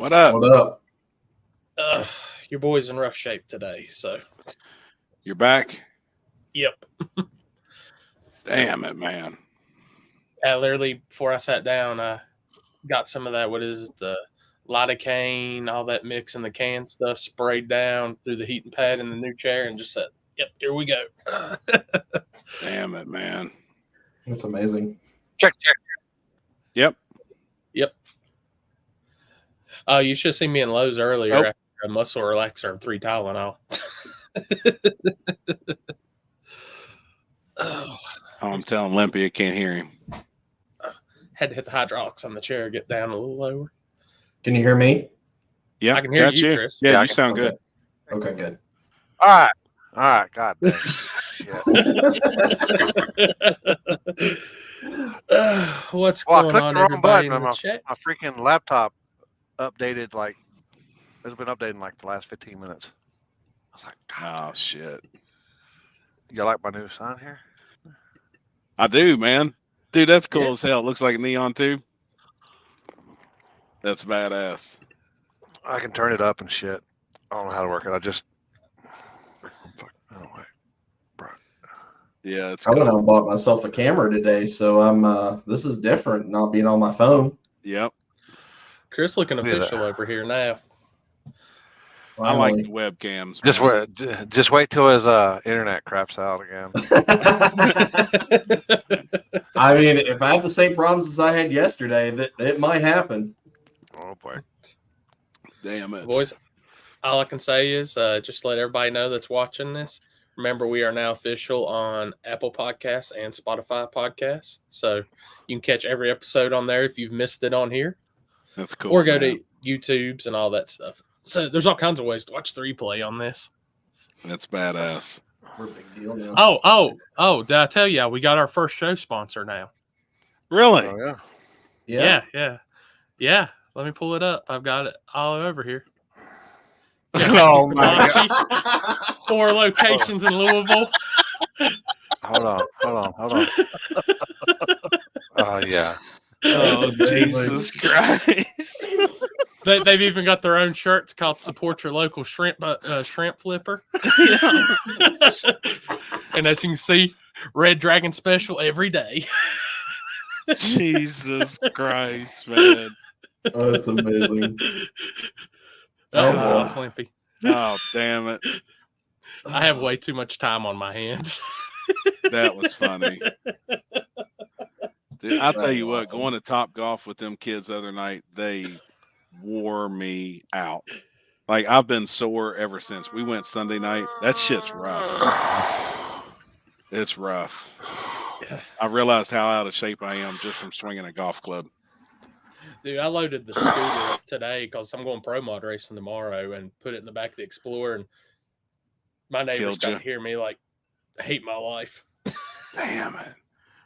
What up? What up? Your boy's in rough shape today, so. You're back? Yep. Damn it, man. Literally, before I sat down, I got some of that, what is it, the lidocaine, all that mix in the can stuff, sprayed down through the heating pad in the new chair, and just said, yep, here we go. Damn it, man. That's amazing. Check. Yep. Oh, you should have seen me in Lowe's earlier Nope. after a muscle relaxer and 3 Tylenol. Oh, I'm telling Limpy I can't hear him. Had to hit the hydraulics on the chair, get down a little lower. Can you hear me? Yep, I can hear got you, Chris. Yeah, Yeah, I you can- sound good. Okay, good. All right. God damn. Shit. What's Well, I going clicked on, the wrong everybody button in the and chat? my freaking laptop updated it's been updating like the last 15 minutes. I was like, God, Oh, shit. you like my new sign here? I do, man. Dude, that's cool Yes. as hell. It looks like a neon tube. That's badass. I can turn it up and shit. I don't know how to work it. Yeah, it's I went out cool. and bought myself a camera today, so I'm this is different, not being on my phone. Yep. Chris looking Look at official over here now. I like Finally. the webcams. Just man. just wait till his internet craps out again. I mean, if I have the same problems as I had yesterday, that it might happen. Oh boy. Damn it. Boys, all I can say is just let everybody know that's watching this. Remember, we are now official on Apple Podcasts and Spotify Podcasts. So you can catch every episode on there if you've missed it on here. That's cool. Or go man. to YouTube's and all that stuff. So there's all kinds of ways to watch the replay on this. That's badass. We're a big deal now. Oh, did I tell you we got our first show sponsor now? Really? Oh yeah. Yeah. Let me pull it up. I've got it all over here. Oh, my God. Hibachi, 4 locations in Louisville. Hold on. Oh yeah. Oh, Jesus Christ. They've even got their own shirts called "Support Your Local Shrimp Flipper." And as you can see, Red Dragon special every day. Jesus Christ, man. Oh, that's amazing. Oh, Oh, boy. lost Limpy. Oh, damn it. I have way too much time on my hands. That was funny. Dude, I'll tell you what, Awesome. going to Top Golf with them kids the other night, they wore me out. Like, I've been sore ever since. We went Sunday night. That shit's rough. It's rough. Yeah. I realized how out of shape I am just from swinging a golf club. Dude, I loaded the scooter today because I'm going pro mod racing tomorrow and put it in the back of the Explorer. And my neighbors Killed got you. to hear me like hate my life. Damn it.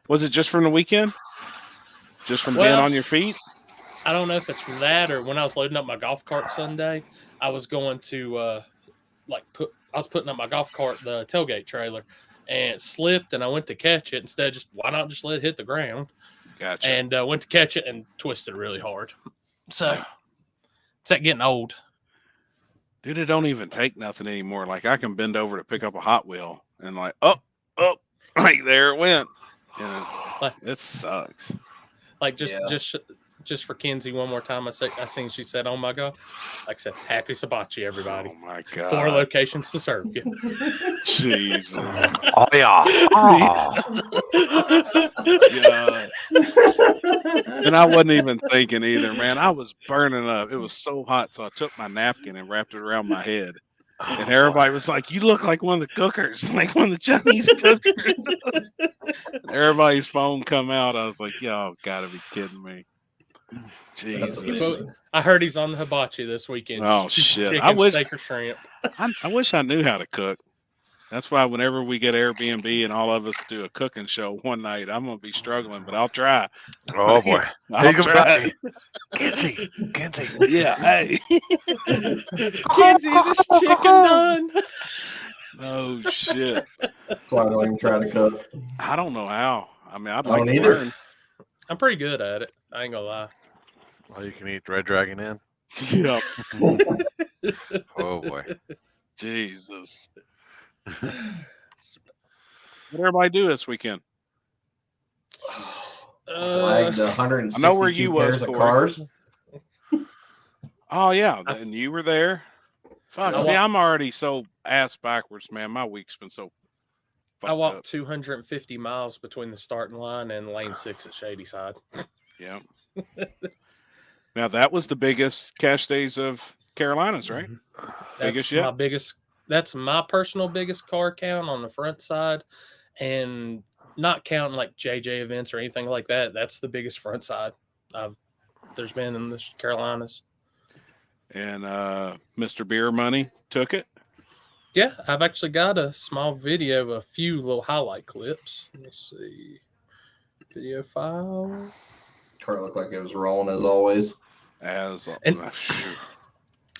Was it just from the weekend? Just from being Well, on your feet? I don't know if it's from that or when I was loading up my golf cart Sunday, I was going to I was putting up my golf cart, the tailgate trailer, and it slipped and I went to catch it. Instead, why not just let it hit the ground? Gotcha. And went to catch it and twisted really hard. So it's that getting old. Dude, it don't even take nothing anymore. Like, I can bend over to pick up a Hot Wheel and like, like there it went. And it sucks. Like just for Kenzie one more time, I seen she said, "Oh my God!" Like I said, happy Sabachi, everybody. Oh my God. 4 locations to serve you. Jesus. Oh yeah. God. And I wasn't even thinking either, man. I was burning up. It was so hot, so I took my napkin and wrapped it around my head. And everybody was like, "You look like one of the cookers, like one of the Chinese cookers." Everybody's phone come out. I was like, "Y'all gotta be kidding me." Jesus. amazing. I heard he's on the hibachi this weekend. Oh, shit. Chicken, I wish- steak, or shrimp. I wish I knew how to cook. That's why whenever we get Airbnb and all of us do a cooking show one night, I'm gonna be struggling, but I'll try. Oh boy. I'll Here try. Kenzie. Yeah, hey. Kenzie's this chicken done. Oh shit. That's why I don't even try to cook. I don't know how. I mean, I'd I like don't to either. learn. I'm pretty good at it. I ain't gonna lie. Well, you can eat Red Dragon in. Yeah. Oh boy. Jesus. What everybody do this weekend? Flagged I know where you 162 was, pairs of Corey. cars. Oh yeah, and you were there. Fuck. I See, walked- I'm already so ass backwards, man. My week's been so I fucked walked up. 250 miles between the starting line and lane 6 at Shadyside. Yeah. Now that was the biggest cash days of Carolinas, right? Biggest That's yet? my biggest. That's my personal biggest car count on the front side, and not counting like JJ events or anything like that. That's the biggest front side there's been in the Carolinas. And Mr. Beer Money took it. Yeah, I've actually got a small video of a few little highlight clips. Let me see. Video file. Car looked like it was rolling as always. Shoot.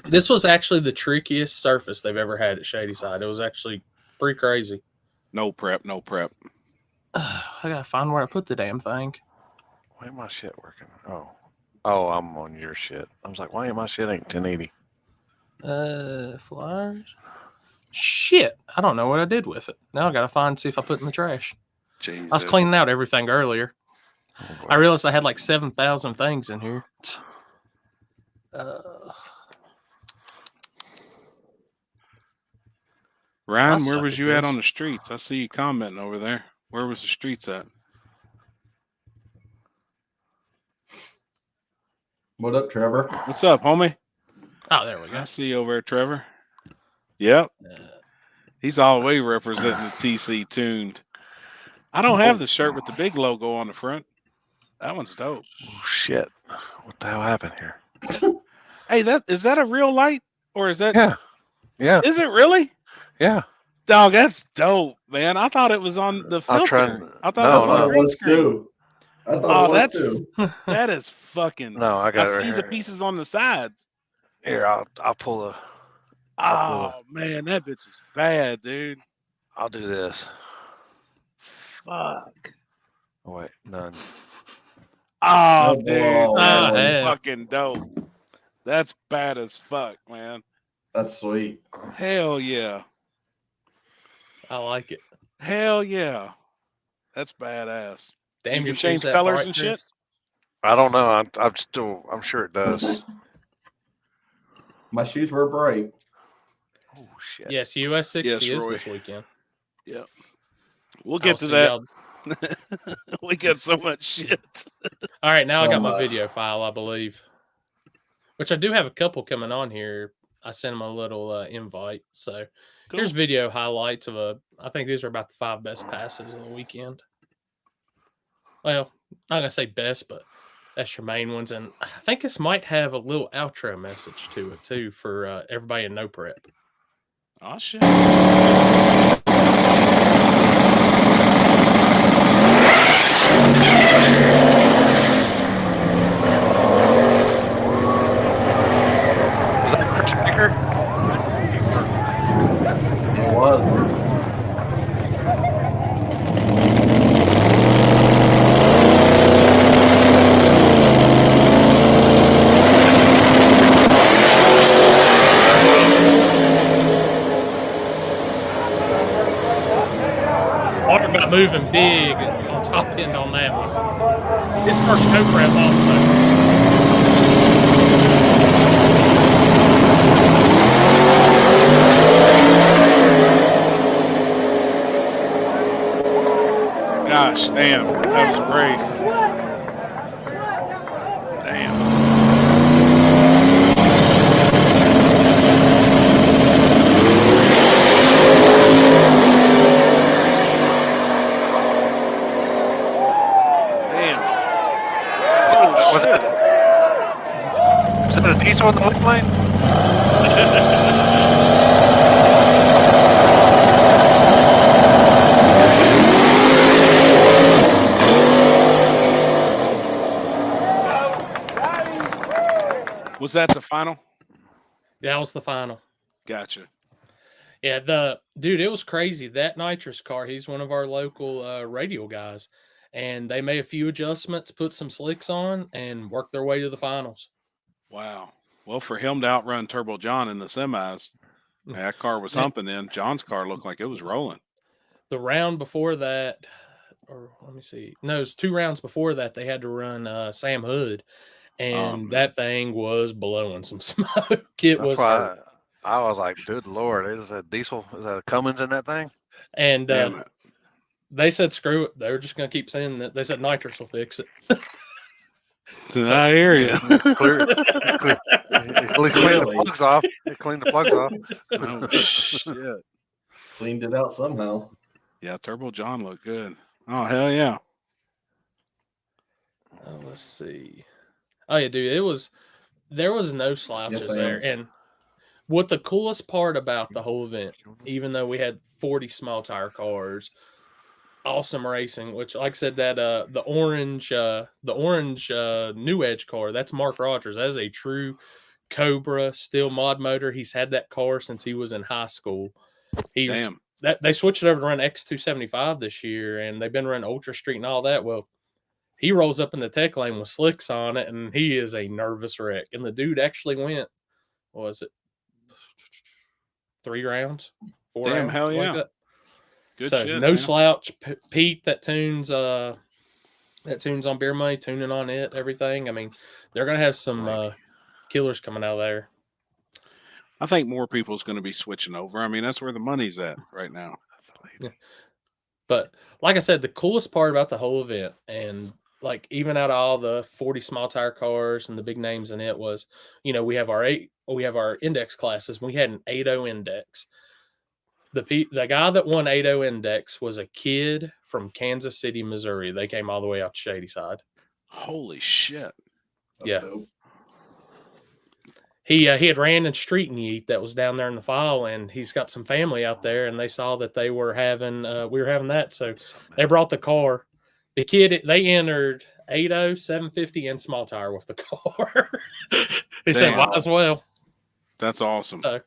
This was actually the trickiest surface they've ever had at Shadyside. It was actually pretty crazy. No prep. I gotta find where I put the damn thing. Why ain't my shit working? Oh, I'm on your shit. I was like, why ain't my shit ain't 1080? Flyers. Shit, I don't know what I did with it. Now I gotta see if I put it in the trash. Jesus. I was cleaning out everything earlier. Oh, boy. I realized I had like 7,000 things in here. Ryan, I where suck was at you at this. on the streets? I see you commenting over there. Where was the streets at? What up, Trevor? What's up, homie? Oh, there we go. I see you over there, Trevor. Yep. He's all the way representing the TC tuned. I don't have the shirt with the big logo on the front. That one's dope. Oh, shit. What the hell happened here? Hey, is that a real light? Or is that Yeah. Is it really? Yeah. Dog, that's dope, man. I thought it was on the I'll try filter. and- I thought No, it was I on thought the it green was screen. too. I thought Oh, it was that's too. that is fucking. No, I got it right see here. the pieces on the side. Here, I'll pull the. Oh man, that bitch is bad, dude. I'll do this. Fuck. Oh wait, none. Oh, Oh, dude, boy. that's Hey. fucking dope. That's bad as fuck, man. That's sweet. Hell yeah. I like it. Hell yeah. That's badass. Damn, You your can change shoes that colors bright, and shit? Chris? I don't know. I'm sure it does. My shoes were bright. Oh shit. Yes, US 60 Yes, is Roy. this weekend. Yep. We'll Oh, get to so that. y'all- We got so much shit. All right, now I So got my much. video file, I believe. Which I do have a couple coming on here. I sent them a little invite. So Cool. here's video highlights of I think these are about the 5 best passes of the weekend. Well, not gonna say best, but that's your main ones. And I think this might have a little outro message to it too for everybody in no prep. Oh shit. Was that Chris Baker? It was. Talk about moving big on top end on that one. His first no prep also. Gosh, damn. That was a race. Damn. Damn. Oh, Was shit. that a diesel in the left lane? Was that the final? That was the final. Gotcha. Yeah, it was crazy. That nitrous car, he's one of our local radio guys, and they made a few adjustments, put some slicks on, and worked their way to the finals. Wow. Well, for him to outrun Turbo John in the semis, that car was humping then. John's car looked like it was rolling. The round before that, or let me see. No, it's 2 rounds before that. They had to run Sam Hood, and that thing was blowing some smoke. It was hurt. I was like, good Lord, is that diesel? Is that a Cummins in that thing? And Damn it. they said, screw it. They were just going to keep saying that. They said nitrous will fix it. I hear you. At least clean the plugs off. It cleaned the plugs off. Oh, shit. Cleaned it out somehow. Yeah, Turbo John looked good. Oh, hell yeah. Let's see. Oh, yeah, dude. There was no slouches there. And what the coolest part about the whole event, even though we had 40 small tire cars, awesome racing, which, like I said, that the orange New Edge car, that's Mark Rogers. That is a true Cobra steel mod motor. He's had that car since he was in high school. Damn. They switched it over to run X275 this year, and they've been running Ultra Street and all that. Well, he rolls up in the tech lane with slicks on it, and he is a nervous wreck. And the dude actually went, what was it, 3 rounds? 4 Damn, rounds? hell yeah. Like Good so shit, no man. slouch. Pete that tunes on Beer Money, tuning on it, everything. I mean, they're gonna have some killers coming out of there. I think more people's going to be switching over. I mean, that's where the money's at right now. Yeah. But like I said, the coolest part about the whole event, and like even out of all the 40 small tire cars and the big names in it, was, we have our index classes. We had an 8.0 index. The guy that won 8.0 index was a kid from Kansas City, Missouri. They came all the way out to Shadyside. Holy shit. That's dope. He had ran in Street and Yeet that was down there in the file, and he's got some family out there, and they saw that they were having we were having that, so they brought the car. The kid, they entered 8.0, 750, and small tire with the car. He said, "Might as well." That's awesome. So,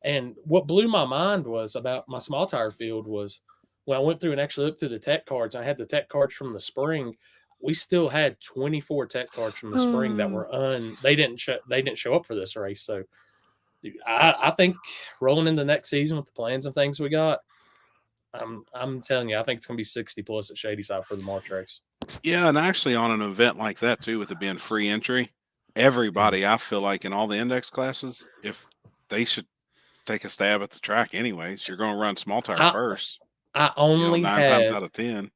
and what blew my mind was about my small tire field was when I went through and actually looked through the tech cards. I had the tech cards from the spring. We still had 24 tech cards from the spring that were they didn't show up for this race. So I think rolling into next season with the plans and things we got, I'm telling you, I think it's gonna be 60 plus at Shadyside for the March race. Yeah, and actually on an event like that too, with it being free entry, everybody, I feel like in all the index classes, if they should take a stab at the track anyways, you're gonna run small tire first. I only 9 times out of 10.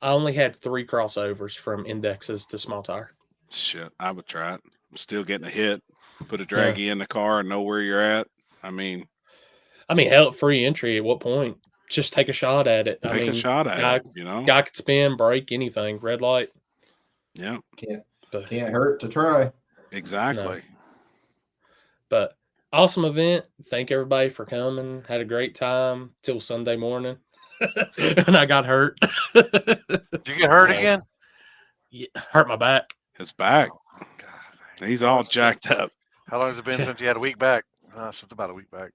I only had 3 crossovers from indexes to small tire. Shit, I would try it. I'm still getting a hit. Put a draggy in the car and know where you're at. I mean, hell, free entry. At what point? Just take a shot at it. Take a shot at it. Guy could spin, brake, anything. Red light. Yeah. Can't hurt to try. Exactly. No. But awesome event. Thank everybody for coming. Had a great time till Sunday morning. And I got hurt. Did you get hurt again? Yeah, hurt my back. His back. Oh, God, he's all jacked up. How long has it been since you had a week back? Since about a week back.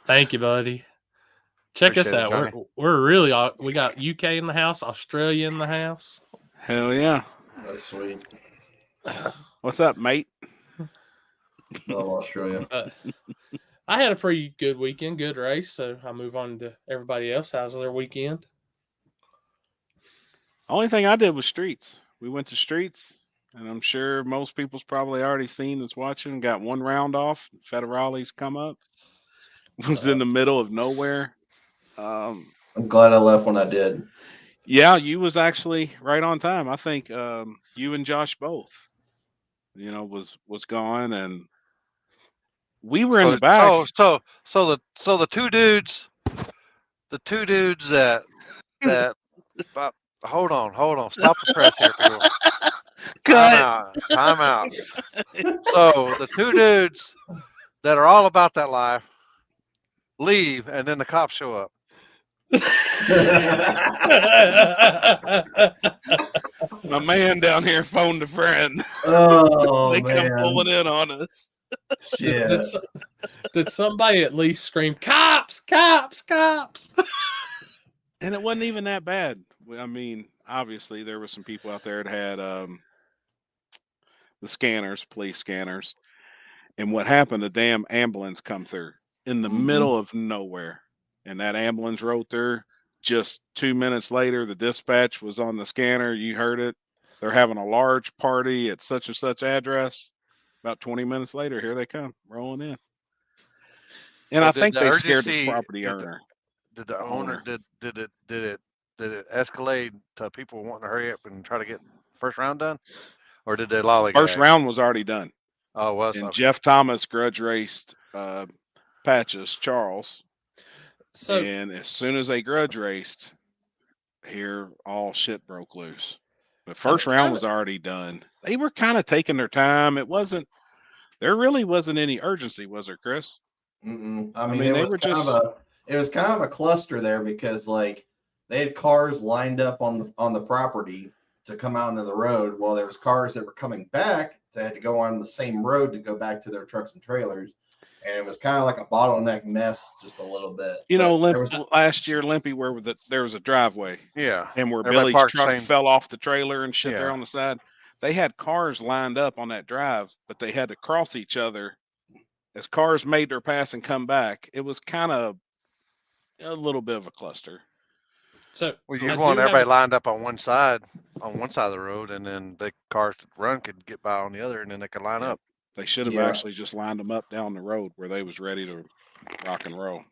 Thank you, buddy. Check us out. We got UK in the house, Australia in the house. Hell yeah. That's sweet. What's up, mate? Love Australia. I had a pretty good weekend, good race. So I move on to everybody else. How's their weekend? Only thing I did was streets. We went to streets, and I'm sure most people's probably already seen that's watching. Got 1 round off. Federale's come up. Was in the middle of nowhere. I'm glad I left when I did. Yeah, you was actually right on time. I think you and Josh both. Was gone, and we were in the back. So the two dudes that hold on. Stop the press here, people. Time out. So the 2 dudes that are all about that life leave, and then the cops show up. My man down here phoned a friend. Oh, they man. come pulling in on us. Shit. Did somebody at least scream, "Cops! Cops! Cops!" And it wasn't even that bad. I mean, obviously there were some people out there that had the scanners, police scanners. And what happened? The damn ambulance come through in the middle of nowhere, and that ambulance rode through. Just 2 minutes later, the dispatch was on the scanner. You heard it. They're having a large party at such and such address. About 20 minutes later, here they come rolling in. And So I did think the they scared the urgency? property Did owner. the owner did it escalate to people wanting to hurry up and try to get first round done, or did they lollygag? First round was already done. Oh, was And okay. Jeff Thomas grudge raced Patches Charles. So And as soon as they grudge raced, here all shit broke loose. The first round was already done. They were kind of taking their time. There really wasn't any urgency, was there, Chris? I mean, they were just. It was kind of a cluster there because like they had cars lined up on the property to come out into the road. Well, there was cars that were coming back that had to go on the same road to go back to their trucks and trailers. And it was kind of like a bottleneck mess, just a little bit. Last year, Limpy, where there was a driveway. Yeah. And where Everybody Billy's truck fell off the trailer and shit there Yeah. on the side. They had cars lined up on that drive, but they had to cross each other as cars made their pass and come back. It was kind of a little bit of a cluster. So you want everybody lined up on one side of the road, and then the cars that run could get by on the other, and then they could line up. They should have actually just lined them up down the road where they was ready to rock and roll.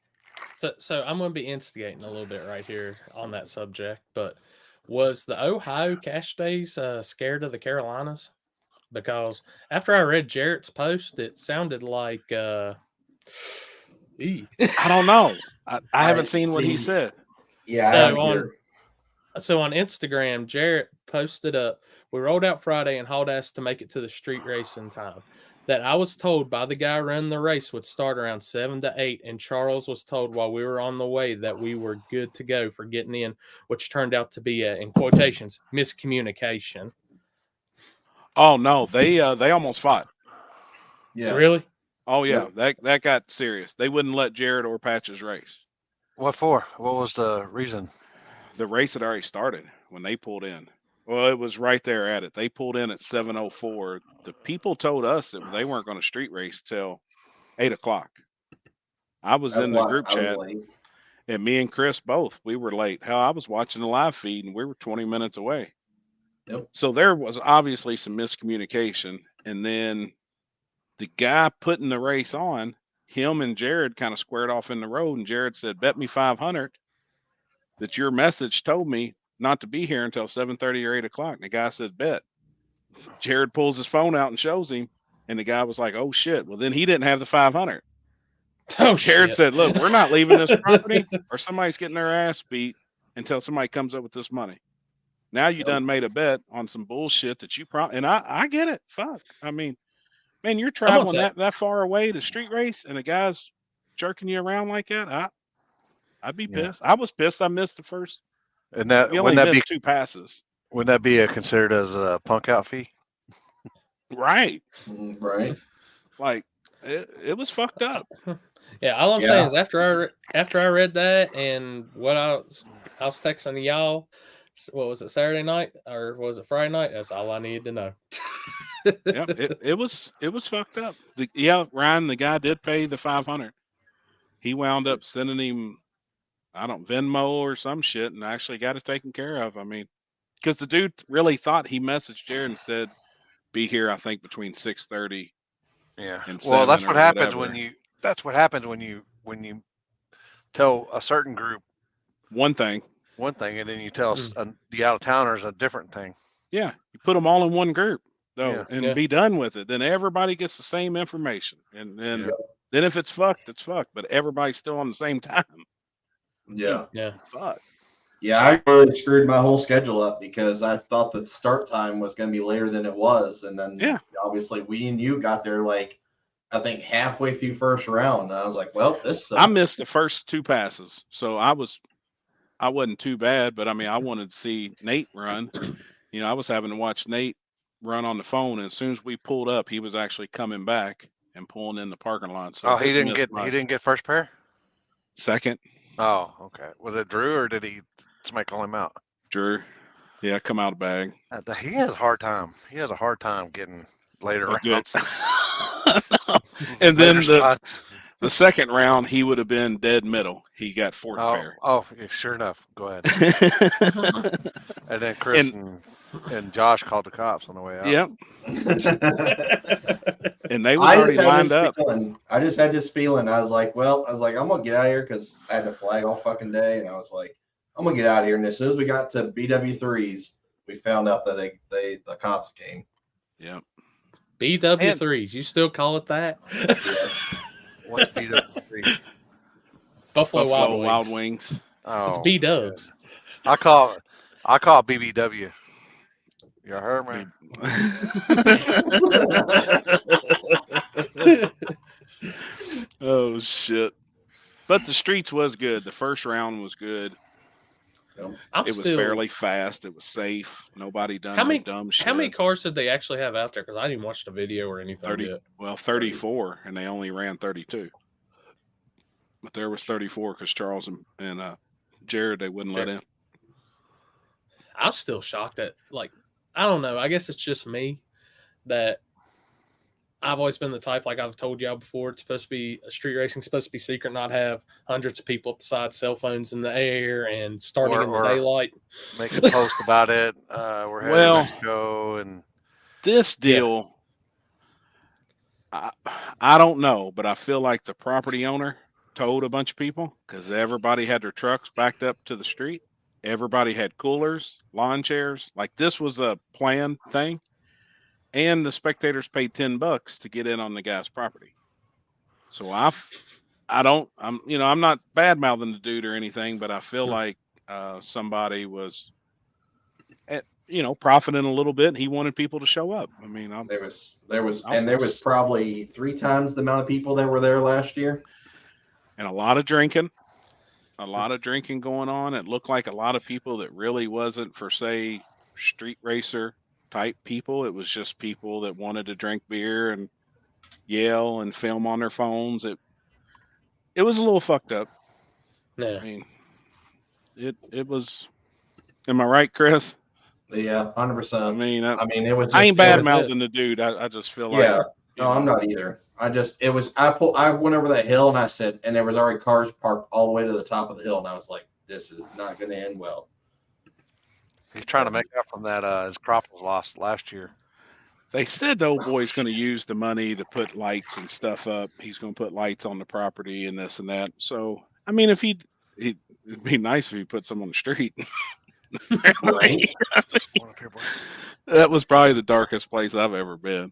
So I'm going to be instigating a little bit right here on that subject, but was the Ohio cash days scared of the Carolinas? Because after I read Jarrett's post, it sounded like I don't know. I haven't seen what he said. Yeah. So on Instagram, Jarrett posted up, we rolled out Friday and hauled ass to make it to the street race in time. That I was told by the guy running the race would start around 7 to 8, and Charles was told while we were on the way that we were good to go for getting in, which turned out to be in quotations, miscommunication. Oh no, they almost fought. Yeah. Really? Oh yeah, that got serious. They wouldn't let Jarrett or Patches race. What for? What was the reason? The race had already started when they pulled in. Well, it was right there at it. They pulled in at 7:04. The people told us that they weren't going to street race till 8 o'clock. I was in the group chat, and me and Chris both, we were late. Hell, I was watching the live feed, and we were 20 minutes away. Yep. So there was obviously some miscommunication. And then the guy putting the race on, him and Jared kind of squared off in the road, and Jared said, bet me 500 that your message told me not to be here until 7:30 or 8 o'clock. And the guy said, bet. Jared pulls his phone out and shows him, and the guy was like, oh shit. Well, then he didn't have the 500. Oh, Jared said, look, we're not leaving this property or somebody's getting their ass beat until somebody comes up with this money. Now you done made a bet on some bullshit that you and I get it. Fuck. I mean, man, you're traveling that far away to street race and a guy's jerking you around like that. I'd be pissed. I was pissed I missed the first. And that we only missed 2 passes. Wouldn't that be considered as a punk out fee? Right. Right. Like it was fucked up. Yeah, all I'm saying is after I read that and what I was texting y'all, what was it, Saturday night or was it Friday night? That's all I needed to know. Yeah, it was fucked up. Ryan, the guy did pay the 500. He wound up sending him, I don't Venmo or some shit, and actually got it taken care of. I mean, because the dude really thought he messaged Jared and said, "Be here." I think between 6:30. Yeah. And well, that's what happens whatever. That's what happens when you tell a certain group one thing, and then you tell the out of towners a different thing. Yeah, you put them all in one group though, and be done with it. Then everybody gets the same information, and then if it's fucked, it's fucked. But everybody's still on the same time. Yeah. Fuck. Yeah, I really screwed my whole schedule up because I thought that start time was going to be later than it was, and then obviously we and you got there like I think halfway through first round. And I was like, well, this sucks. I missed the first 2 passes, so I wasn't too bad, but I mean, I wanted to see Nate run. You know, I was having to watch Nate run on the phone, and as soon as we pulled up, he was actually coming back and pulling in the parking lot. So he didn't get first pair? Second. Oh, okay. Was it Drew or did somebody call him out? Drew. Yeah, come out of bag. He has a hard time. He has a hard time getting later A good. rounds. And Later then spots. the second round, he would have been dead middle. He got fourth pair. Oh, yeah, sure enough. Go ahead. And then Chris and Josh called the cops on the way out. Yep. And they was already lined up. I just had this feeling. I was like, I'm gonna get out of here because I had to flag all fucking day, and I was like, I'm gonna get out of here. And as soon as we got to BW3s, we found out that the cops came. Yep. BW3s, you still call it that? Yes. What's BW3? Buffalo Wild Wings. Oh, it's B-dubs. I call BBW. You heard me? Oh shit! But the streets was good. The first round was good. It was fairly fast. It was safe. Nobody done no dumb shit. How many cars did they actually have out there? Because I didn't watch the video or anything yet. Well, 34, and they only ran 32. But there was 34 because Charles and Jared, they wouldn't let in. I'm still shocked at, like, I don't know. I guess it's just me that I've always been the type, like I've told y'all before, it's supposed to be street racing, supposed to be secret, not have hundreds of people up the side, cell phones in the air, and starting in the daylight. Make a post about it. We're having a show, and this deal, I don't know, but I feel like the property owner told a bunch of people because everybody had their trucks backed up to the street. Everybody had coolers, lawn chairs. Like this was a planned thing. And the spectators paid $10 to get in on the guy's property. So I'm not bad mouthing the dude or anything, but I feel like somebody was, profiting a little bit. And he wanted people to show up. I mean, there was probably 3 times the amount of people that were there last year, and a lot of drinking going on. It looked like a lot of people that really wasn't for, say, street racer type people. It was just people that wanted to drink beer and yell and film on their phones. It was a little fucked up. Yeah. I mean, it was. Am I right, Chris? Yeah, 100%. I mean, it was. I ain't bad mouthing the dude. I just feel like. Yeah. No, I'm not either. I went over that hill and I said, and there was already cars parked all the way to the top of the hill, and I was like, this is not going to end well. He's trying to make up from that. His crop was lost last year. They said the old boy's going to use the money to put lights and stuff up. He's going to put lights on the property and this and that. So, I mean, if it'd be nice if he put some on the street. That was probably the darkest place I've ever been.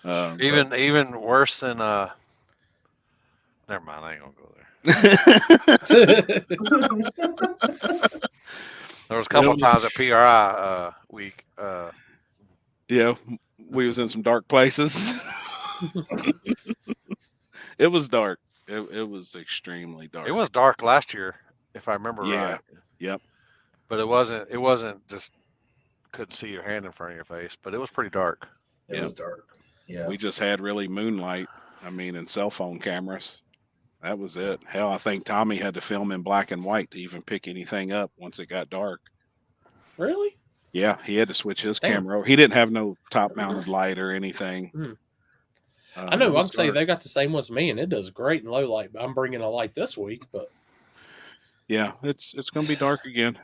Even worse than never mind, I ain't gonna go there. There was a couple of times at PRI week. Yeah, we was in some dark places. It was dark. It was extremely dark. It was dark last year, if I remember right. Yep. But it wasn't just couldn't see your hand in front of your face, but it was pretty dark. It was dark. Yeah. We just had really moonlight. I mean, and cell phone cameras. That was it. Hell, I think Tommy had to film in black and white to even pick anything up once it got dark. Really? Yeah, he had to switch his camera over. He didn't have no top-mounted light or anything. I know. I'm saying they got the same one as me, and it does great in low light. But I'm bringing a light this week, but yeah, it's going to be dark again.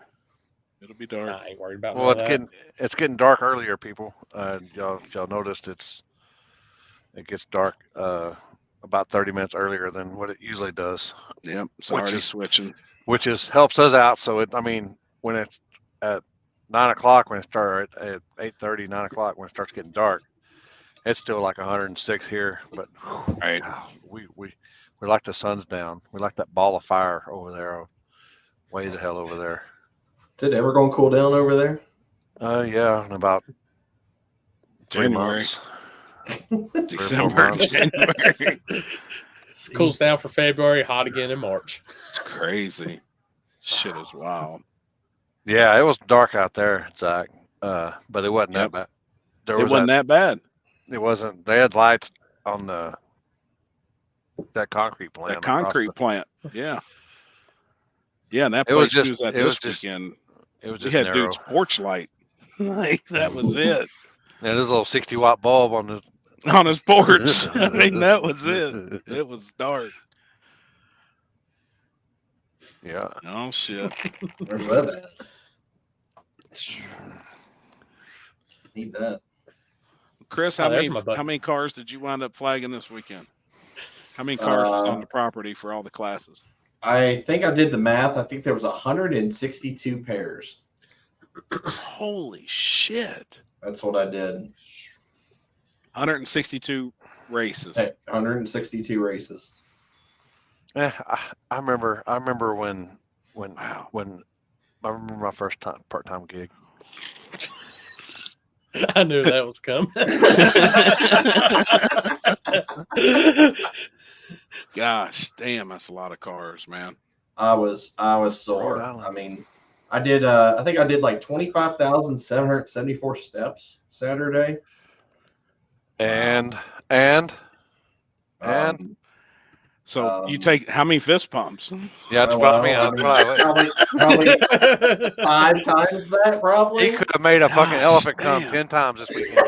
It'll be dark. I ain't worried about. Well, it's getting dark earlier, people. Y'all noticed it gets dark about 30 minutes earlier than what it usually does. Yep, it's already switching. Which helps us out. So when it's at 9 o'clock, when it starts at 8:30, 9 o'clock, when it starts getting dark, it's still like 106 here. But right, we like the sun's down. We like that ball of fire over there, way the hell over there. Is it ever going to cool down over there? Yeah, in about 3 months. December, January. It cools down for February, hot again in March. It's crazy. Shit is wild. Yeah, it was dark out there, Zach. But it wasn't that bad. It wasn't that bad. It wasn't. They had lights on that concrete plant. That concrete plant. Yeah. Yeah, and that place was at this weekend. It was We just had narrow. dude's porch light. Like that was it And there's a little 60-watt bulb on the. on his porch. I mean, that was it. It was dark. Yeah. Oh shit. Where's that at? Need that. Chris, Oh, how there's many my button. how many cars did you wind up flagging this weekend? How many cars was on the property for all the classes? I think I did the math. I think there was 162 pairs. Holy shit. That's what I did. 162 races. 162 races. I remember when Wow. I remember my first part-time gig. I knew that was coming. Gosh, damn, that's a lot of cars, man. I was sore. Rhode Island. I mean, I did I think I did like 25,774 steps Saturday. And So you take how many fist pumps? yeah, that's what I mean. Probably 5 times that, probably. He could have made a fucking Gosh, elephant come damn. 10 times this weekend.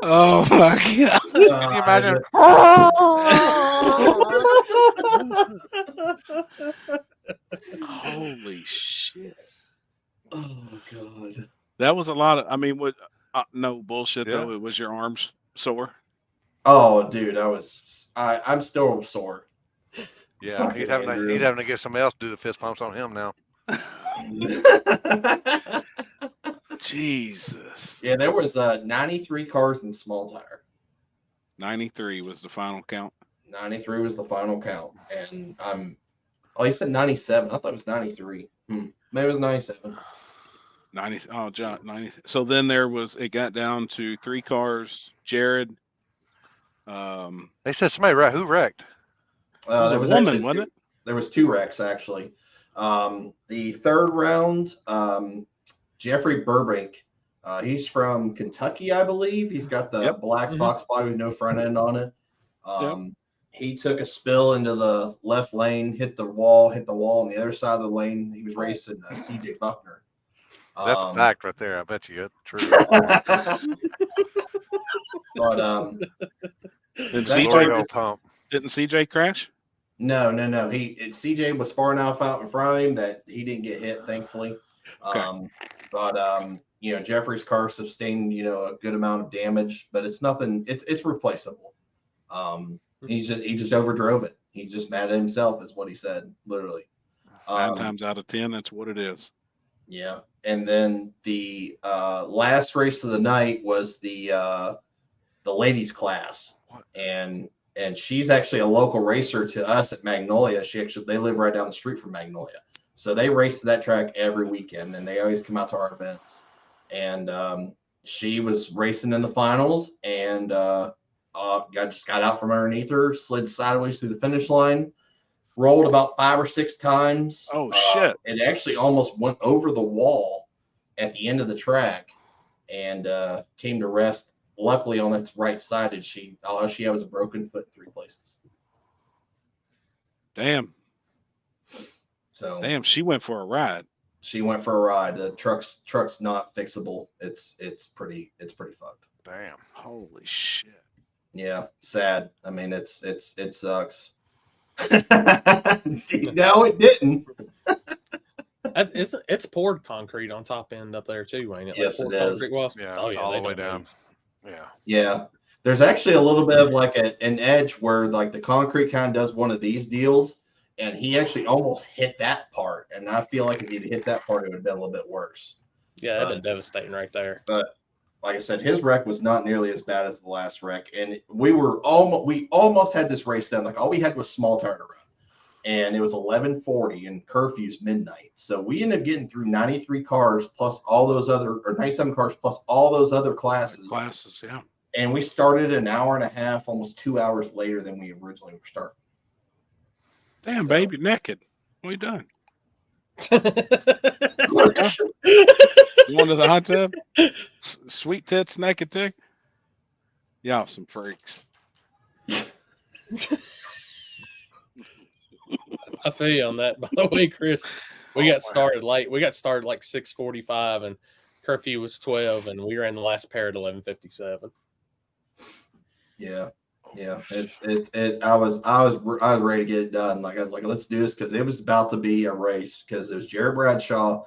Oh my god. Can you imagine? Holy shit. Oh god. That was a lot of, I mean, what no bullshit Yeah. though. It was your arms sore. Oh dude, I'm still sore. Yeah, he's having to get somebody else to do the fist pumps on him now. Jesus. Yeah, there was 93 cars in small tire. 93 was the final count. 93 was the final count. And oh, you said 97. I thought it was 93. Maybe it was 97. 90. Oh, John, 90. So then it got down to 3 cars. Jared. They said somebody who wrecked? It was a there woman, actually wasn't it? There was 2 wrecks actually. The third round, Jeffrey Burbank. He's from Kentucky, I believe. He's got the black Fox body with no front end on it. He took a spill into the left lane, hit the wall on the other side of the lane. He was racing CJ Buckner. That's a fact right there. I bet you it's true. But Didn't CJ crash? No. CJ was far enough out in front of him that he didn't get hit, thankfully. Okay. Jeffrey's car sustained, a good amount of damage, but it's nothing. It's replaceable. He just overdrove it. He's just mad at himself, is what he said, literally. 9 times out of 10, that's what it is. Yeah, and then the last race of the night was the ladies class, and she's actually a local racer to us at Magnolia. They live right down the street from Magnolia, so they race that track every weekend, and they always come out to our events. And she was racing in the finals, and just got out from underneath her, slid sideways through the finish line, rolled about 5 or 6 times. Oh shit! It actually almost went over the wall at the end of the track, and came to rest. Luckily, on its right side, all she had was a broken foot in 3 places. Damn. So damn, she went for a ride. She went for a ride. The truck's not fixable. It's pretty fucked. Damn. Holy shit. Yeah, sad. I mean, it sucks. No, it didn't. It's poured concrete on top end up there too, ain't it? Yes, poured it is. concrete was? Yeah, Oh, it's all the they way don't down. move. Yeah. Yeah. There's actually a little bit of like an edge where like the concrete kind of does one of these deals, and he actually almost hit that part. And I feel like if he'd hit that part, it would have been a little bit worse. Yeah, that'd been devastating right there. But like I said, his wreck was not nearly as bad as the last wreck, and we almost had this race done. Like all we had was small tire to run, and it was 11:40, and curfew's midnight. So we ended up getting through 93 cars plus all those other, or 97 cars plus all those other classes. Yeah. And we started an hour and a half, almost 2 hours later than we originally were starting. Damn, babe, you're naked. What are you doing? You going to the hot tub? Sweet tits naked too? Y'all some freaks. I feel you on that. By the way, Chris, we got started late. We got started like 6:45, and curfew was 12, and we ran the last pair at 11:57. Yeah. I was ready to get it done. Like I was like, let's do this because it was about to be a race because it was Jared Bradshaw,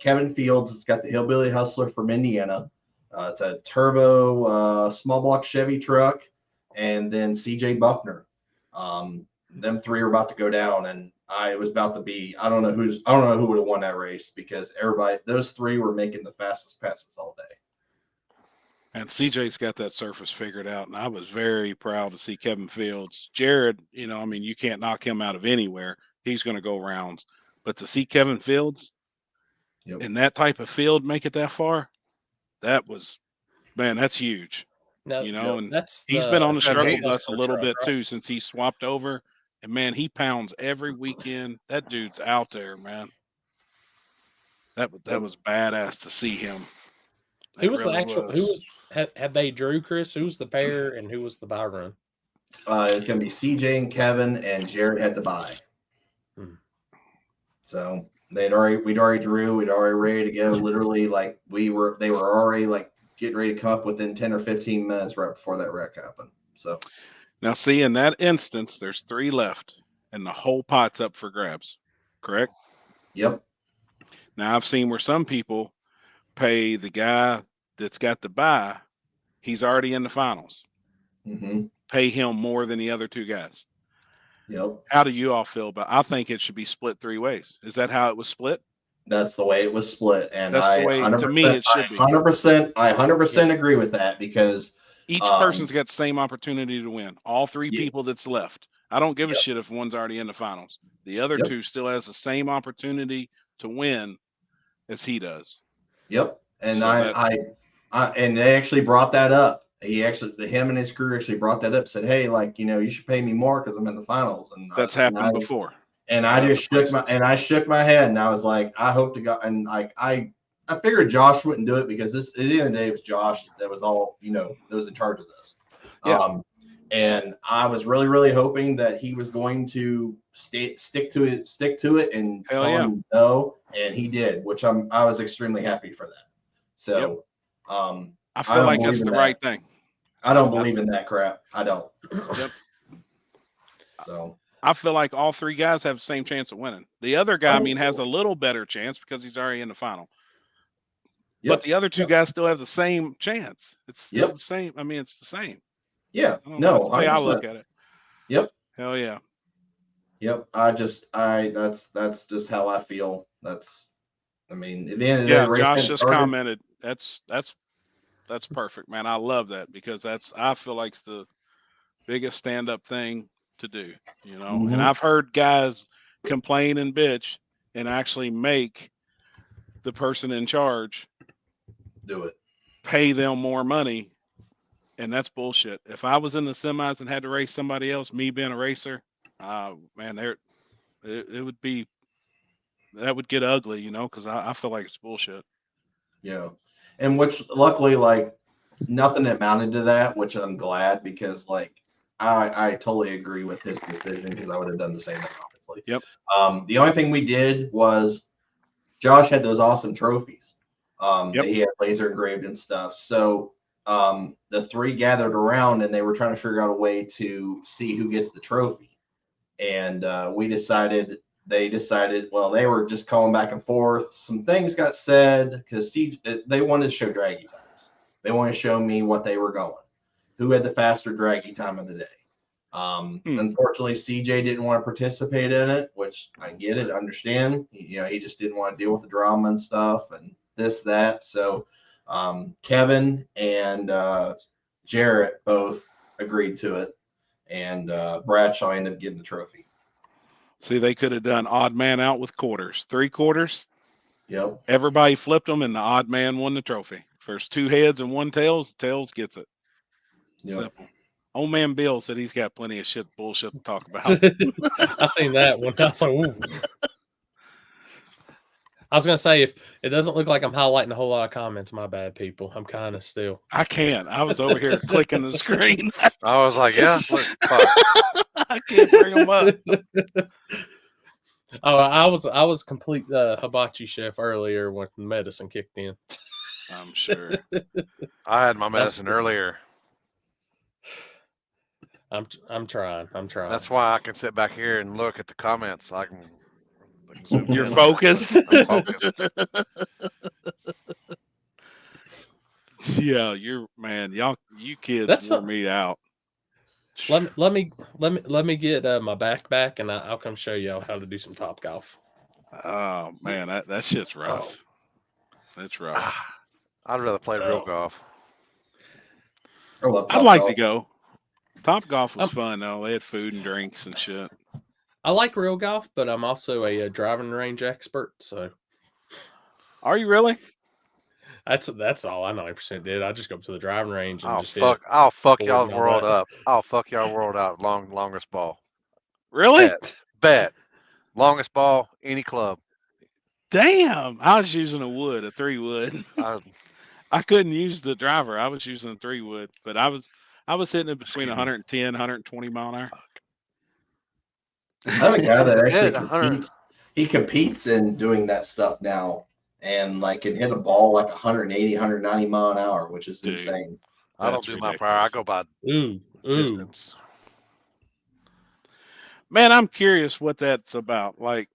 Kevin Fields. It's got the Hillbilly Hustler from Indiana. It's a turbo small block Chevy truck, and then CJ Buckner. Them three are about to go down, and it was about to be. I don't know who would have won that race because those three were making the fastest passes all day. And CJ's got that surface figured out, and I was very proud to see Kevin Fields. Jared, I mean, you can't knock him out of anywhere. He's going to go rounds. But to see Kevin Fields in that type of field make it that far, that's huge. No, And he's been on the struggle bus a little bit too since he swapped over. And man, he pounds every weekend. That dude's out there, man. That was badass to see him. Who was the actual? Who was had they drew, Chris? Who was the pair and who was the buy run? It's gonna be CJ and Kevin, and Jared had to buy. So we'd already drew, we'd already ready to go. Literally, like they were already like getting ready to come up within 10 or 15 minutes right before that wreck happened. So now see, in that instance, there's 3 left, and the whole pot's up for grabs. Correct? Yep. Now I've seen where some people pay the guy that's got the buy, he's already in the finals. Pay him more than the other 2 guys. Yep. How do you all feel about? I think it should be split 3 ways. Is that how it was split? That's the way it was split, and that's the way to me it should be. 100% agree with that because each person's got the same opportunity to win. All 3 people that's left. I don't give a shit if one's already in the finals. The other 2 still has the same opportunity to win as he does. Yep. And so and they actually brought that up. Him and his crew actually brought that up. Said, "Hey, like you should pay me more because I'm in the finals." And that's happened before. And I just shook my head, and I was like, "I hope to God." And like I figured Josh wouldn't do it because at the end of the day, it was Josh that was all that was in charge of this. Yeah. And I was really, really hoping that he was going to stick to it, and tell him no, and he did, which I was extremely happy for that. So, I feel like that's the right thing. I don't believe in that crap. I don't. Yep. So I feel like all 3 guys have the same chance of winning. The other guy, has a little better chance because he's already in the final. Yep. But the other 2 guys still have the same chance. It's still the same. I mean, it's the same. Yeah. That's the way I look at it. Yep. Hell yeah. Yep. That's just how I feel. At the end of the day, Josh just commented. That's perfect, man. I love that because I feel like it's the biggest stand-up thing to do, And I've heard guys complain and bitch and actually make the person in charge do it, pay them more money. And that's bullshit. If I was in the semis and had to race somebody else, me being a racer, man, it would be, that would get ugly, because I feel like it's bullshit. Yeah. And which luckily, like, nothing amounted to that, which I'm glad because, like, I totally agree with his decision because I would have done the same thing, obviously. Yep. The only thing we did was Josh had those awesome trophies that he had laser engraved and stuff. So the 3 gathered around and they were trying to figure out a way to see who gets the trophy. And they decided, well, they were just calling back and forth. Some things got said because they wanted to show draggy times. They wanted to show me what they were going, who had the faster draggy time of the day. Unfortunately, CJ didn't want to participate in it, which I get it, understand. He just didn't want to deal with the drama and stuff and this, that. So Kevin and Jarrett both agreed to it, and Bradshaw ended up getting the trophy. See, they could have done odd man out with quarters, 3 quarters. Yep. Everybody flipped them, and the odd man won the trophy. First 2 heads and 1 tails, tails gets it. Yep. Simple. Old man Bill said he's got plenty of bullshit to talk about. I seen that one. I was like, ooh. I was gonna say, if it doesn't look like I'm highlighting a whole lot of comments, my bad, people. I'm kind of still. I can't. I was over here clicking the screen. I was like, yeah. Look, I can't bring them up. Oh, I was complete hibachi chef earlier when medicine kicked in. I'm sure. I had my medicine earlier. I'm trying. That's why I can sit back here and look at the comments. I can zoom You're in. focused. I'm focused. Yeah, you kids That's wore me out. Let me get my backpack and I'll come show y'all how to do some top golf. Oh man, that shit's rough. That's rough. I'd rather play real golf. I'd like to go. Top golf was fun though. They had food and drinks and shit. I like real golf, but I'm also a driving range expert. So, are you really? That's all I 90% did. I just go up to the driving range and I'll fuck y'all's world up. I'll fuck y'all world out. Longest ball. Really? Bet. Longest ball, any club. Damn. I was using a 3-wood. I couldn't use the driver. I was using a 3-wood, but I was hitting it between 110, 120 mile an hour. I have a guy that actually competes. He competes in doing that stuff now, and like can hit a ball like 180, 190 mile an hour, which is insane. I don't do ridiculous. My power. I go by distance. Man, I'm curious what that's about. Like,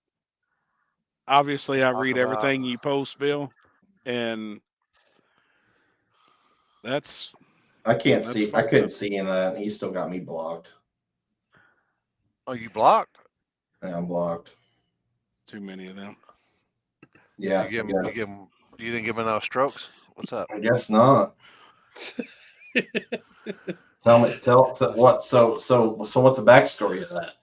obviously, I read everything you post, Bill, and that's. I can't see. I couldn't see in that. He still got me blocked. Oh, you blocked? Yeah, I'm blocked. Too many of them. Yeah. You didn't give him enough strokes? What's up? I guess not. Tell what? So what's the backstory of that?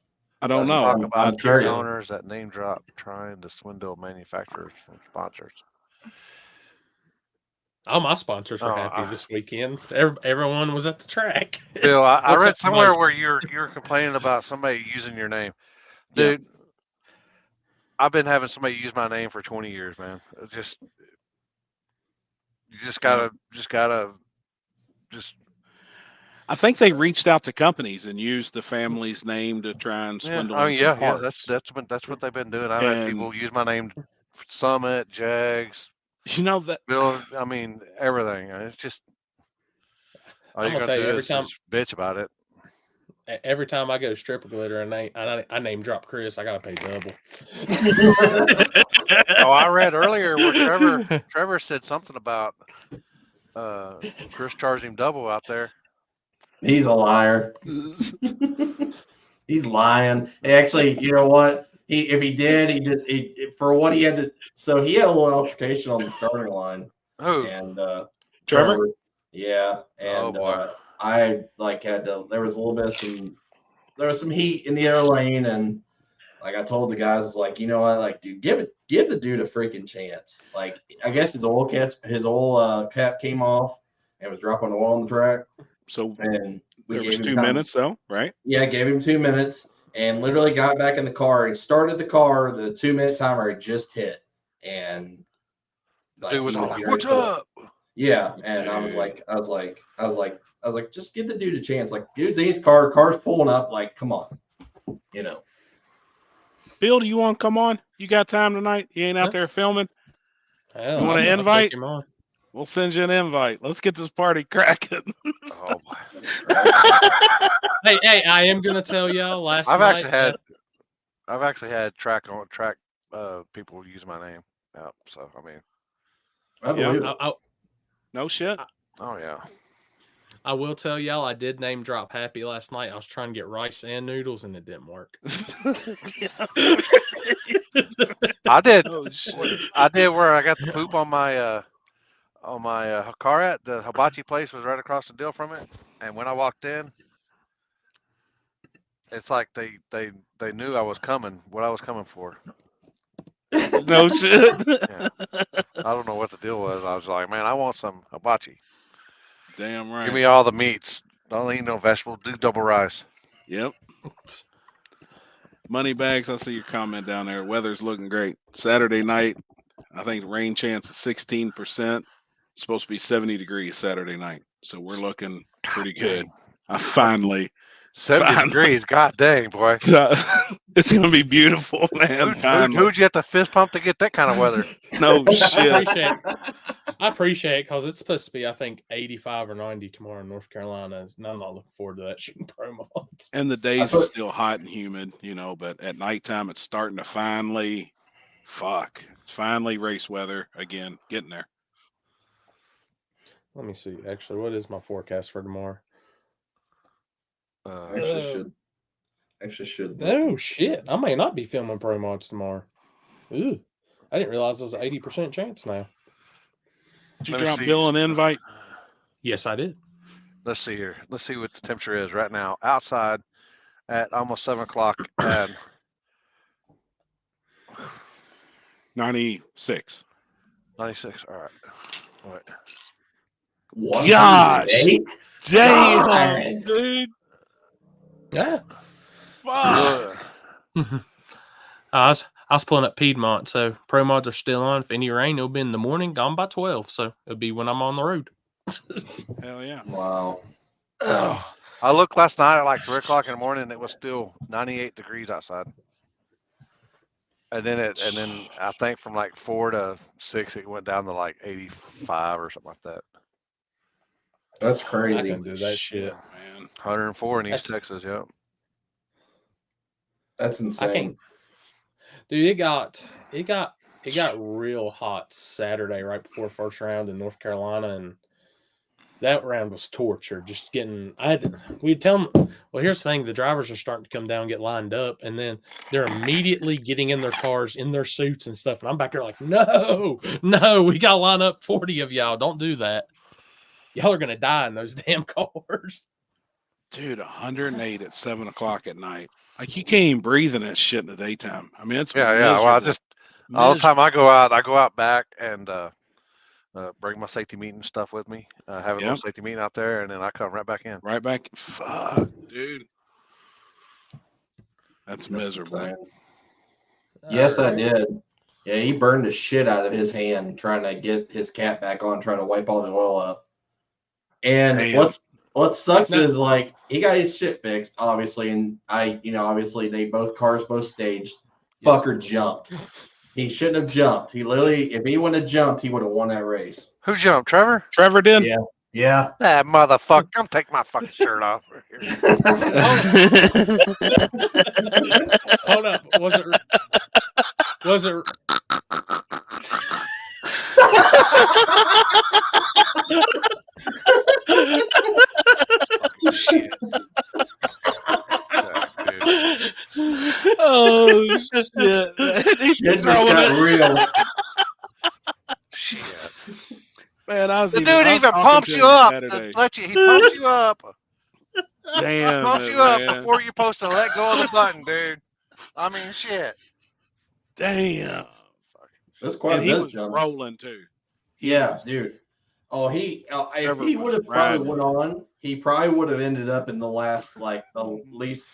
I don't know. Talk about track owners that name drop trying to swindle manufacturers from sponsors. All my sponsors were happy this weekend. Everyone was at the track. Bill, I read somewhere where you're complaining about somebody using your name. Dude, I've been having somebody use my name for 20 years, man. You just gotta I think they reached out to companies and used the family's name to try and swindle. That's what they've been doing. I've had people use my name, Summit, Jags. You know that, Bill. I mean, everything. It's just all I'm gonna tell you every time just bitch about it. Every time I go to Stripper Glitter and I name drop Chris, I gotta pay double. I read earlier where Trevor said something about Chris charged him double out there. He's a liar. He's lying. Actually, you know what? If he did, for what he had to. So he had a little altercation on the starting line. Who? And Trevor. Yeah, and I had to. There was a little bit of some heat in the air lane, and like I told the guys, it's like, you know what, like, dude, give the dude a freaking chance. Like, I guess his oil cap came off and was dropping oil on the track. So and there was 2 minutes though, right? Yeah, gave him 2 minutes and literally got back in the car and started the car. The 2-minute timer had just hit, and dude was all like, "What's up?" Yeah, and dude. I was like, just give the dude a chance. Like, dude's in his car's pulling up. Like, come on, you know. Bill, do you want to come on? You got time tonight? You ain't out there filming? You want an invite? We'll send you an invite. Let's get this party cracking. Oh my! Hey, I am gonna tell y'all. I've actually had track people use my name out. So I mean, I believe it. No shit. Oh yeah. I will tell y'all, I did name drop Happy last night. I was trying to get rice and noodles, and it didn't work. I did. Oh, I did where I got the poop on my car at the hibachi place was right across the deal from it, and when I walked in, it's like they knew I was coming, what I was coming for. No shit. Yeah. I don't know what the deal was. I was like, man, I want some hibachi. Damn right. Give me all the meats. Don't eat no vegetables. Do double rice. Yep. Money bags. I see your comment down there. Weather's looking great. Saturday night, I think rain chance is 16%. It's supposed to be 70 degrees Saturday night. So we're looking pretty good. I finally 70 Fine. degrees. God dang, boy. It's gonna be beautiful, man. Who'd you have to fist pump to get that kind of weather? No I shit. appreciate it because it's supposed to be, I think, 85 or 90 tomorrow in North Carolina. And I'm not looking forward to that shooting pro mods. And the days are still hot and humid, but at nighttime it's starting to finally It's finally race weather again, getting there. Let me see. Actually, what is my forecast for tomorrow? Actually should. Oh shit! I may not be filming pro mods tomorrow. Ooh, I didn't realize there's an 80% chance now. Did you drop Bill an invite? Yes, I did. Let's see here. Let's see what the temperature is right now outside at almost 7 o'clock and 96. 96. All right. All right. Gosh, 108? damn, dude. Yeah. Fuck. I was pulling up Piedmont, so pro mods are still on. If any rain, it'll be in the morning, gone by 12. So it'll be when I'm on the road. Hell yeah. Wow. Oh, I looked last night at like 3 o'clock in the morning and it was still 98 degrees outside. And then I think from like 4 to 6 it went down to like 85 or something like that. That's I crazy. can do that shit. Man. 104 in East Texas, yep. That's I insane. can't. Dude, it got real hot Saturday right before first round in North Carolina, and that round was torture. Just getting, we'd tell them, well, here's the thing: the drivers are starting to come down, get lined up, and then they're immediately getting in their cars, in their suits and stuff. And I'm back there like, no, we got to line up 40 of y'all. Don't do that. Y'all are gonna die in those damn cars. Dude, 108 at 7 o'clock at night. Like you can't even breathe in that shit in the daytime. I mean, it's Yeah. Well, I just all the time I go out back and bring my safety meeting stuff with me. Have a little safety meeting out there, and then I come right back in. Right back. Fuck, dude. That's miserable. Insane. Yes, I did. Yeah, he burned the shit out of his hand trying to get his cap back on, trying to wipe all the oil up. And Damn. what sucks is like he got his shit fixed, obviously, and obviously cars both staged. Fucker jumped. He shouldn't have jumped. He literally, if he wouldn't have jumped, he would have won that race. Who jumped? Trevor? Trevor did. Yeah. That motherfucker! I'm taking my fucking shirt off. Hold up. Was it Shit. Oh shit! Shit got real. Shit. Man, I was The dude even pumps you up to let you. He pumps you up. Damn, Pumps you up before you're supposed to let go of the button, dude. I mean, shit. Damn. That's quite And a he bit was jumps. rolling too. Yeah, dude. Oh, if he would have probably went on, he probably would have ended up in the last, like the least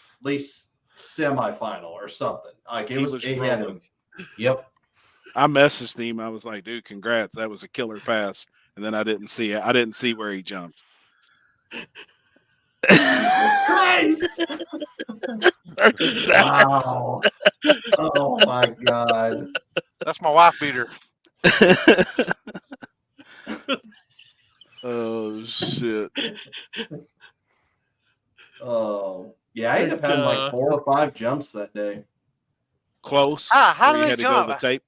semifinal or something. Like it had him. Yep. I messaged him. I was like, dude, congrats. That was a killer pass. And then I didn't see it. I didn't see where he jumped. Christ! Wow. Oh my God. That's my wife beater. Oh shit. Oh yeah, I ended up having like 4 or 5 jumps that day. Close. How do you they had jump? to go to the tape.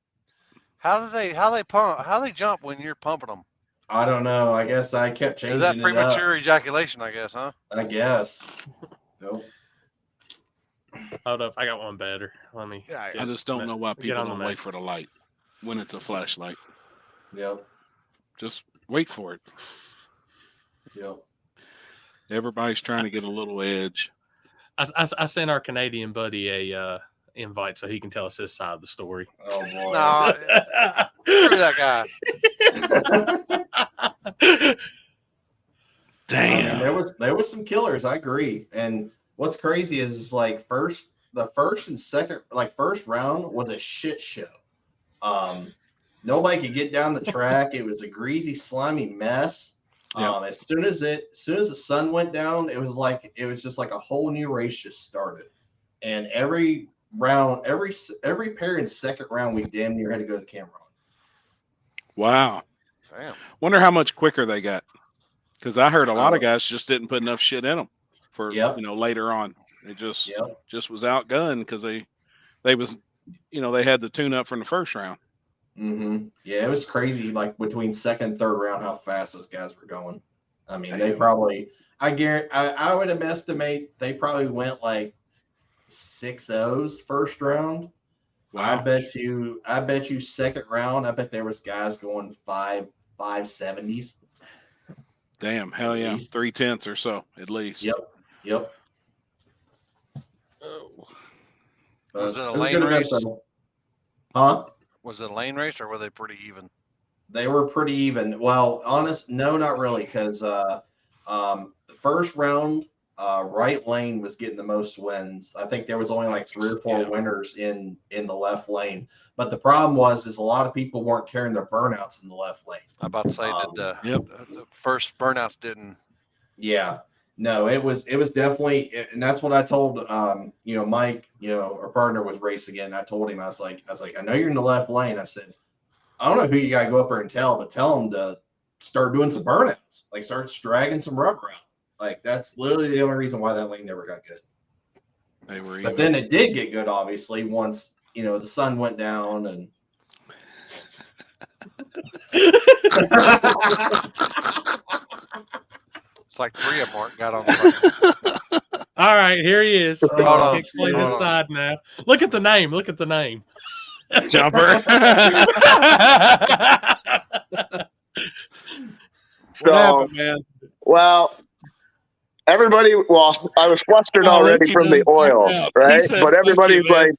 How they pump? How they jump when you're pumping them? I don't know. I guess I kept changing Is that it premature up. ejaculation? I guess, huh? I guess. Nope. Hold up, I got one better. Let me. Yeah, I just don't know why people on the don't wait mess. for the light when it's a flashlight. Yep. Just wait for it. Yep. Everybody's trying to get a little edge. I sent our Canadian buddy a invite so he can tell us his side of the story. Oh boy. No, screw that guy. Damn. There was some killers. I agree. And what's crazy is like the first and second, like first round was a shit show. Nobody could get down the track. It was a greasy, slimy mess. Yep. As soon as the sun went down, it was just like a whole new race just started. And every round, every period, second round, we damn near had to go to the camera on. Wow. Damn. Wonder how much quicker they got. Because I heard a lot of guys just didn't put enough shit in them for later on. It just was outgunned because they was they had the tune up from the first round. Mm-hmm. Yeah, it was crazy. Like between second and third round, how fast those guys were going. I mean, they probably I would estimate they probably went like 6-0s first round. Wow. I bet you second round, I bet there was guys going 5.70s. Damn, hell yeah. 3/10 or so at least. Yep. Oh. Was it a lane race? Huh? Was it a lane race or were they pretty even? They were pretty even. Well, no, not really, because the first round, right lane was getting the most wins. I think there was only like 3 or 4 winners in the left lane. But the problem is a lot of people weren't carrying their burnouts in the left lane. I'm about to say the first burnouts didn't. Yeah. No, it was definitely, and that's what I told Mike, our partner was racing again. I told him, I was like, I know you're in the left lane. I said, I don't know who you gotta go up there and tell them to start doing some burnouts, like start dragging some rubber out. Like that's literally the only reason why that lane never got good. But then it did get good, obviously, once the sun went down and. It's like 3 of them got on the All right, here he is. He can explain his side now. Look at the name. Jumper. So, what happened, man? Well, I was flustered already from the oil, right? Said, but everybody's like,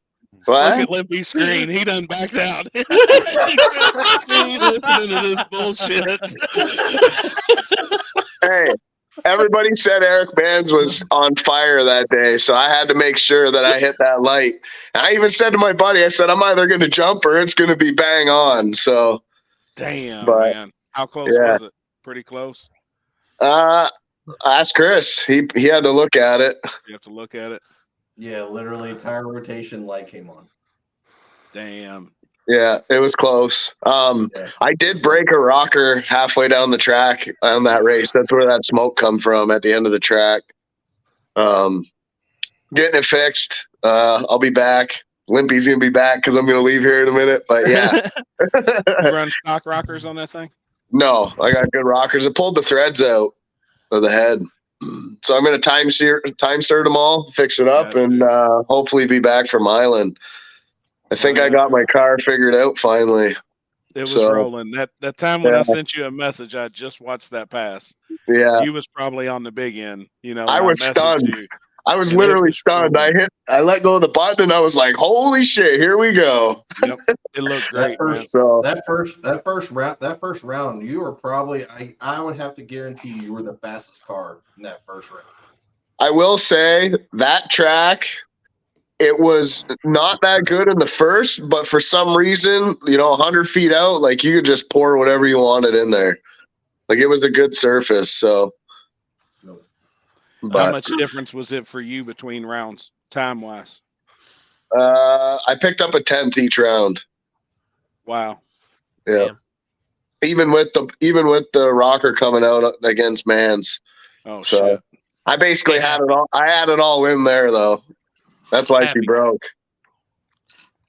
what? Look at Limpy's screen. He done backed out. He listening to this bullshit. Hey, everybody said Eric Bands was on fire that day, so I had to make sure that I hit that light. And I even said to my buddy, I said, I'm either going to jump or it's going to be bang on. So, damn, man. How close was it? Pretty close? Ask Chris. He had to look at it. You have to look at it? Yeah, literally tire rotation light came on. Damn. Yeah, it was close. I did break a rocker halfway down the track on that race. That's where that smoke come from at the end of the track. Getting it fixed. I'll be back. Limpy's going to be back because I'm going to leave here in a minute. But yeah. You run stock rockers on that thing? No, I got good rockers. I pulled the threads out of the head. So I'm going to time stir them all, fix it up, and hopefully be back from Island. I think I got my car figured out finally. It was rolling. That time when I sent you a message, I just watched that pass. Yeah. You was probably on the big end. I was stunned. I was literally stunned. I let go of the button and I was like, holy shit, here we go. Yep. It looked great. That first round, you were probably I would have to guarantee you were the fastest car in that first round. I will say that track, it was not that good in the first, but for some reason, 100 feet out, like you could just pour whatever you wanted in there. Like it was a good surface. So, how much difference was it for you between rounds, time wise? I picked up a 10th each round. Wow. Yeah. Damn. Even with the rocker coming out against Mans. Oh shit. I basically had it all. I had it all in there though. That's why she broke.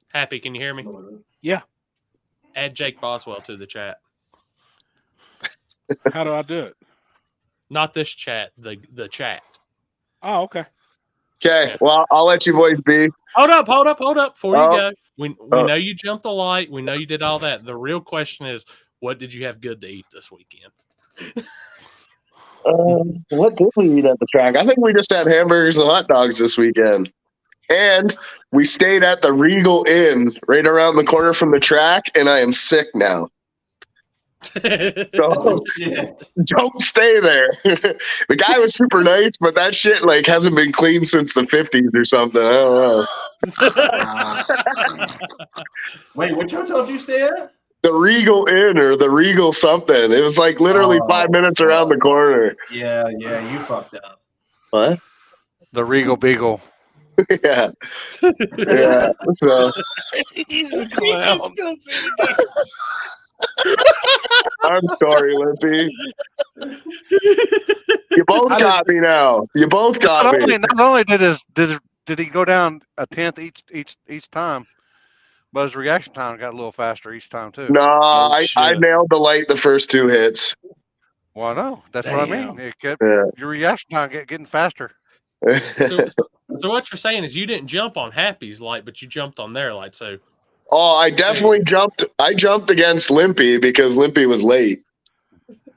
Happy, can you hear me? Yeah. Add Jake Boswell to the chat. How do I do it? Not this chat, the chat. Oh, okay. Okay, yeah. Well, I'll let you boys be. Hold up. Before you go, we know you jumped the light. We know you did all that. The real question is, what did you have good to eat this weekend? What did we eat at the track? I think we just had hamburgers and hot dogs this weekend. And we stayed at the Regal Inn right around the corner from the track, and I am sick now. So don't stay there. The guy was super nice, but that shit hasn't been clean since the 50s or something. I don't know. Wait, which hotel did you stay at? the Regal Inn or the Regal something. It was like literally 5 minutes around the corner. Yeah, you fucked up. What? The Regal Beagle. Yeah. Yeah. So He's a clown. I'm sorry, Limpy. You both got me now. You both got me. Not only did he go down a tenth each time, but his reaction time got a little faster each time too. No, Oh, I shit. nailed the light the first 2 hits. Well, no, that's what I mean. Damn. It kept, Yeah. your reaction time getting faster. So what you're saying is you didn't jump on Happy's light, but you jumped on their light. So Oh, I definitely jumped. I jumped against Limpy because Limpy was late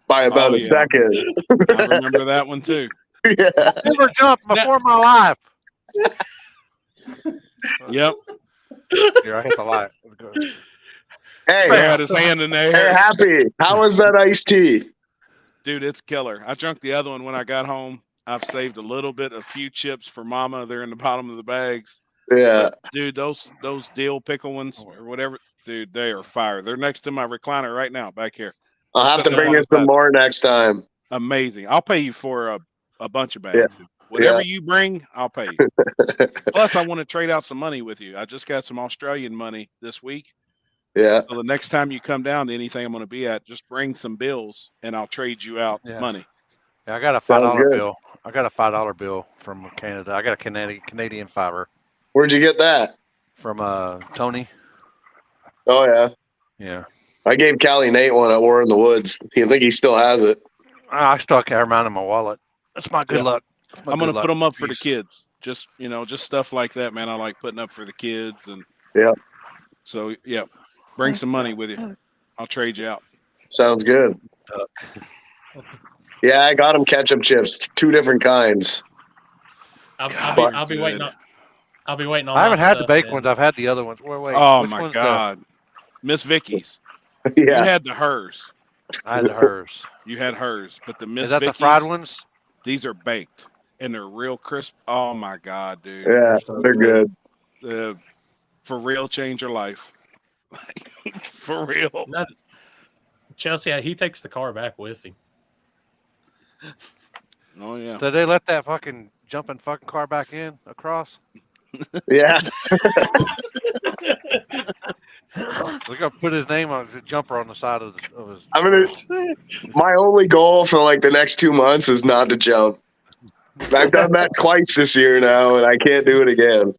by about Oh, a yeah. second. I remember that one too. Yeah. Never jumped before my life. Yep. Here, I hit the light. Hey, Trey had his hand in there. hey, Happy. How was that iced tea? Dude, it's killer. I drunk the other one when I got home. I've saved a few chips for Mama. They're in the bottom of the bags. Yeah. But, dude, those dill pickle ones or whatever, dude, they are fire. They're next to my recliner right now back here. I'll have to Something bring you like some that. more next time. Amazing. I'll pay you for a bunch of bags. Yeah. Whatever you bring, I'll pay you. Plus, I want to trade out some money with you. I just got some Australian money this week. Yeah. So the next time you come down to anything I'm going to be at, just bring some bills and I'll trade you out money. Yeah, I got a $5 bill. I got a $5 bill from Canada. I got a Canadian fiver Where'd you get that? from Tony. Oh, yeah. Yeah. I gave Callie Nate one at War in the Woods. I think he still has it. I still carry mine in my wallet. That's my good luck. I'm going to put them up for the kids. Just, just stuff like that, man. I like putting up for the kids. And so, bring some money with you. I'll trade you out. Sounds good. Yeah, I got him ketchup chips, 2 different kinds. I'll be waiting on. I'll be waiting on. I haven't had the baked ones. I've had the other ones. Wait. Oh my God, Miss Vicky's. Yeah. You had the hers. I had the hers. You had hers, but the Miss Is that Vicky's, the fried ones? These are baked and they're real crisp. Oh my God, dude. Yeah, they're good. For real, change your life. For real. Chelsea, he takes the car back with him. Oh yeah. Did they let that fucking jumping fucking car back in across? Yeah. We got to put his name on the jumper on the side of his. My only goal for like the next 2 months is not to jump. I've done that twice this year now, and I can't do it again.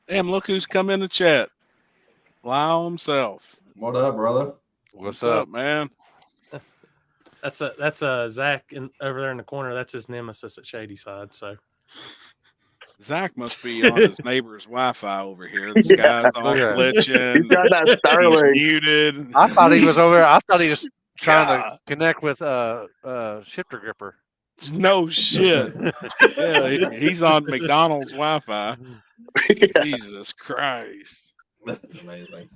Damn! Look who's come in the chat. Lyle himself. What up, brother? What's up, man? That's Zach over there in the corner. That's his nemesis at Shady Side. So Zach must be on his neighbor's Wi-Fi over here. This guy's all glitching. He's got that Starlink. He's muted. I thought he was over there. I thought he was trying to connect with Shifter Gripper. No shit. Yeah, he's on McDonald's Wi-Fi. Jesus Christ. That's amazing.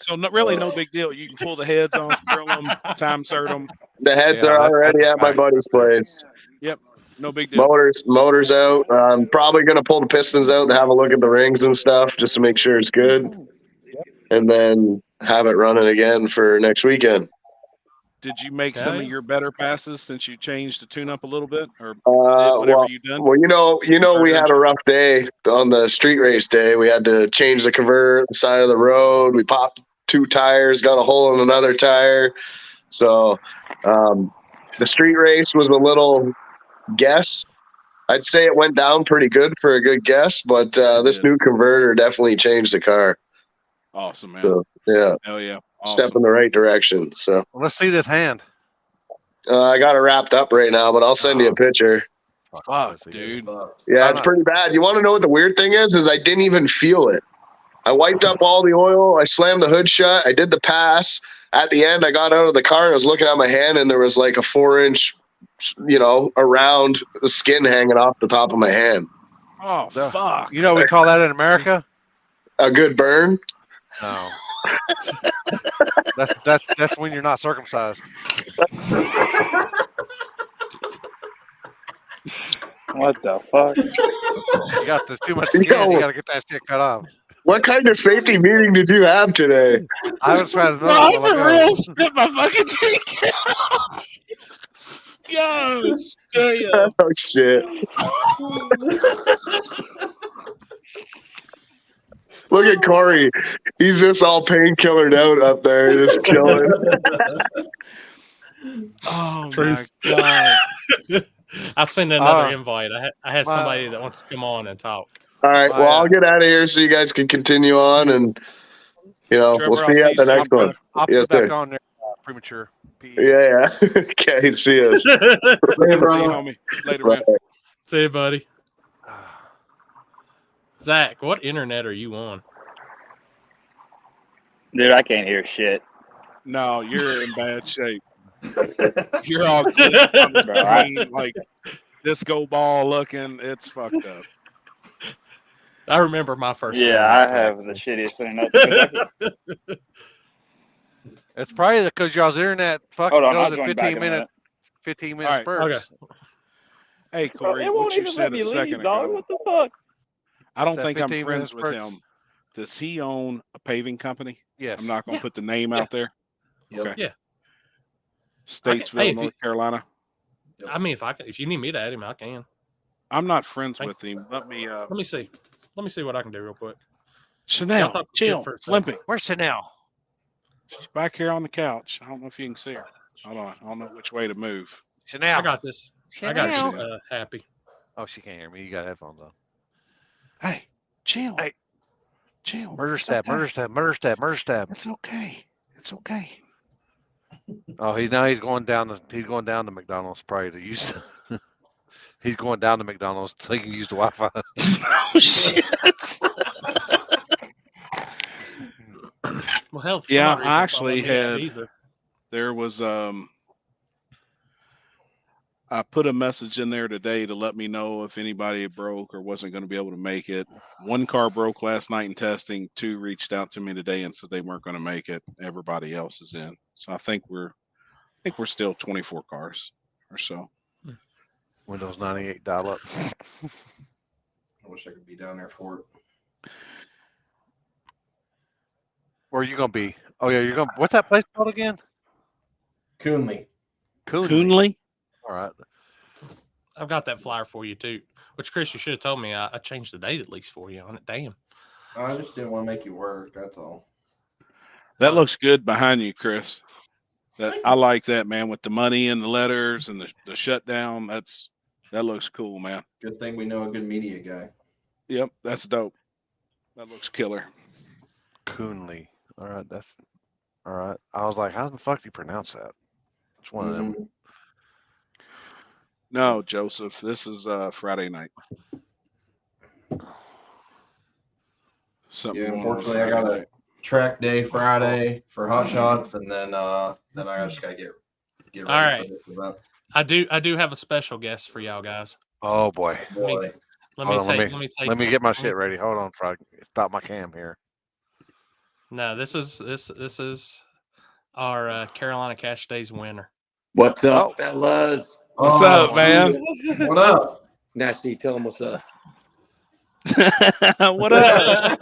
So really no big deal. You can pull the heads off, grill them, time cert them. The heads are already at my buddy's place. Yep. No big deal. Motors out. I'm probably going to pull the pistons out and have a look at the rings and stuff just to make sure it's good. And then have it running again for next weekend. Did you make some of your better passes since you changed the tune-up a little bit, or whatever you done? Well, we had a rough day on the street race day. We had to change the converter at the side of the road. We popped 2 tires, got a hole in another tire. So the street race was a little guess. I'd say it went down pretty good for a good guess, but this new converter definitely changed the car. Awesome, man. So yeah. Hell yeah. Awesome. Step in the right direction. So let's see this hand. I got it wrapped up right now, but I'll send you a picture. Fuck, dude. Yeah, it's pretty bad. You want to know what the weird thing is I didn't even feel it. I wiped up all the oil. I slammed the hood shut. I did the pass. At the end, I got out of the car and I was looking at my hand, and there was like a 4-inch, around the skin hanging off the top of my hand. Oh, fuck. You know what we call that in America? A good burn? No. That's when you're not circumcised. What the fuck? You got too much skin. You got to get that shit cut off. What kind of safety meeting did you have today? I was trying to No, I know. for real spit my fucking drink out. Gosh, damn. Oh shit! Look at Corey. He's just all painkillered out up there, just chilling. Oh Truth. my god. I've sent another invite. I had my- somebody that wants to come on and talk. All right. Well, I'll get out of here so you guys can continue on, and we'll Trevor, see I'll you see at the you next soon, one. brother. I'll Yes, put back sir. on there. Premature. PE. Yeah. Okay. See you. Hey, See you, brother. homie. Later, man. See you, buddy. Zach, what internet are you on? Dude, I can't hear shit. No, you're in bad shape. You're all glitched on the screen, like disco ball looking. It's fucked up. I remember my first. Yeah, I have the shittiest internet. It's probably because y'all's internet fucking Hold on, goes I'll at join back 15 in a minute. minute All right. spurts. Okay. Hey, Bro, Corey, it what won't you even said let a me second leave, dog. ago, What the fuck? I don't That think I'm 15 friends minute with spurts. him. Does he own a paving company? Yes. I'm not going to put the name Yeah. out there. Yep. Okay. Yeah. Statesville, hey, if North Carolina. I mean, if you need me to add him, I can. I'm not friends Thank with him. Let me Let me see. Let me see what I can do real quick. Chanel, talk chill, for a second. Limpy. Where's Chanel? She's back here on the couch. I don't know if you can see her. Hold on. I don't know which way to move. Chanel. I got this. I got this. Happy. Oh, she can't hear me. You got headphones on. Hey, chill. Hey. Chill. Murder It's stab, okay. murder stab, murder stab, murder stab. It's okay. It's okay. Oh, he's going down to McDonald's probably to use. He's going down to McDonald's so he can use the Wi-Fi. Oh shit. Well, hell, for Yeah, some odd reason, I it's not actually letting me add had either. there was I put a message in there today to let me know if anybody broke or wasn't going to be able to make it. One car broke last night in testing. 2 reached out to me today and said they weren't going to make it. Everybody else is in. So I think we're still 24 cars or so. Windows 98 dial-up. I wish I could be down there for it. Where are you gonna be? Oh yeah, you're gonna. What's that place called again? Coonley. Coonley? All right. I've got that flyer for you too. Which Chris, you should have told me. I changed the date at least for you on it. Damn. I just didn't want to make you work. That's all. That looks good behind you, Chris. I like that, man, with the money and the letters and the shutdown. That looks cool, man. Good thing we know a good media guy. Yep, that's dope. That looks killer. Coonley. All right, that's all right. I was like, how the fuck do you pronounce that? It's one of them. Mhm. No, Joseph, this is Friday night. Something Yeah, going on unfortunately, I Friday got a night. track day Friday for hot shots, and then I just gotta get ready All right. for this event. I do have a special guest for y'all guys. Oh boy. Boy, Let Hold me on, take. Let me get my shit ready. Hold on, Frog. Stop my cam here. No, this is our Carolina Cash Days winner. What's up, Oh. fellas? What's Oh, up, man? What up? Nasty, tell them what's up. What up?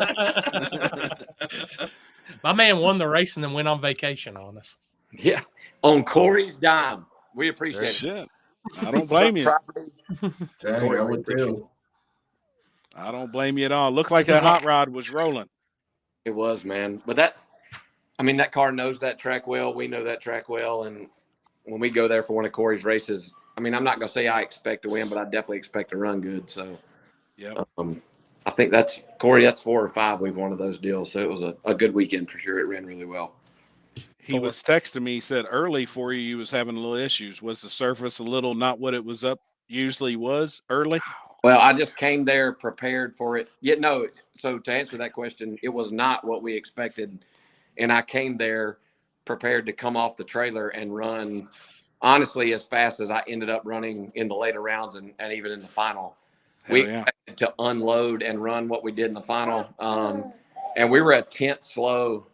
My man won the race and then went on vacation on us. Yeah, on Corey's dime. We appreciate it. Shit. I don't blame you. Property. Dang, I would too. I don't blame you at all. Looked like that hot rod was rolling. It was, man. But that car knows that track well. We know that track well. And when we go there for one of Corey's races, I mean, I'm not going to say I expect to win, but I definitely expect to run good. So, Yep. I think that's 4 or 5 we've won of those deals. So it was a good weekend for sure. It ran really well. He was texting me. He said early for you, he was having a little issues. Was the surface a little not what it was up usually was early? Well, I just came there prepared for it. Yeah, no. So to answer that question, it was not what we expected. And I came there prepared to come off the trailer and run, honestly, as fast as I ended up running in the later rounds and even in the final. We expected to unload and run what we did in the final. And we were a tenth slow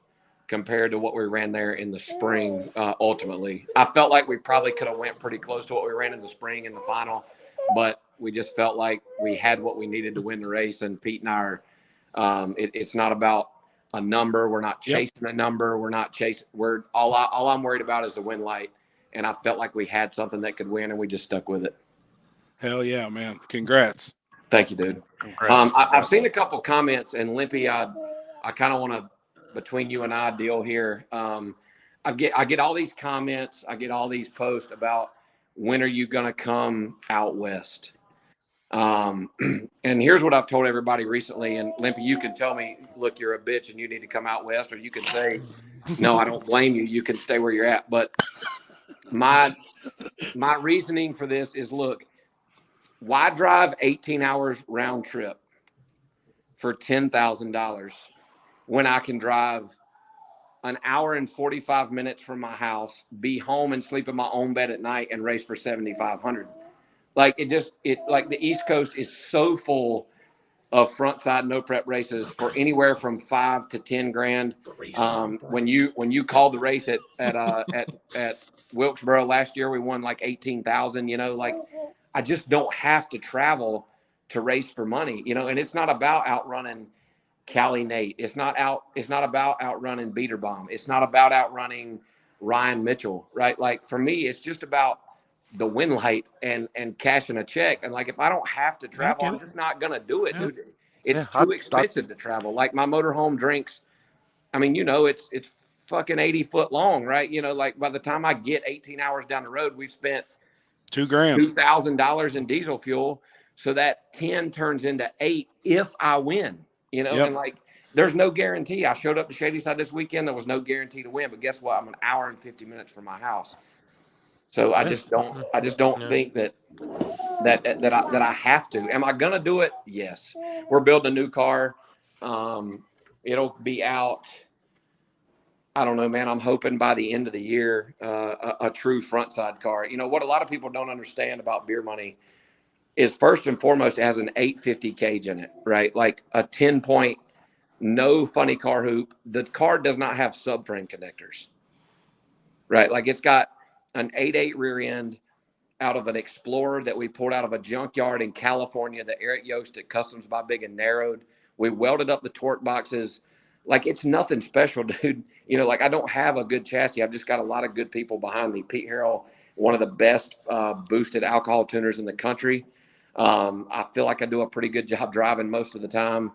compared to what we ran there in the spring, ultimately. I felt like we probably could have went pretty close to what we ran in the spring in the final, but we just felt like we had what we needed to win the race. And Pete and I It's not about a number. We're not chasing a number. We're not chasing. All I'm worried about is the win light. And I felt like we had something that could win, and we just stuck with it. Hell yeah, man! Congrats. Thank you, dude. Congrats. I've seen a couple comments, and Limpy, I kind of want to, between you and I, deal here. I get all these comments. I get all these posts about when are you going to come out west? And here's what I've told everybody recently. And Limpy, you can tell me, look, you're a bitch and you need to come out west, or you can say, no, I don't blame you. You can stay where you're at. But my reasoning for this is, look, why drive 18 hours round trip for $10,000 when I can drive an hour and 45 minutes from my house, be home and sleep in my own bed at night, and race for 7,500? Like like the East Coast is so full of front side no prep races for anywhere from $5 to $10,000. When you called the race at Wilkesboro last year, we won like 18,000. You know, like I just don't have to travel to race for money. You know, and it's not about outrunning Callie Nate. It's not about outrunning Beater Bomb. It's not about outrunning Ryan Mitchell, right? Like for me, it's just about the win light and cashing a check. And like, if I don't have to travel, I'm just not going to do it, dude. It's too expensive to travel. Like my motorhome drinks, I mean, you know, it's fucking 80 foot long, right? You know, like by the time I get 18 hours down the road, we've spent $2,000 in diesel fuel. So that 10 turns into 8 if I win, you know, and like, there's no guarantee. I showed up to Shadyside this weekend. There was no guarantee to win, but guess what? I'm an hour and 50 minutes from my house. So I just don't think that I have to. Am I gonna do it? Yes. We're building a new car. It'll be out. I don't know, man. I'm hoping by the end of the year, a true front side car. You know what a lot of people don't understand about Beer Money is, first and foremost, it has an 850 cage in it, right? Like a 10-point, no funny car hoop. The car does not have subframe connectors, right? Like it's got an 8.8 rear end out of an Explorer that we pulled out of a junkyard in California that Eric Yost at Customs by Big and narrowed. We welded up the torque boxes. Like it's nothing special, dude. You know, like I don't have a good chassis. I've just got a lot of good people behind me. Pete Harrell, one of the best boosted alcohol tuners in the country. I feel like I do a pretty good job driving most of the time.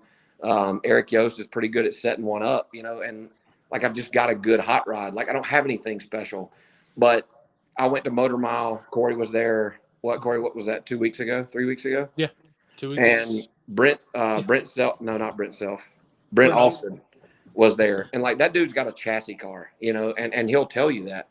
Eric Yost is pretty good at setting one up, you know, and like I've just got a good hot rod. Like I don't have anything special, but I went to Motor Mile. Corey was there. Corey, what was that? 2 weeks ago? 3 weeks ago? Yeah. 2 weeks. And Brent Austin was there. And like that dude's got a chassis car, you know, and he'll tell you that.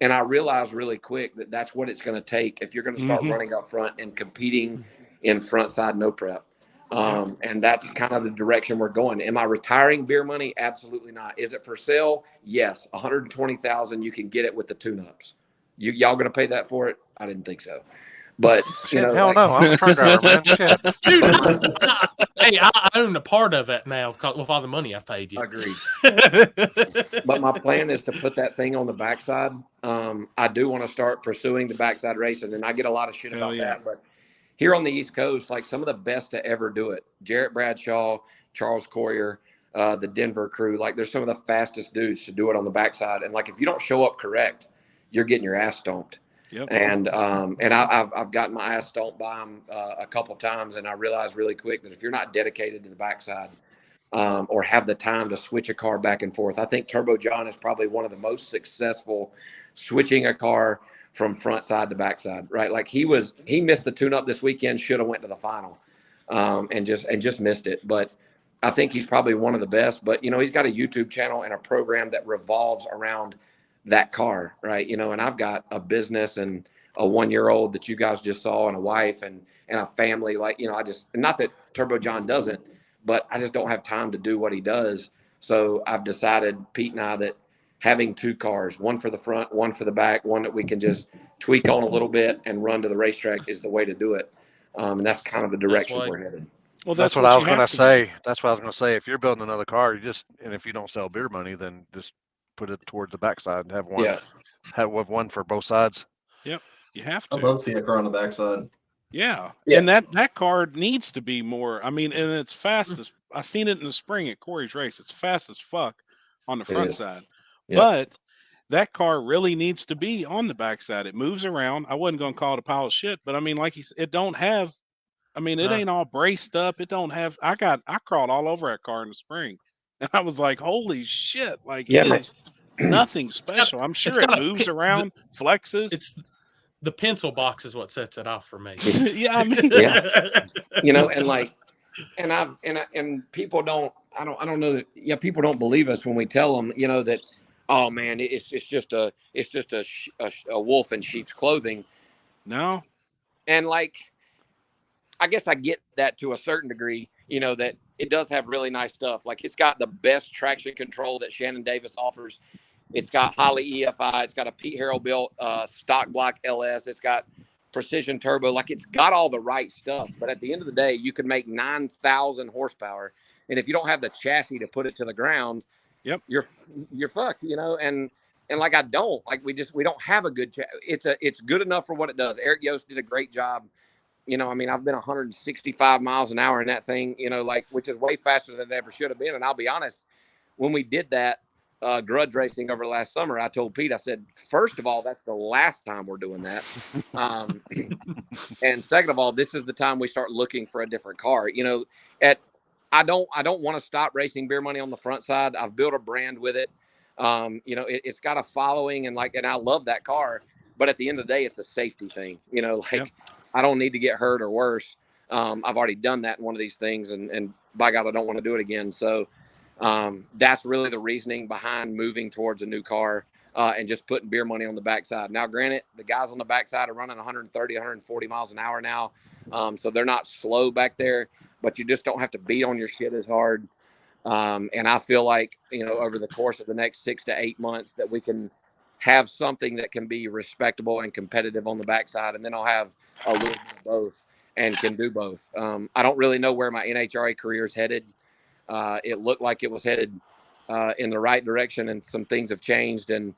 And I realized really quick that that's what it's going to take if you're going to start running up front and competing in front side no prep. And that's kind of the direction we're going. Am I retiring Beer Money? Absolutely not. Is it for sale? Yes. 120,000. You can get it with the tune-ups. Y'all going to pay that for it? I didn't think so. But you know, hell no, I'm a truck driver, man. Shit. Dude, hey, I own a part of it now with all the money I've paid you. Agreed. But my plan is to put that thing on the backside. I do want to start pursuing the backside racing, and I get a lot of shit about that. But here on the East Coast, like some of the best to ever do it, Jarrett Bradshaw, Charles Coyer, the Denver crew, like there's some of the fastest dudes to do it on the backside. And like if you don't show up correct, you're getting your ass stomped. Yep. And I've gotten my ass stomped by them a couple times, and I realized really quick that if you're not dedicated to the backside or have the time to switch a car back and forth, I think Turbo John is probably one of the most successful switching a car from front side to backside, right? Like he missed the tune-up this weekend, should have went to the final, and just missed it. But I think he's probably one of the best. But you know, he's got a YouTube channel and a program that revolves around that car, right? You know, and I've got a business and a 1-year-old that you guys just saw, and a wife and a family. Like, you know, not that Turbo John doesn't, but I just don't have time to do what he does. So I've decided, Pete and I, that having 2 cars, one for the front, one for the back, one that we can just tweak on a little bit and run to the racetrack is the way to do it. And that's kind of the direction we're headed. Well, that's what I was going to say. That's what I was going to say. If you're building another car, and if you don't sell Beer Money, then just put it towards the backside and have one, have one for both sides. Yep, you have to. I'd love to see a car on the backside. Yeah. Yeah. And that car needs to be more. I mean, and it's fast as I seen it in the spring at Corey's race. It's fast as fuck on the front is. side. Yeah. But that car really needs to be on the backside. It moves around. I wasn't gonna call it a pile of shit, but I mean, like he said, it don't have. I mean, it No. ain't all braced up. It don't have. I crawled all over that car in the spring, and I was like, holy shit! Like Yeah, it man. is nothing special. I'm sure it got a moves around, flexes. It's the pencil box is what sets it off for me. Yeah, I mean, Yeah. You know, and like, and people don't. I don't know that. Yeah, people don't believe us when we tell them. You know that. Oh man, it's just a wolf in sheep's clothing. no. And like, I guess I get that to a certain degree, you know, that it does have really nice stuff. Like it's got the best traction control that Shannon Davis offers. It's got Holley EFI. It's got a Pete Harrell built stock block LS. It's got precision turbo. Like it's got all the right stuff. But at the end of the day, you can make 9,000 horsepower. And if you don't have the chassis to put it to the ground, Yep, you're fucked, you know. And like I don't like we don't have a good it's good enough for what it does. Eric Yost did a great job. You know, I mean, I've been 165 miles an hour in that thing, you know, like, which is way faster than it ever should have been. And I'll be honest, when we did that grudge racing over last summer, I told Pete, I said, first of all, that's the last time we're doing that. And second of all, this is the time we start looking for a different car. You know, I don't want to stop racing Beer Money on the front side. I've built a brand with it. You know, it's got a following and I love that car. But at the end of the day, it's a safety thing, you know, like. Yep. I don't need to get hurt or worse. I've already done that in one of these things, and by God, I don't want to do it again. So that's really the reasoning behind moving towards a new car and just putting Beer Money on the backside. Now, granted, the guys on the backside are running 130, 140 miles an hour now, so they're not slow back there, but you just don't have to beat on your shit as hard. And I feel like, you know, over the course of the next 6 to 8 months that we can have something that can be respectable and competitive on the backside. And then I'll have a little bit of both and can do both. I don't really know where my NHRA career is headed. It looked like it was headed in the right direction, and some things have changed. And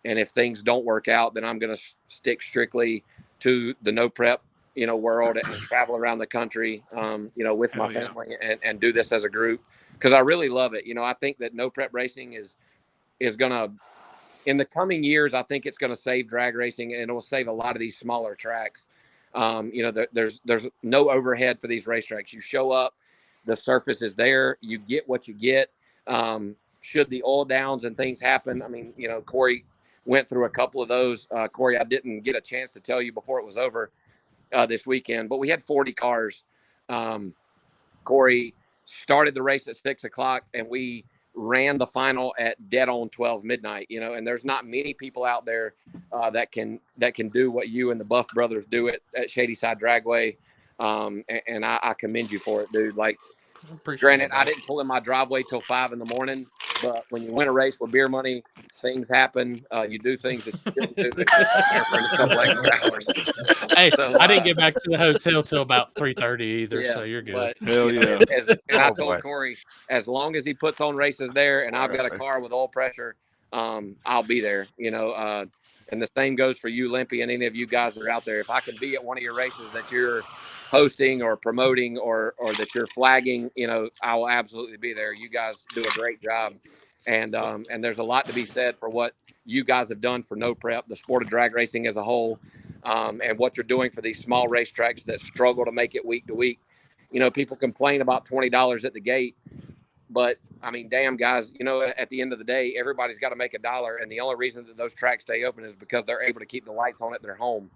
if things don't work out, then I'm going to stick strictly to the no prep, you know, world and travel around the country, you know, with my family and do this as a group. Cause I really love it. You know, I think that no prep racing is going to, in the coming years, I think it's going to save drag racing, and it will save a lot of these smaller tracks. You know, there's no overhead for these racetracks. You show up, the surface is there, you get what you get. Should the oil downs and things happen, I mean, you know, Corey went through a couple of those. Corey, I didn't get a chance to tell you before it was over this weekend, but we had 40 cars. Corey started the race at 6 o'clock, and we ran the final at dead on 12 midnight, you know, and there's not many people out there that can do what you and the Buff brothers do at Shady Side Dragway. And I commend you for it, dude. Like, granted, I didn't pull in my driveway till 5 a.m, but when you win a race with Beer Money, things happen. You do things that you didn't do for a couple extra hours. Hey, so, I didn't get back to the hotel till about 3:30 either, so you're good. But, hell yeah. And I told Corey, as long as he puts on races there and I've got a car with oil pressure, I'll be there, you know. And the same goes for you, Limpy, and any of you guys that are out there. If I can be at one of your races that you're hosting or promoting or that you're flagging, you know, I will absolutely be there. You guys do a great job. And there's a lot to be said for what you guys have done for no prep, the sport of drag racing as a whole, and what you're doing for these small racetracks that struggle to make it week to week. You know, people complain about $20 at the gate, but I mean, damn, guys, you know, at the end of the day, everybody's got to make $1. And the only reason that those tracks stay open is because they're able to keep the lights on at their home.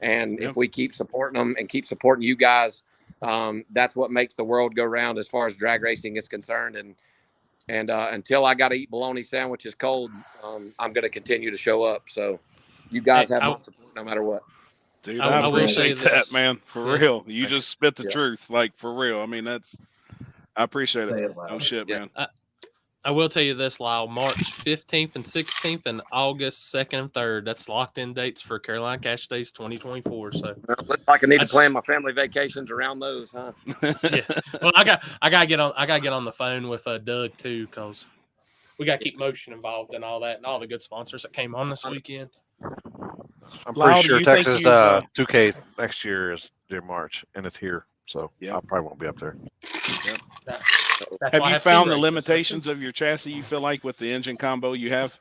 And if we keep supporting them and keep supporting you guys, that's what makes the world go round as far as drag racing is concerned. And until I got to eat bologna sandwiches cold, I'm going to continue to show up. So you guys have my support no matter what. Dude, I appreciate that, man. For real. You just spit the truth. Like, for real. I mean, I appreciate it. No shit, man. I will tell you this, Lyle. March 15th and 16th and August 2nd and 3rd. That's locked in dates for Carolina Cash Days 2024. So looks like I need to plan my family vacations around those, huh? Yeah. Well, I gotta get on the phone with Doug too, because we gotta keep Motion involved and all that, and all the good sponsors that came on this weekend. I'm Lyle, pretty do sure you think Texas you've, 2K next year is near March, and it's here, so Yep. I probably won't be up there. That's have why I you team found the races. limitations of your chassis, you feel like, with the engine combo you have?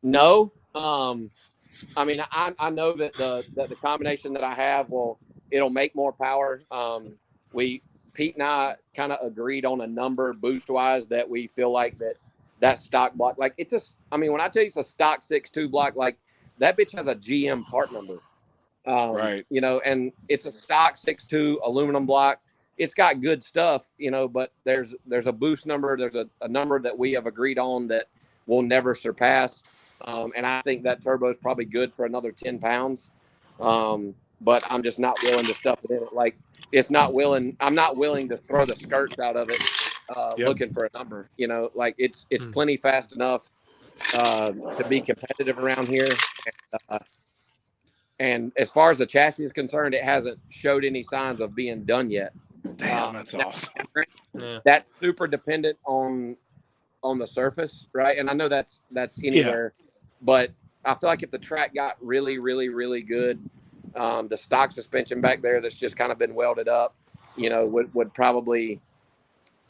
No. I mean, I know that the combination that I have it'll make more power. Pete and I kind of agreed on a number boost wise that we feel like that stock block, like I mean, when I tell you it's a stock 6.2 block, like that bitch has a GM part number. Right. You know, and it's a stock 6.2 aluminum block. It's got good stuff, you know, but there's a boost number. There's a number that we have agreed on that we'll never surpass. And I think that turbo is probably good for another 10 pounds. But I'm just not willing to stuff it in it. Like I'm not willing to throw the skirts out of it, looking for a number, you know, like it's plenty fast enough, to be competitive around here. And as far as the chassis is concerned, it hasn't showed any signs of being done yet. Damn, that's awesome. That's super dependent on the surface, right? And I know that's anywhere, but I feel like if the track got really, really, really good, the stock suspension back there that's just kind of been welded up, you know, would probably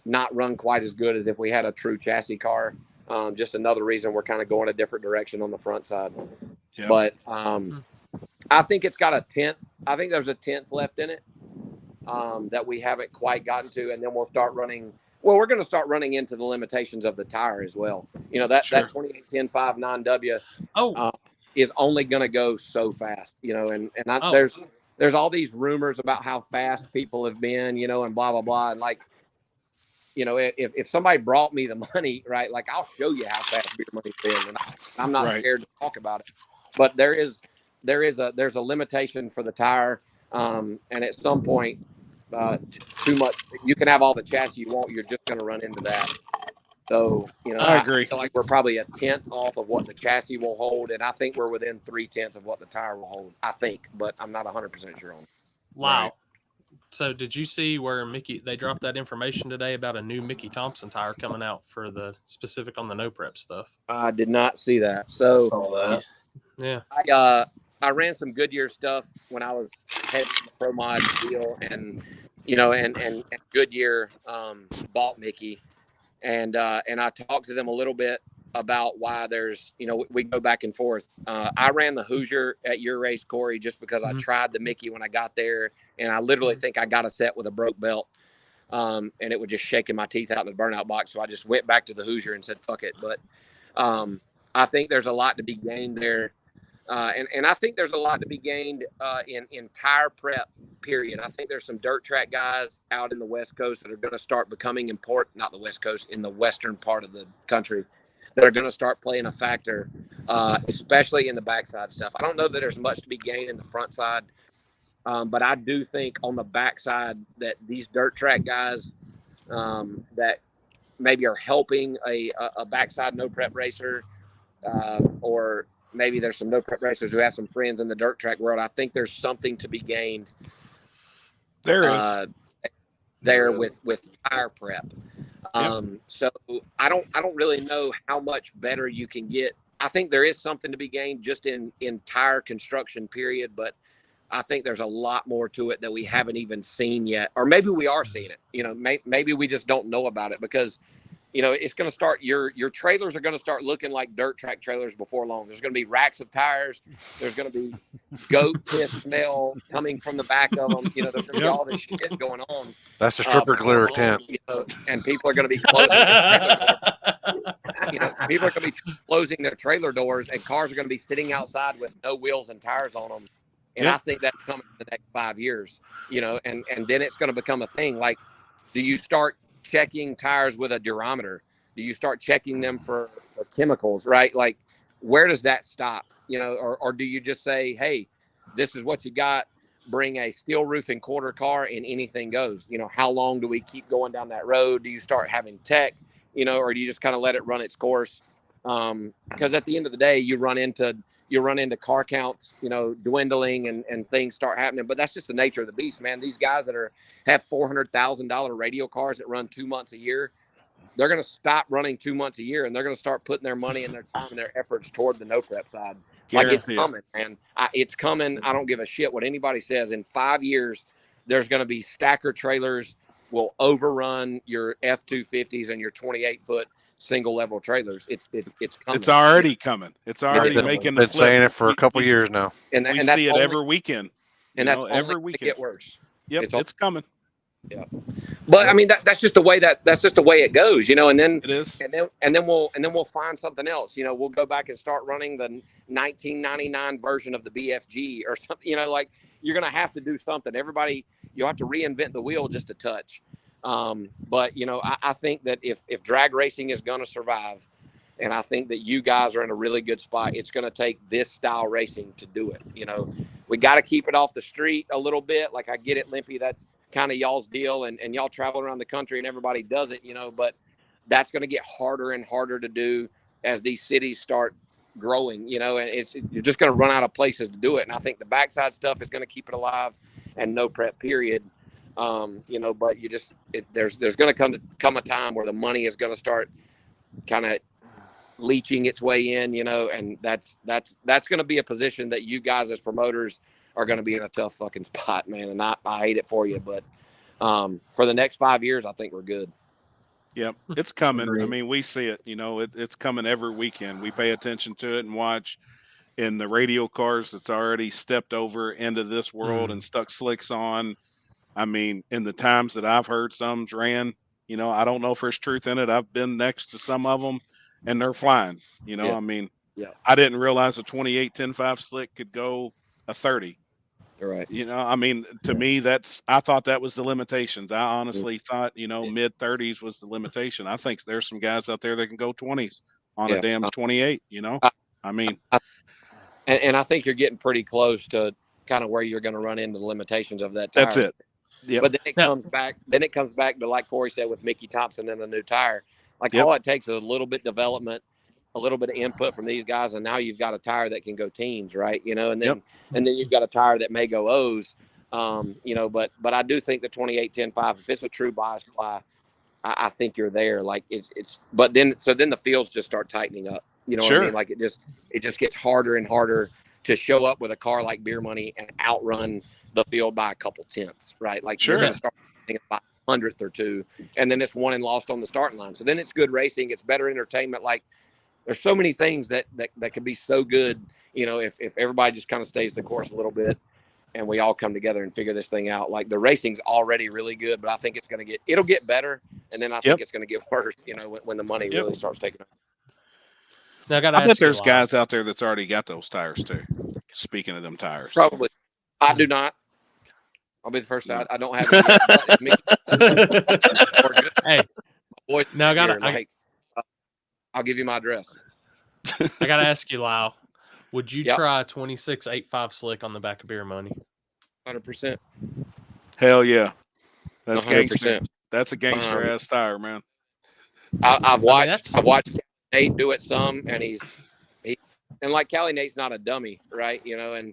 not run quite as good as if we had a true chassis car. Just another reason we're kind of going a different direction on the front side. Yep. But I think it's got a 10th. I think there's a 10th left in it, that we haven't quite gotten to, and then we'll start running. Well, we're going to start running into the limitations of the tire as well. You know, that 2810 59W is only going to go so fast, you know, and there's all these rumors about how fast people have been, you know, and blah, blah, blah. And like, you know, if somebody brought me the money, right, like I'll show you how fast beer money's been, and I'm not scared to talk about it. But there's a limitation for the tire, and at some point, too much. You can have all the chassis you want. You're just going to run into that. So, you know, I agree. I feel like we're probably a 10th off of what the chassis will hold, and I think we're within 3/10 of what the tire will hold. I think, but I'm not 100% sure on it. Wow. Right. So did you see where they dropped that information today about a new Mickey Thompson tire coming out for the specific on the no prep stuff? I did not see that. So, yeah. I ran some Goodyear stuff when I was heading in the Pro Mod deal, and you know, and Goodyear bought Mickey, and I talked to them a little bit about why there's, you know, we go back and forth. I ran the Hoosier at your race, Corey, just because I tried the Mickey when I got there, and I literally think I got a set with a broke belt, and it was just shaking my teeth out in the burnout box. So I just went back to the Hoosier and said, fuck it. But I think there's a lot to be gained there. And I think there's a lot to be gained in tire prep, period. I think there's some dirt track guys out in the West Coast that are going to start becoming important, not the West Coast, in the western part of the country, that are going to start playing a factor, especially in the backside stuff. I don't know that there's much to be gained in the front side, but I do think on the backside that these dirt track guys that maybe are helping a backside no prep racer, or maybe there's some no prep racers who have some friends in the dirt track world. I think there's something to be gained. There is with tire prep. So I don't really know how much better you can get. I think there is something to be gained just in tire construction, period. But I think there's a lot more to it that we haven't even seen yet, or maybe we are seeing it. You know, maybe we just don't know about it because, you know, it's going to start. Your trailers are going to start looking like dirt track trailers before long. There's going to be racks of tires. There's going to be goat piss smell coming from the back of them. You know, there's going to be all this shit going on. That's the stripper clear tent. You know, and people are going to be closing their trailer doors. You know, people are going to be closing their trailer doors, and cars are going to be sitting outside with no wheels and tires on them. And I think that's coming in the next 5 years. You know, and then it's going to become a thing. Like, do you start checking tires with a durometer? Do you start checking them for chemicals, right? Like, where does that stop? You know, or do you just say, hey, this is what you got, bring a steel roof and quarter car and anything goes? You know, how long do we keep going down that road? Do you start having tech, you know, or do you just kind of let it run its course? Because at the end of the day, you run into car counts, you know, dwindling and things start happening. But that's just the nature of the beast, man. These guys that have $400,000 radio cars that run 2 months a year, they're gonna stop running 2 months a year, and they're gonna start putting their money and their time and their efforts toward the no prep side. Like it's coming, man. It's coming. I don't give a shit what anybody says. In 5 years, there's going to be stacker trailers will overrun your F-250s and your 28-foot single level trailers. It's coming. It's already coming. It's already making the flip. Been saying it for a couple years now, and we see it every weekend. And that's every weekend. Get worse. Yep, it's coming. Yeah, but I mean that's just the way that's just the way it goes, you know. And then it is, and then we'll find something else, you know. We'll go back and start running the 1999 version of the BFG or something, you know. Like you're gonna have to do something. Everybody, you'll have to reinvent the wheel just a touch. But you know, I think that if drag racing is gonna survive, and I think that you guys are in a really good spot, it's gonna take this style racing to do it. You know, we got to keep it off the street a little bit. Like I get it, Limpy. That's kind of y'all's deal, and y'all travel around the country and everybody does it, you know, but that's going to get harder and harder to do as these cities start growing, you know, and you're just going to run out of places to do it. And I think the backside stuff is going to keep it alive and no prep period. You know, but there's going to come a time where the money is going to start kind of leaching its way in, you know, and that's going to be a position that you guys as promoters are going to be in a tough fucking spot, man. And I hate it for you, but for the next 5 years, I think we're good. Yep, it's coming. I mean, we see it, you know, it's coming every weekend. We pay attention to it and watch. In the radio cars that's already stepped over into this world and stuck slicks on. I mean, in the times that I've heard some's ran, you know, I don't know if there's truth in it. I've been next to some of them and they're flying, you know. I mean, I didn't realize a 28 10.5 slick could go a 30. Right. You know, I mean, to me, I thought that was the limitations. I honestly thought, you know, mid 30s was the limitation. I think there's some guys out there that can go 20s on a damn 28, you know. I mean, and I think you're getting pretty close to kind of where you're going to run into the limitations of that tire. That's it. Yeah. But then it comes back to, like Corey said, with Mickey Thompson and a new tire. Like all it takes is a little bit development, a little bit of input from these guys, and now you've got a tire that can go teens, right? You know, and then you've got a tire that may go O's, you know. But I do think the 28 10.5, if it's a true bias fly, I think you're there. Like it's. But then the fields just start tightening up. You know what I mean? Like it just gets harder and harder to show up with a car like Beer Money and outrun the field by a couple tenths, right? Like you're going to start by 100th or two, and then it's won and lost on the starting line. So then it's good racing, it's better entertainment. Like there's so many things that could be so good, you know, if everybody just kind of stays the course a little bit, and we all come together and figure this thing out. Like the racing's already really good, but I think it'll get better, and then I think it's going to get worse, you know, when the money really starts taking over. Now, I bet there's guys out there that's already got those tires too. Speaking of them tires, probably. I do not. I'll be the first out. I don't have it yet. Hey, boy, now I'll give you my address. I gotta ask you, Lyle. Would you try a 26 8.5 slick on the back of Beer Money? 100%. Hell yeah, that's 100%. gangster. That's a gangster ass tire, man. I've watched Nate do it some, and he like Cali Nate's not a dummy, right? You know,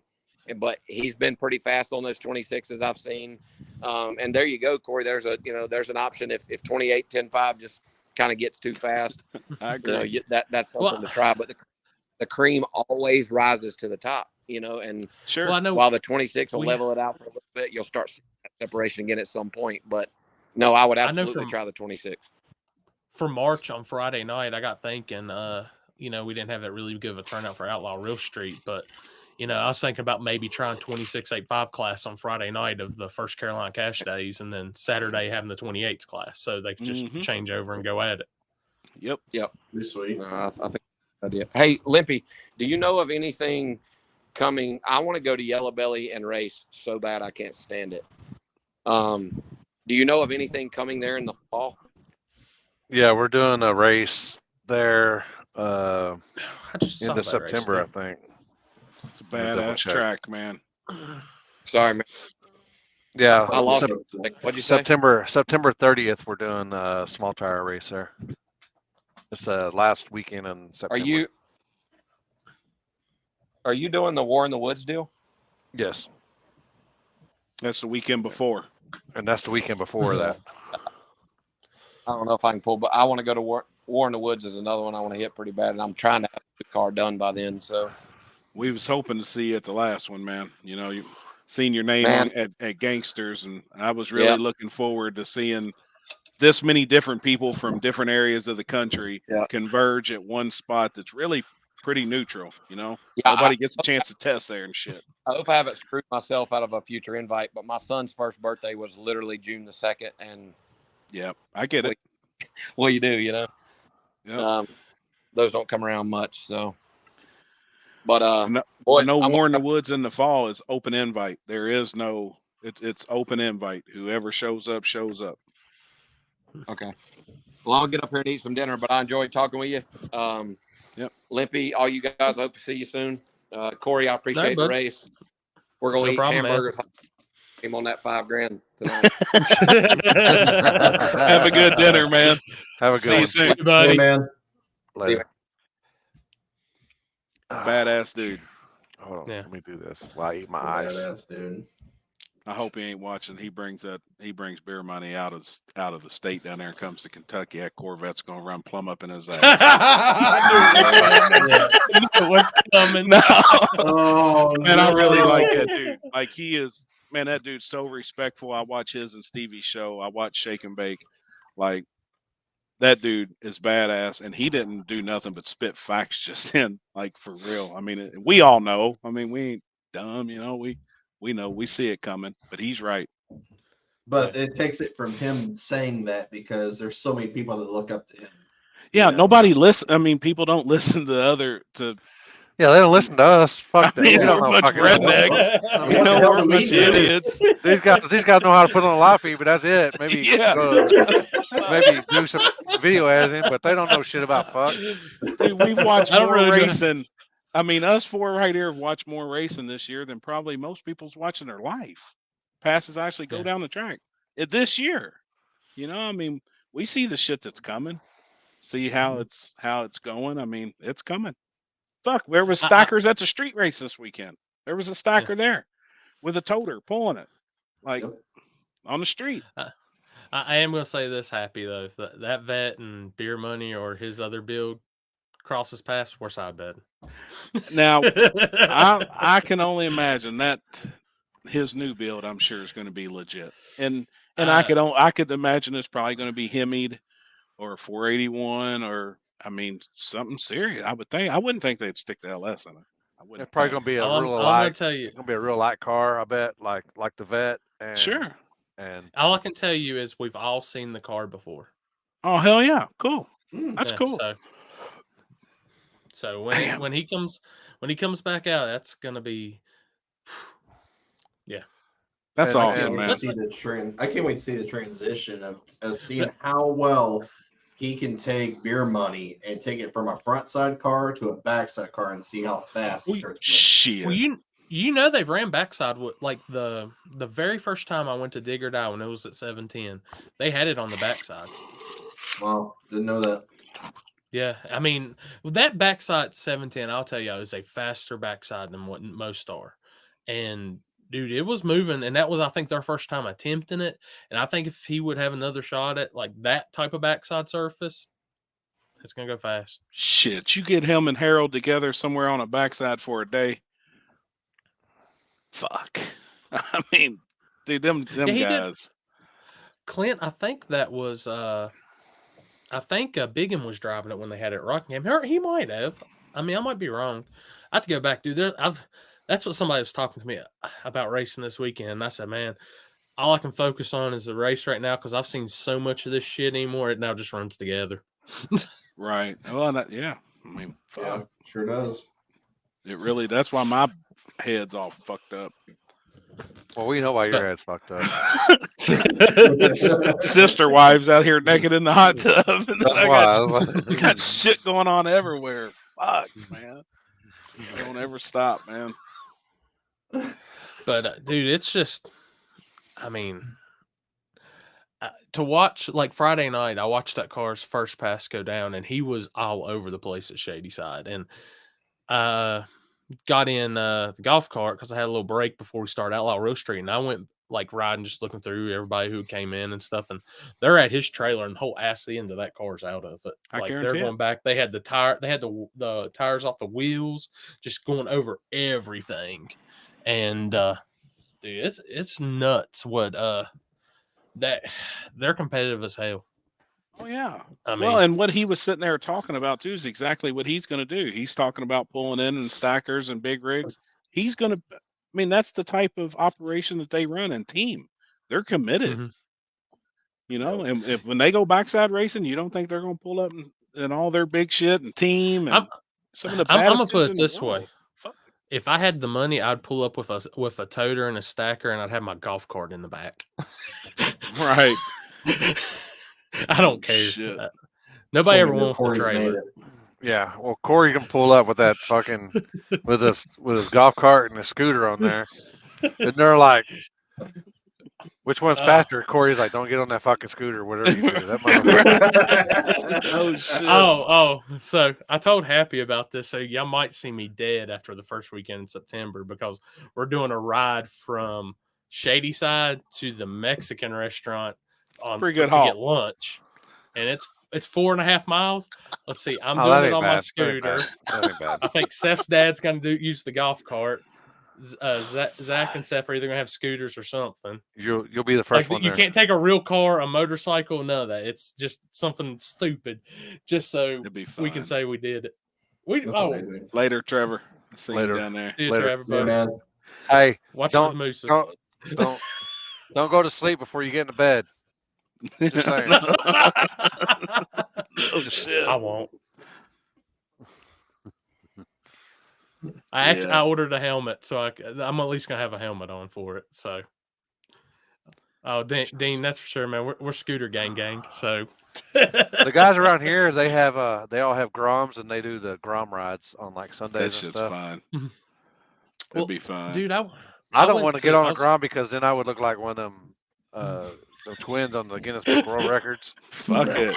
but he's been pretty fast on those 26s I've seen. And there you go, Corey. There's an option if 28 10.5 just kind of gets too fast. I agree. You know, that's something to try. But the cream always rises to the top, you know, and while the 26 will level it out for a little bit, you'll start seeing that separation again at some point. But no, I would absolutely try the 26. For March on Friday night, I got thinking, you know, we didn't have that really good of a turnout for Outlaw Real Street, but, you know, I was thinking about maybe trying 26 8.5 class on Friday night of the first Carolina Cash Days, and then Saturday having the 28s class, so they could just change over and go at it. Yep. Pretty sweet. I think that's a good idea. Hey, Limpy, do you know of anything coming? I want to go to Yellow Belly and race so bad I can't stand it. Do you know of anything coming there in the fall? Yeah, we're doing a race there into September, I think. It's a badass track, man. Sorry, man. Yeah, I lost it. What'd you say? September 30th, we're doing a small tire race there. It's the last weekend in September. Are you doing the War in the Woods deal? Yes. That's the weekend before. And that's the weekend before that. I don't know if I can pull, but I want to go to War in the Woods is another one I want to hit pretty bad, and I'm trying to have the car done by then. So We was hoping to see you at the last one, man. You know, you seen your name Man. at Gangsters, and I was really Yeah. looking forward to seeing this many different people from different areas of the country Yeah. converge at one spot that's really pretty neutral. You know, Yeah, nobody gets a chance to test there and shit. I hope I haven't screwed myself out of a future invite, but my son's first birthday was literally June the 2nd, and Yeah, I get it. well, you do, you know. Yeah. Those don't come around much, so. But No, boys, no I'm War in the gonna- Woods in the fall is open invite. There is no. It's open invite. Whoever shows up, shows up. Okay. Well, I'll get up here and eat some dinner, but I enjoyed talking with you. Yep. Limpy, all you guys, I hope to see you soon. Corey, I appreciate the bud. race. We're going to No eat problem, man. hamburgers. Came on that $5,000 tonight. Have a good dinner, man. Have a See good you one. soon. Hey, buddy. man. Later. Badass dude. Hold on, Yeah. let me do this while I eat my ice. Badass, dude. I hope he ain't watching. He brings beer money out of the state down there and comes to Kentucky. That Corvette's gonna run plumb up in his ass. I knew what's coming. No, Oh, man, I really no. like that dude. Like he is, man. That dude's so respectful. I watch his and Stevie's show. I watch Shake and Bake. Like that dude is badass, and he didn't do nothing but spit facts just then. Like for real. I mean, we all know. I mean, we ain't dumb, you know. We know, we see it coming, but he's right. But it takes it from him saying that because there's so many people that look up to him. Yeah, You know? nobody listen. I mean, people don't listen to Yeah, they don't listen to us. Fuck that. I mean, We we're don't a know bunch of fucking rednecks. What the You know, hell we're a do we bunch of do? idiots. These guys know how to put on a live feed, but that's it. Maybe Yeah. maybe do some video editing, but they don't know shit about fuck. Dude, we've watched I don't more really know. racing. I mean, us four right here have watched more racing this year than probably most people's watching their life. Passes actually go Yeah. down the track this year. You know, I mean, we see the shit that's coming. See how it's going. I mean, it's coming. Fuck, there was stackers at the street race this weekend. There was a stacker there with a toter pulling it, like Yep. on the street. I am going to say this, Happy, though. If that vet and Beer Money or his other build crosses paths, we're side betting. Now, I can only imagine that his new build, I'm sure, is going to be legit. And I could imagine it's probably going to be Hemied or 481 or, I mean, something serious. I would think. I wouldn't think they'd stick the LS in it. I wouldn't. It's probably think. gonna be a I'm real going light. to tell you. It's gonna be a real light car, I bet, like the vet. And, Sure. And All I can tell you is we've all seen the car before. Oh hell yeah! Cool. Mm. That's Yeah, cool. So Damn. when he comes back out, that's gonna be That's and- awesome, and- man. I can't wait to see the transition of seeing how well he can take Beer Money and take it from a front side car to a backside car and see how fast he starts going. Shit. well, you know they've ran backside with like the very first time I went to Dig or Die when it was at 710, they had it on the backside. Wow, didn't know that. Yeah, I mean that backside 710, I'll tell you, is a faster backside than what most are. And dude, it was moving, and that was I think their first time attempting it. And I think if he would have another shot at like that type of backside surface, it's gonna go fast. Shit, you get him and Harold together somewhere on a backside for a day. Fuck. I mean, dude, them Yeah, he did. guys. Clint, I think that was Biggin was driving it when they had it at Rockingham. He might have. I mean, I might be wrong. I have to go back, dude. That's what somebody was talking to me about racing this weekend. And I said, man, all I can focus on is the race right now because I've seen so much of this shit anymore. It now just runs together. Right. Well, yeah. I mean, fuck. Yeah, sure does. It really. That's why my head's all fucked up. well, we know why your head's fucked up. Sister wives out here naked in the hot tub. And That's I why. got shit going on everywhere. Fuck, man. Don't ever stop, man. But dude, it's just, I mean, to watch like Friday night, I watched that car's first pass go down, and he was all over the place at Shady Side, and got in the golf cart because I had a little break before we started Outlaw Road Street, and I went like riding, just looking through everybody who came in and stuff. And they're at his trailer, and the whole ass end of that car's out of it. I Like they're guarantee going back. They had the tires off the wheels, just going over everything. And dude, it's nuts what that they're competitive as hell. Oh yeah. I mean, Well, and what he was sitting there talking about too is exactly what he's going to do. He's talking about pulling in and stackers and big rigs. He's going to. I mean, that's the type of operation that they run and team. They're committed. Mhm. You know, and if when they go backside racing, you don't think they're going to pull up and all their big shit and team and some of the. I'm gonna dudes put it in the this way: world. Fuck. if I had the money, I'd pull up with a toter and a stacker, and I'd have my golf cart in the back. Right. I don't care. Shit. Nobody ever Corey- wants the Corey's made trailer. it. Yeah, well, Corey can pull up with that fucking with his golf cart and a scooter on there, and they're like, "Which one's faster?" Corey's like, "Don't get on that fucking scooter, whatever you do." That motherfucker. Oh shit. Oh, so I told Happy about this. So y'all might see me dead after the first weekend in September because we're doing a ride from Shady Side to the Mexican restaurant Pretty good to haul. get lunch, and it's 4.5 miles. Let's see, I'm Oh, doing that it ain't on my bad. That ain't scooter. bad. That ain't bad. I think Seth's dad's gonna use the golf cart. Zach and Seth are either gonna have scooters or something. You'll be the first Like one you there. can't take a real car, a motorcycle, none of that. It's just something stupid, just so It'd be we can fun. say we did it. We That's oh, amazing. Later, Trevor. I see Later. you down there. see you, Later. Trevor, Yeah, buddy. man. Hey, Watch for don't the mooses. don't go to sleep before you get into bed. Just saying. Oh shit. I won't. I ordered a helmet, so I'm at least gonna have a helmet on for it. So, oh, Dean, that's for sure, man. We're scooter gang. So, The guys around here, they all have Groms, and they do the Grom rides on like That Sundays and shit's stuff. fun. Mhm. It'd be fun. dude, I I don't went want to to- get I on a was- Grom because then I would look like one of them the twins on the Guinness Book World Records. Fuck it.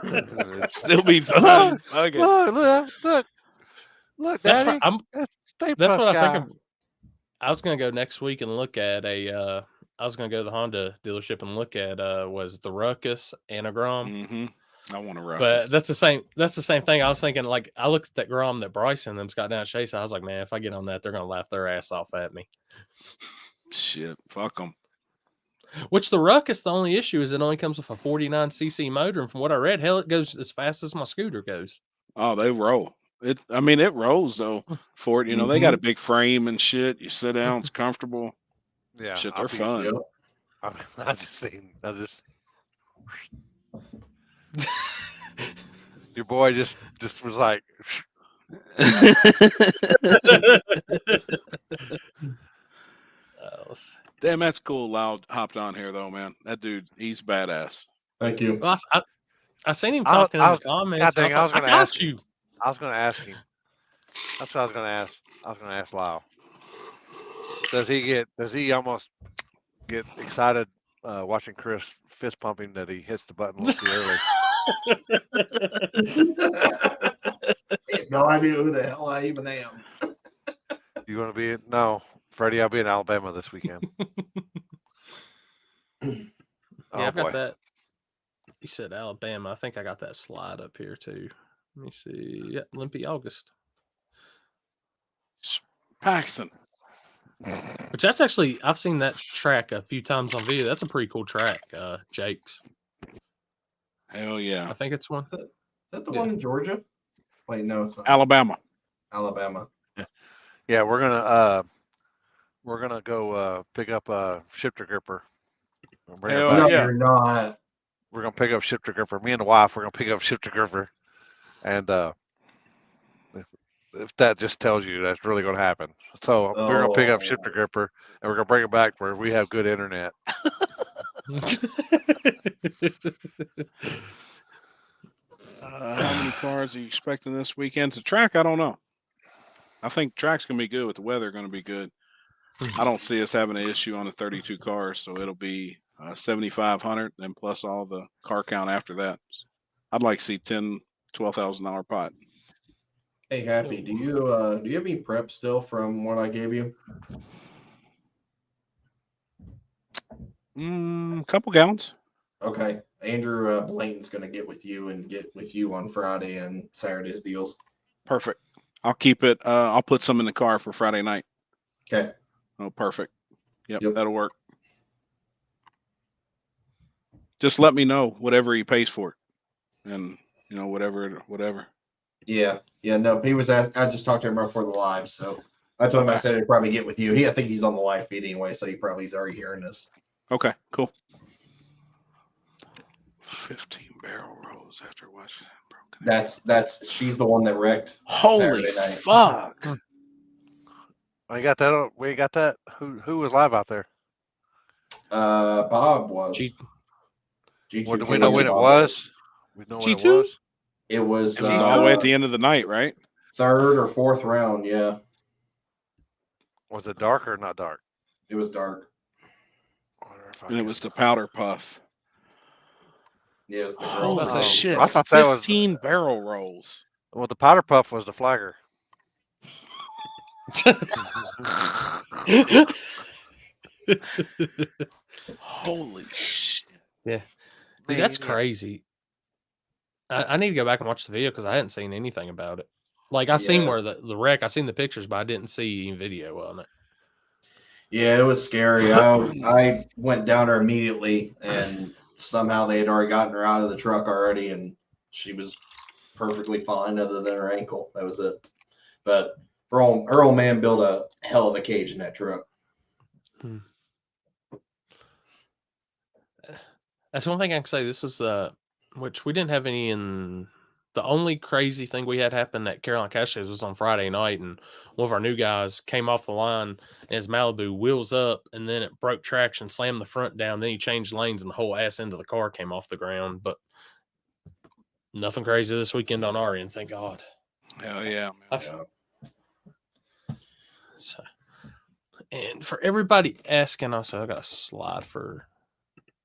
Look, Still be fun. Fuck it. look, that's Daddy. what Stay That's puck what I guy. think. I was gonna go next week and look at I was gonna go to the Honda dealership and look at was the Ruckus and a Grom. Mm-hmm. I want to ruckus. But that's the same. That's the same thing. I was thinking, like, I looked at that Grom that Bryce and them's got down at Chase. I was like, man, if I get on that, they're gonna laugh their ass off at me. Shit. Fuck them. Which the Ruckus, the only issue is it only comes with a 49cc motor, and from what I read, hell, it goes as fast as my scooter goes. Oh, they roll. It rolls though. For it, you know, they got a big frame and shit. You sit down, it's comfortable. Yeah, Shit, I'll they're be- fun. Yep. I just your boy just was like, Damn, that's cool. Loud hopped on here though, man. That dude, he's badass. Thank you. Well, I seen him I talking was- in the comments. God dang, I was like, gonna got ask you. I was gonna ask him. That's what I was gonna ask. I was gonna ask Lyle. Does he almost get excited watching Chris fist pumping that he hits the button a little too early? I have no idea who the hell I even am. You gonna be no, Freddie, I'll be in Alabama this weekend. Yeah, Oh I've got boy. that. You said Alabama. I think I got that slide up here too. Let me see. Yeah, Limpy August. Paxton. Which that's actually I've seen that track a few times on video. That's a pretty cool track, Jake's. Hell I yeah. think it's one. Is that the Yeah. one in Georgia? Wait, no, it's not. Alabama. Alabama. Yeah, we're gonna go pick up a shifter gripper. We'll bring it Hell back. No, yeah. you're not. We're gonna pick up shifter gripper. Me and the wife, we're gonna pick up shifter gripper, and if that just tells you that's really gonna happen. So we're gonna pick up shifter gripper, and we're gonna bring it back where we have good internet. How many cars are you expecting this weekend? The track, I don't know. I think track's gonna be good with the weather. Going to be good. I don't see us having an issue on the 32 cars, so it'll be 7,500, and plus all the car count after that. I'd like to see $12,000 pot. Hey, Happy, do you have any prep still from what I gave you? Couple gallons. Okay. Andrew Blayton's going to get with you on Friday and Saturday's deals. Perfect. I'll keep it. I'll put some in the car for Friday night. Okay. Oh, perfect. Yep. Yep. That'll work. Just let me know whatever he pays for it, and whatever. Yeah. No, he was. I just talked to him before the live, so I told him I Okay. said he'd probably get with you. I think he's on the live feed anyway, so he probably's already hearing this. Okay. Cool. 15 barrel rolls after watching. She's the one that wrecked. Holy Saturday night. fuck! We got that. We got that. Who was live out there? Bob was. G2 Well, do we know when it was? We know when it G2? was. It was It was all the way at the end of the night, right? third or fourth round. Yeah, Was it dark or not dark? it was dark. And it was the powder puff. Yeah, it was the girl. Holy about to say, shit! I thought that was 15 barrel rolls. Well, the powder puff was the flagger. Holy shit! Dude, Man, that's yeah. crazy. I need to go back and watch the video because I hadn't seen anything about it. Like I seen Yeah. where the wreck, I seen the pictures, but I didn't see any video on it. Yeah, it was scary. I went down there immediately, and somehow they had already gotten her out of the truck already, and she was perfectly fine other than her ankle. That was it. But her old man built a hell of a cage in that truck. That's one thing I can say. This is which we didn't have any in. The only crazy thing we had happen at Caroline Cashes was on Friday night, and one of our new guys came off the line and his Malibu wheels up, and then it broke traction, slammed the front down. Then he changed lanes, and the whole ass end of the car came off the ground. But nothing crazy this weekend on our end, thank God. Hell yeah, man. So, and for everybody asking, also I got a slide for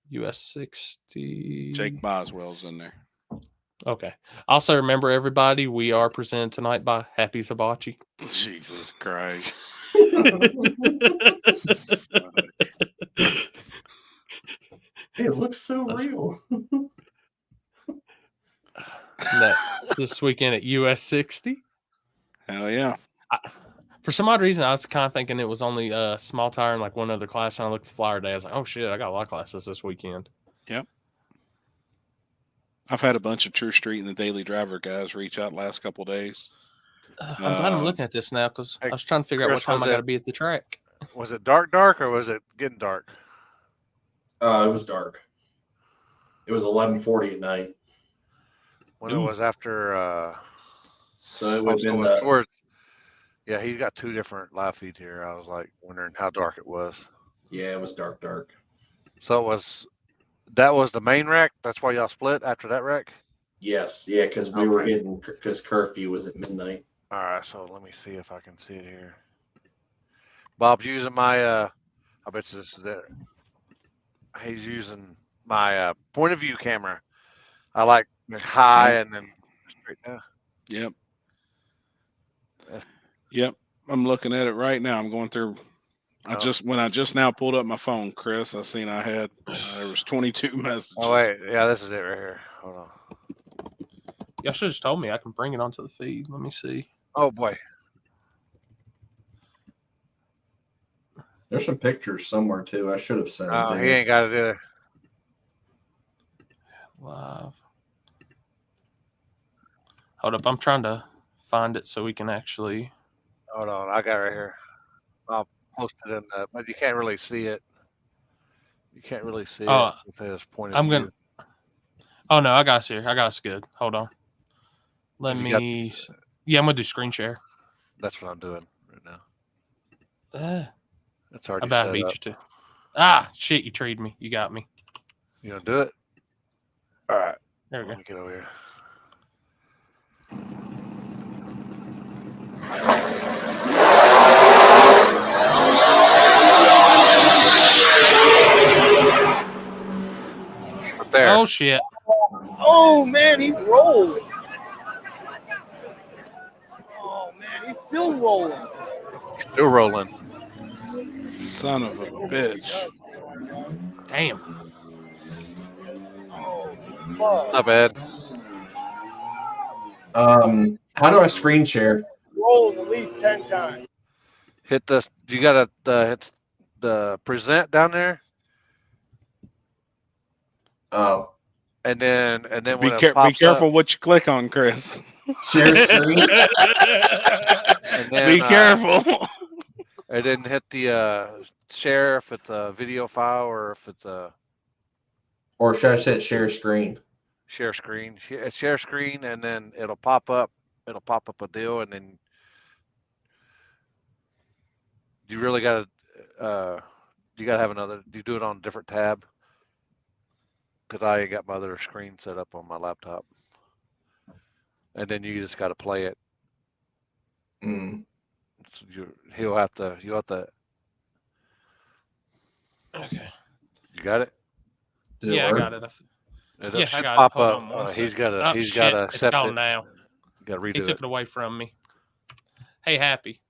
US 60. Jake Boswell's in there. Okay. Also, remember, everybody, we are presented tonight by Happy Hibachi. Jesus Christ. It looks so real. This weekend at US 60. Hell yeah. For some odd reason, I was kind of thinking it was only a small tire and like one other class. And I looked at the flyer today. I was like, oh shit, I got a lot of classes this weekend. Yep. I've had a bunch of True Street and the Daily Driver guys reach out last couple of days. I'm glad I'm looking at this now because Hey, I was trying to figure out what Chris, time was I got it- to be at the track. Was it dark, or was it getting dark? It was dark. It was 11:40 at night. When it was after. So it would have So it been was towards. Yeah, he's got two different live feeds here. I was like wondering how dark it was. yeah, it was dark. So that was the main wreck. That's why y'all split after that wreck. Yes, yeah, because we were Okay. hitting because curfew was at midnight. All right, so let me see if I can see it here. Bob's using my. I bet you this is it. He's using my point of view camera. I like high and then straight down. Yep. That's- Yep. I'm looking at it right now. I'm going through. When I just now pulled up my phone, Chris, I seen I had there was 22 messages. Oh wait, yeah, this is it right here. Hold on. Y'all should have just told me. I can bring it onto the feed. Let me see. Oh boy. There's some pictures somewhere too. I should have sent them Oh, to he you. ain't got it either. Live. Hold up. I'm trying to find it so we can actually. Hold on, I got it right here. I'll post it in the, but you can't really see it. You can't really see Oh, it with his point of I'm view. gonna. Oh no, I got us here. I got us good. Hold on. Let Have you got- me. Yeah, I'm gonna do screen share. That's what I'm doing right now. It's I already bet I set beat up. you too. Ah, shit! You treed me. You got me. You gonna do it? All right. There we Let go. me get over here. Right there. Oh shit! Oh man, he rolled. Oh man, he's still rolling. Still rolling. Son of a bitch. Damn. Not bad. How do I screen share? Roll at least 10 times. Hit the. You gotta hit the present down there, Oh, and then Be, when it be pops careful up, what you click on, Chris. share screen. and then Be careful. and then hit the share if it's a video file or if it's a Or should I say share screen? share screen. Share screen, and then it'll pop up. It'll pop up a deal, and then you really gotta you gotta have another. You do it on a different tab because I ain't got my other screen set up on my laptop, and then you just gotta play it. Mm. So you'll have to. Okay. You got it. Did it Yeah, I work? got it. It Yeah, I should got it. pop Hold up. on one He's second. gotta. Oh, He's shit. gotta It's accept gone it. now. Gotta He redo took it. it away from me. Hey, Happy.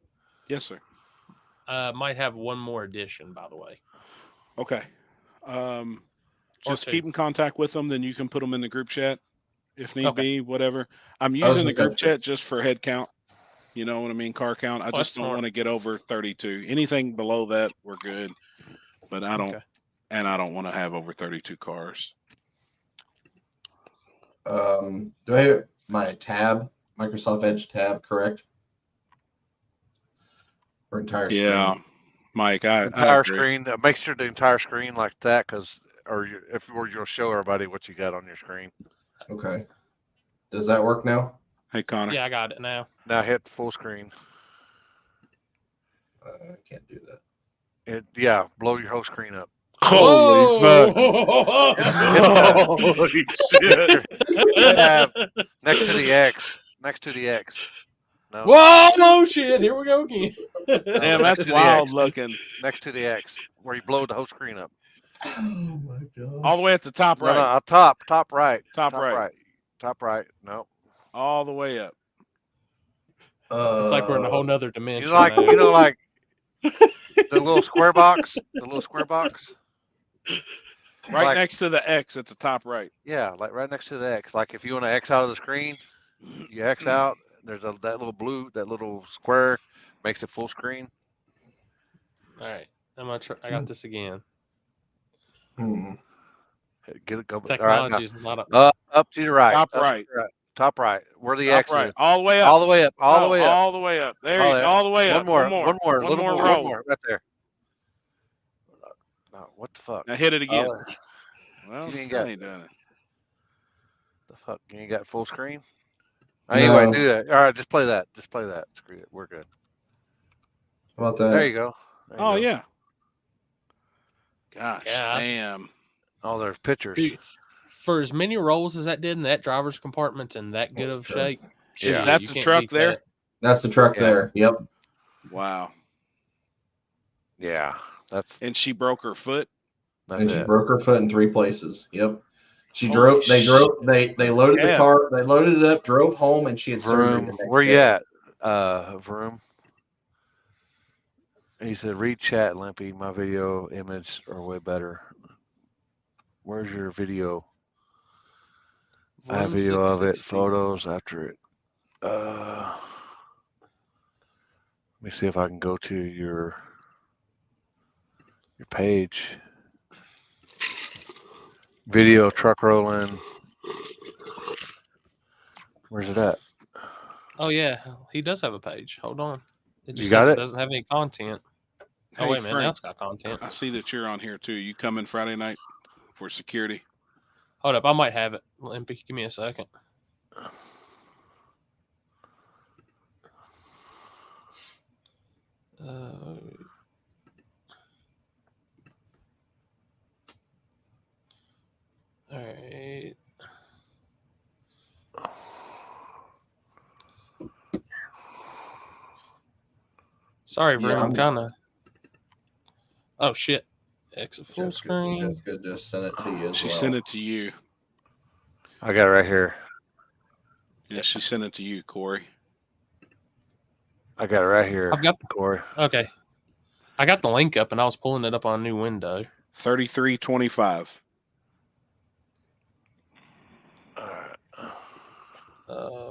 Yes, sir. Might have one more addition, by the way. Okay. Just two. keep in contact with them. Then you can put them in the group chat if need Okay. be, whatever. I'm I was using the looking group chat just for head count. You know what I mean? Car count. I Oh, just that's don't smart. want to get over 32. Anything below that, we're good. But I don't, Okay. and I don't want to have over 32 cars. Do I have my tab, Microsoft Edge tab, correct? Or entire Yeah, screen? Mike, I Entire agree. screen. Make sure the entire screen like that, because or you'll show everybody what you got on your screen. Okay. Does that work now? Hey, Connor. Yeah, I got it now. Now hit full screen. I can't do that. Blow your whole screen up. Holy fuck. Whoa! Holy shit. Tab next to the X. Next to the X. No. Whoa, shit. Here we go again. Damn, next that's to the wild X. looking. Next to the X, where you blow the whole screen up. Oh my god. All the way at the top No, right. no, top right. Top right. Top right. No. All the way up. It's like we're in a whole nother dimension. Like the little square box. The little square box. Right next to the X at the top right. Yeah, like right next to the X. Like if you want to X out of the screen, you X out. There's that little square makes it full screen. All right, I'm gonna try. I got this again. Get it go. Technology is not up. Up to your right. Top right. Top right. Where the Top X right. is. All the way up. All the way up. All the way up. All the way up. There you go. All the way up. One more. row. Right there. No, what the fuck? Now hit it again. Well, you ain't still got ain't done it. The fuck? You ain't got full screen? No. Anyway, do that. All right, just play that. Screw it. We're good. How about that? There you go. Yeah. Gosh, damn. Oh, there's pictures. For as many rolls as that did in that driver's compartment's in that good of shape. Is that the truck there? That. That's the truck there. Yep. Wow. Yeah, and she broke her foot. And she broke her foot in 3 places. Yep. She Holy They loaded the car. They loaded it up, drove home, and she had surgery the next Where day. you at? Vroom. He said, read chat, Limpy. My video image are way better. Where's your video? I have video of it, photos after it. Let me see if I can go to your page. Video truck rolling. Where's it at? Oh yeah, he does have a page. Hold on. It just You got says it? it doesn't have any content. Hey, oh wait a minute, now Frank, it's got content. I see that you're on here too. You coming Friday night for security? Hold up, I might have it. Limpy, give me a second. All right. Sorry, Vroom. I'm kind of. Oh shit! Exit full screen. Jessica just sent it to you. She sent it to you. I got it right here. Yeah, she sent it to you, Corey. I got it right here. I've got Corey. Okay. I got the link up and I was pulling it up on a new window. 33-25.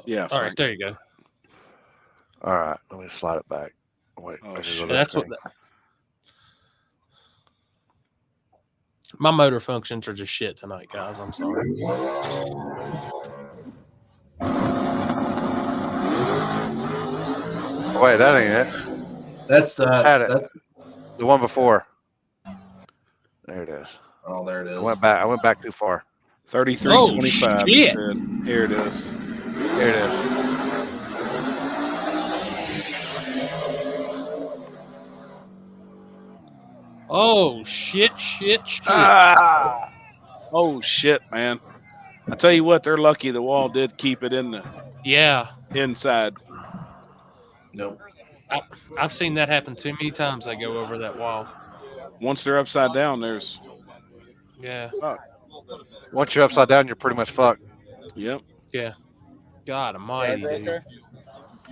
Yeah, All Frank. right, there you go. All right, let me slide it back. Wait, Oh, I can go shit. to That's what. My motor functions are just shit tonight, guys. I'm sorry. Wait, that ain't it. That's Had it. that's The one before. There it is. oh, there it is. I went back too far. 33-25. He shit. said, "Here it is." Here it is. Oh shit! Ah! Oh shit, man! I tell you what, they're lucky the wall did keep it in the Yeah, inside. Nope. I've seen that happen too many times. They go over that wall. Once they're upside down, there's Yeah, Once you're upside down, you're pretty much fucked. yep. yeah. God Almighty, dude.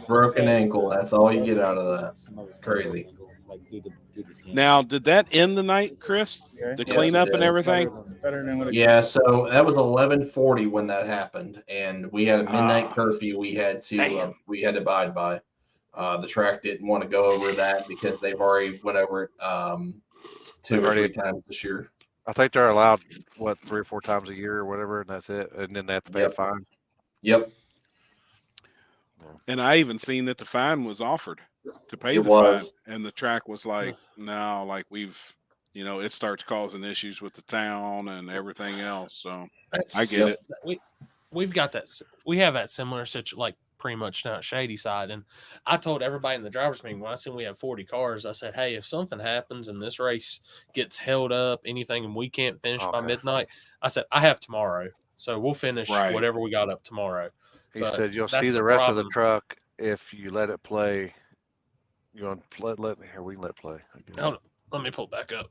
Broken ankle. That's all you get out of that. Crazy. Now, did that end the night, Chris? The Yes, cleanup it and did. everything? Yeah, so that was 11:40 when that happened, and we had a midnight Ah, curfew. We had to damn. abide by. The track didn't want to go over that because they've already went over it 2 or 3 times this year. I think they're allowed 3 or 4 times a year or whatever, and that's it. And then they have to pay a Yep. fine. Yep. And I even seen that the fine was offered to pay It the was. fine, and the track was like, "No, like it starts causing issues with the town and everything else." So I get it. We've got that. We have that similar situation, like pretty much down at Shady Side. And I told everybody in the driver's meeting when I seen we have 40 cars, I said, "Hey, if something happens and this race gets held up, anything, and we can't finish by midnight, I said I have tomorrow, so we'll finish whatever we got up tomorrow." He said you'll see the rest of the truck if you let it play. You want to let here? We can let it play. Hold on, let me pull it back up.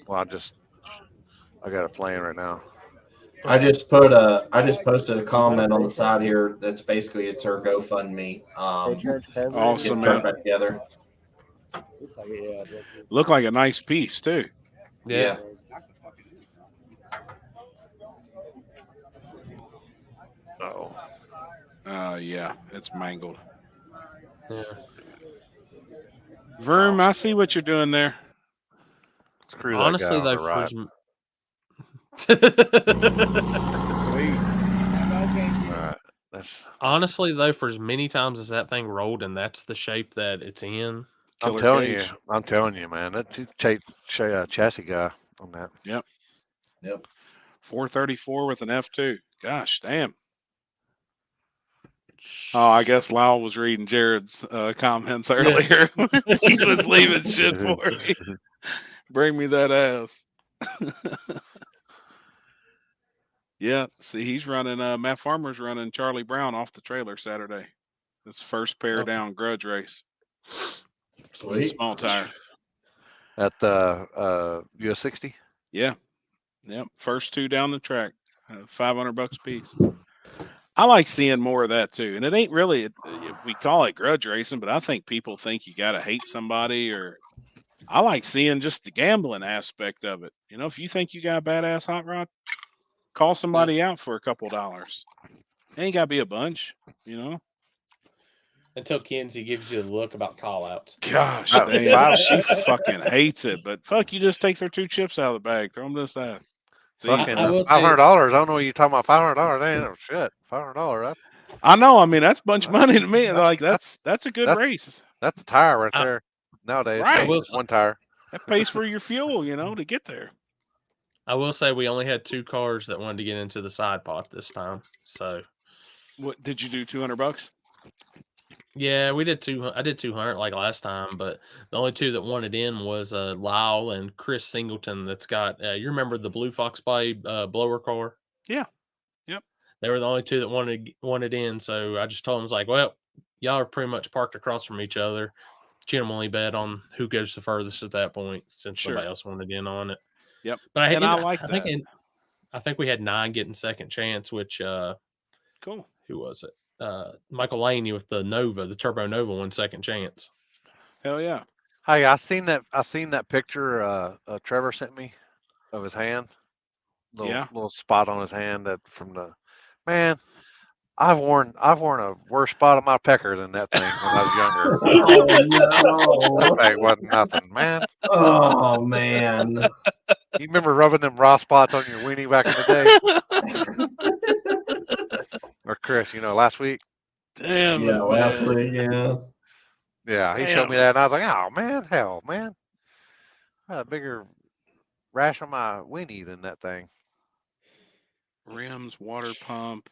Well, I got it playing right now. I just posted a comment on the side here that's basically it's our GoFundMe. Awesome, get the truck man. back together. Look like a nice piece too. Yeah. Yeah, it's mangled. Yeah. Verm, I see what you're doing there. Screw Honestly, that guy though, on honestly, though, for as many times as that thing rolled and that's the shape that it's in, I'm telling you, man. That chassis guy on that. Yep. 434 with an F2. Gosh, damn. Oh, I guess Lyle was reading Jared's comments earlier. He was leaving shit for me. Bring me that ass. Yeah, see, he's running. Matt Farmer's running Charlie Brown off the trailer Saturday. His first pair down grudge race. With a small tire. At the US 60? Yeah. Yep. First 2 down the track. $500 a piece. I like seeing more of that too. And it ain't really, we call it grudge racing, but I think people think you got to hate somebody, or I like seeing just the gambling aspect of it. If you think you got a badass hot rod, call somebody out for a couple dollars. It ain't got to be a bunch, Until Kenzie gives you the look about call outs. Gosh, damn, she fucking hates it. But fuck, you just take their 2 chips out of the bag, throw them to the side. Fucking $500. I don't know what you're talking about. $500. That ain't no shit. $500. I know. I mean, that's a bunch of money to me. Like that's a good race. That's a tire right there. Nowadays, right? One tire. That pays for your fuel, to get there. I will say we only had 2 cars that wanted to get into the side pot this time. So, what did you do? $200? Yeah, we did 200. I did 200 like last time, but the only 2 that wanted in was Lyle and Chris Singleton. That's got you remember the Blue Fox Bay blower car? Yeah. Yep. They were the only 2 that wanted in. So I just told them, I was like, well, y'all are pretty much parked across from each other. Generally bet on who goes the furthest at that point, since somebody else wanted in on it. Yep. But I like that. I think we had 9 getting second chance, which cool. Who was it? Michael Laney with the Nova, the Turbo Nova, won second chance. Hell yeah! Hey, I seen that picture Trevor sent me of his hand. Yeah. Little spot on his hand that from the man. I've worn a worse spot on my pecker than that thing when I was younger. Oh That thing wasn't nothing, man. no! Oh man! You remember rubbing them raw spots on your weenie back in the day? Or Chris, last week? Damn Yeah, it, last man. week, yeah. Yeah, he showed me that, and I was like, "Oh man, hell, man, I had a bigger rash on my weenie than that thing." Rims, water pump.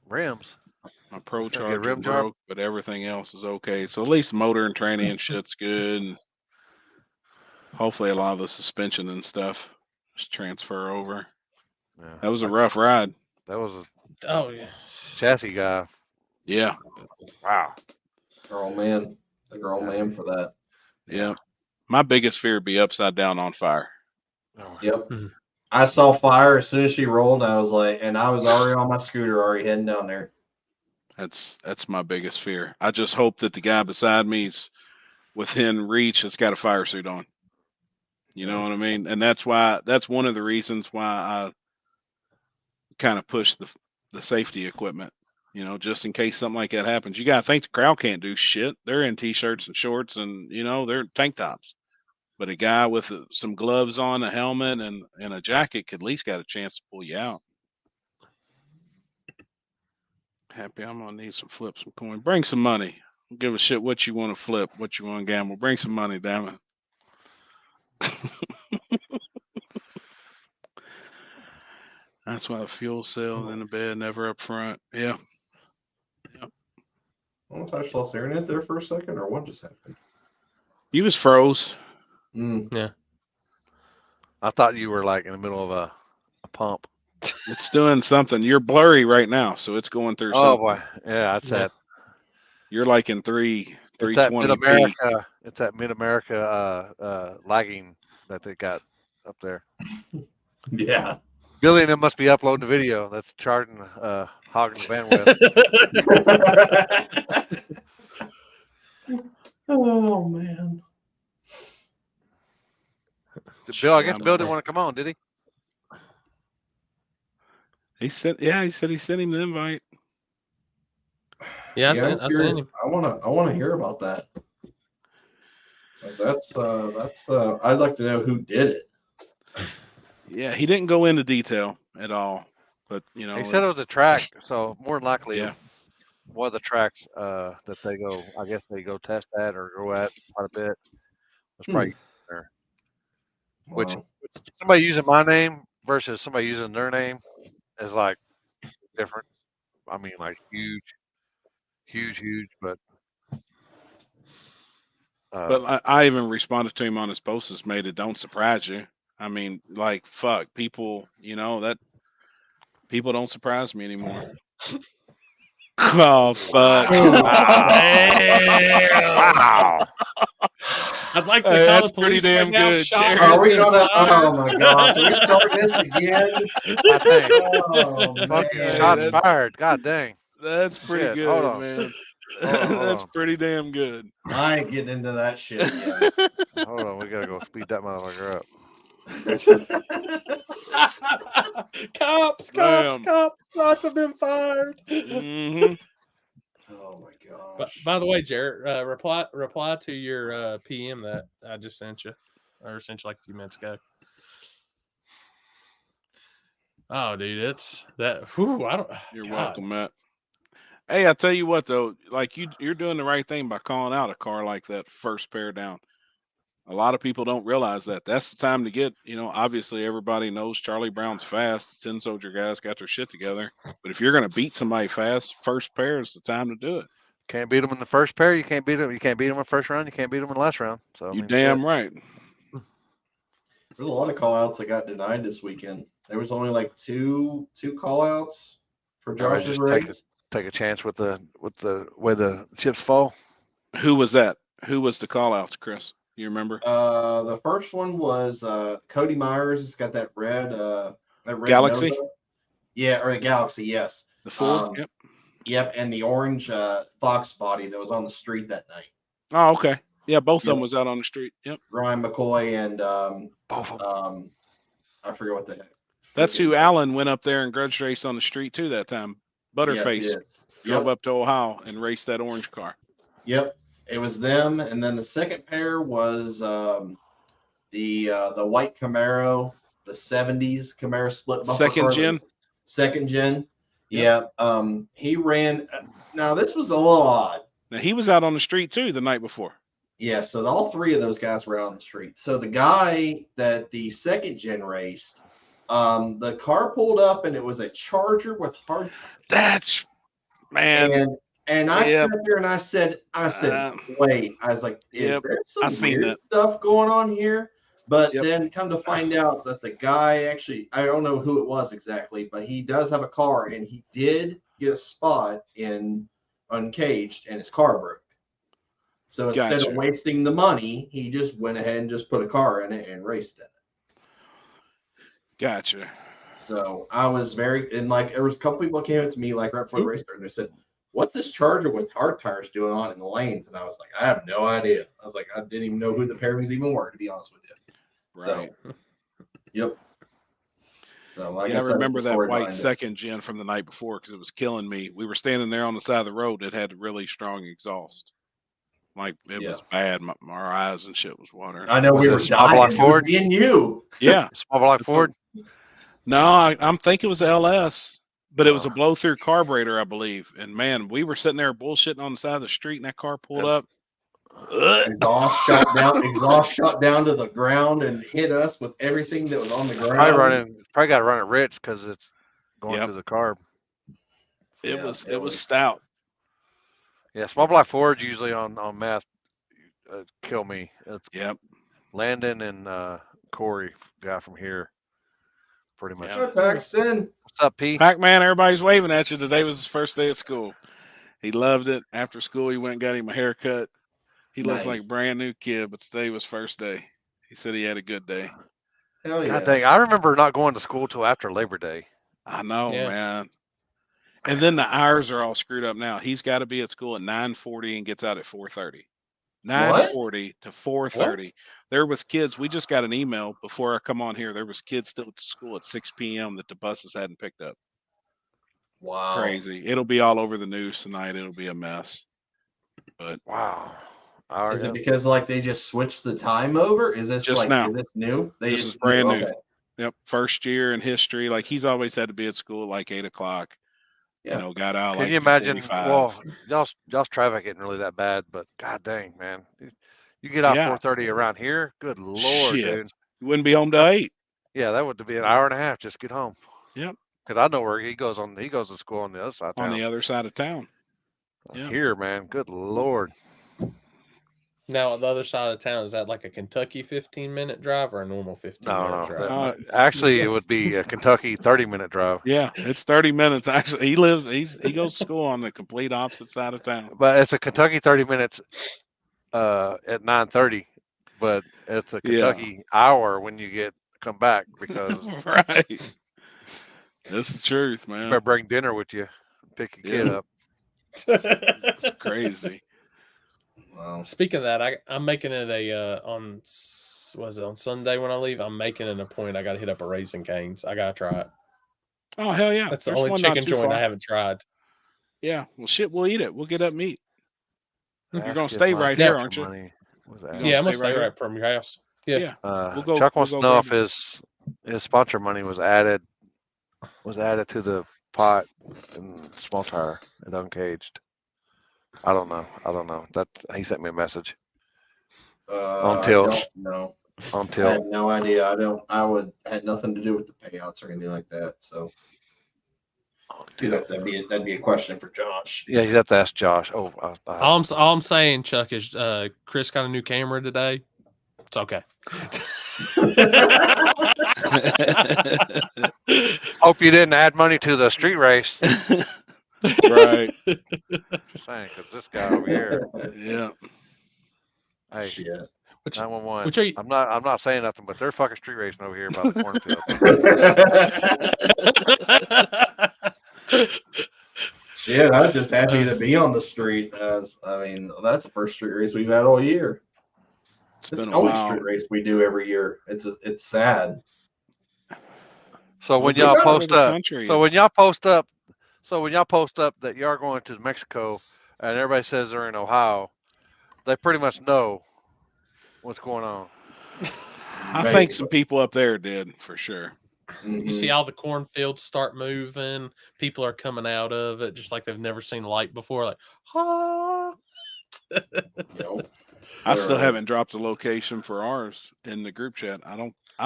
Rims. My Pro Gonna get a Charger rim job? broke, but everything else is okay. So at least motor and tranny and shit's good. And hopefully a lot of the suspension and stuff just transfer over. Yeah, That was a rough ride. that was a Oh yeah. chassis guy. Yeah. Wow. Girl, man, the girl, Yeah. man, for that. Yeah. My biggest fear would be upside down on fire. Oh, Yep. Mhm. I saw fire as soon as she rolled. I was like, and I was already on my scooter, already heading down there. That's my biggest fear. I just hope that the guy beside me's within reach that's got a fire suit on. You know what I mean? And that's one of the reasons why I kind of push the safety equipment, just in case something like that happens. You got to think the crowd can't do shit. They're in t-shirts and shorts and, they're tank tops. But a guy with some gloves on, a helmet, and a jacket could at least got a chance to pull you out. Happy, I'm going to need some flips, some coin. Bring some money. Don't give a shit what you want to flip, what you want to gamble. Bring some money, damn it. That's why the fuel cell in the bed, never up front. Yeah. I don't know if I lost internet there for a second, or what just happened. You was froze. Yeah. I thought you were like in the middle of a pump. It's doing something. You're blurry right now, so it's going through Oh something. boy, yeah, that's that. You're like in 320p. It's that Mid America lagging that they got up there. Yeah. Billy and them must be uploading the video. That's charging, hogging the bandwidth. Oh man. Bill, I guess Bill didn't want to come on, did he? He said he sent him the invite. Yeah, I I'm sent curious. him. I wanna hear about that. 'Cause that's I'd like to know who did it. Yeah, he didn't go into detail at all, but He said it was a track, so more than likely, yeah. one of the tracks that they go, I guess they go test at or go at quite a bit. Was probably there. Which Wow. somebody using my name versus somebody using their name is like different. I mean, like huge, but. But I even responded to him on his post that's made it don't surprise you. I mean, like, fuck, people, that people don't surprise me anymore. Oh, fuck. Wow. I'd like to Hey, call that's the police pretty damn right now. good, Shots Jared. have Are we been gonna? fired. Oh my gosh! Are we starting this again? I think. Oh Fucking man! shots fired. God dang. That's pretty Shit, good, hold on. man. Hold That's on. pretty damn good. I ain't getting into that shit again. Hold on. We got to go speed that motherfucker up. Cops, Damn. shots have been fired. Mm-hmm. Oh my But gosh! by the way, Jared, reply to your PM that I just sent you, or sent you like a few minutes ago. Oh, dude, it's that. Whew, I don't. You're God. welcome, Matt. Hey, I tell you what though, like you're doing the right thing by calling out a car like that first pair down. A lot of people don't realize that. That's the time to get, obviously everybody knows Charlie Brown's fast. The 10 Soldier guys got their shit together. But if you're going to beat somebody fast, first pair is the time to do it. Can't beat them in the first pair. You can't beat them. You can't beat them in the first round. You can't beat them in the last round. So You damn right. There's a lot of call outs that got denied this weekend. There was only like two call outs for Josh's race. Take a chance with the way the chips fall. Who was that? Who was the call outs, Chris? You remember? The first one was Cody Myers. It's got that red Galaxy? Nova. Yeah, or the Galaxy, yes. The Ford? Yep. Yep, and the orange Fox body that was on the street that night. Oh, okay. Yeah, both of them was out on the street. Yep. Ryan McCoy and both of them. I forget what the heck. That's who Allen went up there and grudge raced on the street too that time. Butterface drove up to Ohio and raced that orange car. Yep, it was them, and then the second pair was the white Camaro, the '70s Camaro split bumper car. Second gen. Yep. Yeah. He ran. Now this was a little odd. Now he was out on the street too the night before. Yeah, so all three of those guys were out on the street. So the guy that the second gen raced, the car pulled up and it was a Charger with hard. That's man. And I sat there and I said, wait. I was like, is there some weird stuff going on here? But then come to find out that the guy actually, I don't know who it was exactly, but he does have a car and he did get a spot in Uncaged and his car broke. So instead of wasting the money, he just went ahead and just put a car in it and raced in it. Gotcha. So I was there was a couple people that came up to me like right before the race started and they said, what's this Charger with hard tires doing on in the lanes? And I was like, I have no idea. I was like, I didn't even know who the pairings even were, to be honest with you. Right. So, yep. So I remember that white second gen from the night before because it was killing me. We were standing there on the side of the road. It had really strong exhaust. Like it was bad. Our eyes and shit was watering. I know we were dying. Like Ford? Me and you. Yeah. Small block Ford? No, I'm thinking it was LS. But it was a blow-through carburetor, I believe. And, man, we were sitting there bullshitting on the side of the street, and that car pulled up. Exhaust shot down to the ground and hit us with everything that was on the ground. Probably got to run it rich because it's going through the carb. It was stout. Yeah, small block Fords usually on meth kill me. It's Landon and Corey, guy from here. Pretty much. Paxton. What's up, P? Pac-Man, everybody's waving at you. Today was his first day at school. He loved it. After school, he went and got him a haircut. He looks like a brand new kid, but today was first day. He said he had a good day. Hell yeah. God dang, I remember not going to school till after Labor Day. I know, man. And then the hours are all screwed up now. He's got to be at school at 9:40 and gets out at 4:30. 9:40 to 4:30. There was kids. We just got an email before I come on here. There was kids still at school at 6 p.m. that the buses hadn't picked up. Wow. Crazy. It'll be all over the news tonight. It'll be a mess. But wow. Is it because they just switched the time over? Is this just now? Is this new? This is brand new. Okay. Yep. First year in history. Like he's always had to be at school at 8 o'clock. Yeah. You know, got out. Can you imagine? Well, y'all's traffic isn't really that bad, but god dang, man, you get out 4:30 around here. Good lord, dude, you wouldn't be home till 8. Yeah, that would be an hour and a half. Just get home. Yep. Because I know where he goes to school on the other side of town. On the other side of town. Here, man. Good lord. Now, the other side of town, is that like a Kentucky 15-minute drive or a normal 15-minute drive? Actually, it would be a Kentucky 30-minute drive. Yeah, it's 30 minutes. Actually, he goes to school on the complete opposite side of town. But it's a Kentucky 30 minutes at 9:30, but it's a Kentucky hour when you come back because right. That's the truth, man. You better bring dinner with you. Pick your kid up. It's crazy. Wow. Speaking of that, I'm making it on Sunday when I leave. I'm making it a point. I got to hit up a Raising Cane's. I got to try it. Oh hell yeah! That's the only chicken joint I haven't tried. Yeah, well shit, we'll eat it. We'll get up meat. You're gonna stay right here, aren't you? Yeah, I'm gonna stay right from your house. Yeah. We'll go, Chuck wants to know if his sponsor money was added to the pot and small tire and Uncaged. I don't know. That he sent me a message. Until Until I have no idea. Had nothing to do with the payouts or anything like that. So that'd be a question for Josh. Yeah, you'd have to ask Josh. Oh, all I'm saying, Chuck, is Chris got a new camera today. It's okay. Hope you didn't add money to the street race. Right. Just saying, because this guy over here. Yeah. Hey, shit. 911. I'm not saying nothing, but they're fucking street racing over here by the cornfield. Shit, I was just happy to be on the street. That's the first street race we've had all year. It's the only street race we do every year. It's sad. So when this y'all part of post the up, country so is- when y'all post up, that y'all going to Mexico, and everybody says they're in Ohio, they pretty much know what's going on. I think some people up there did for sure. You see all the cornfields start moving. People are coming out of it just like they've never seen light before. Like, ha! I still haven't dropped the location for ours in the group chat. I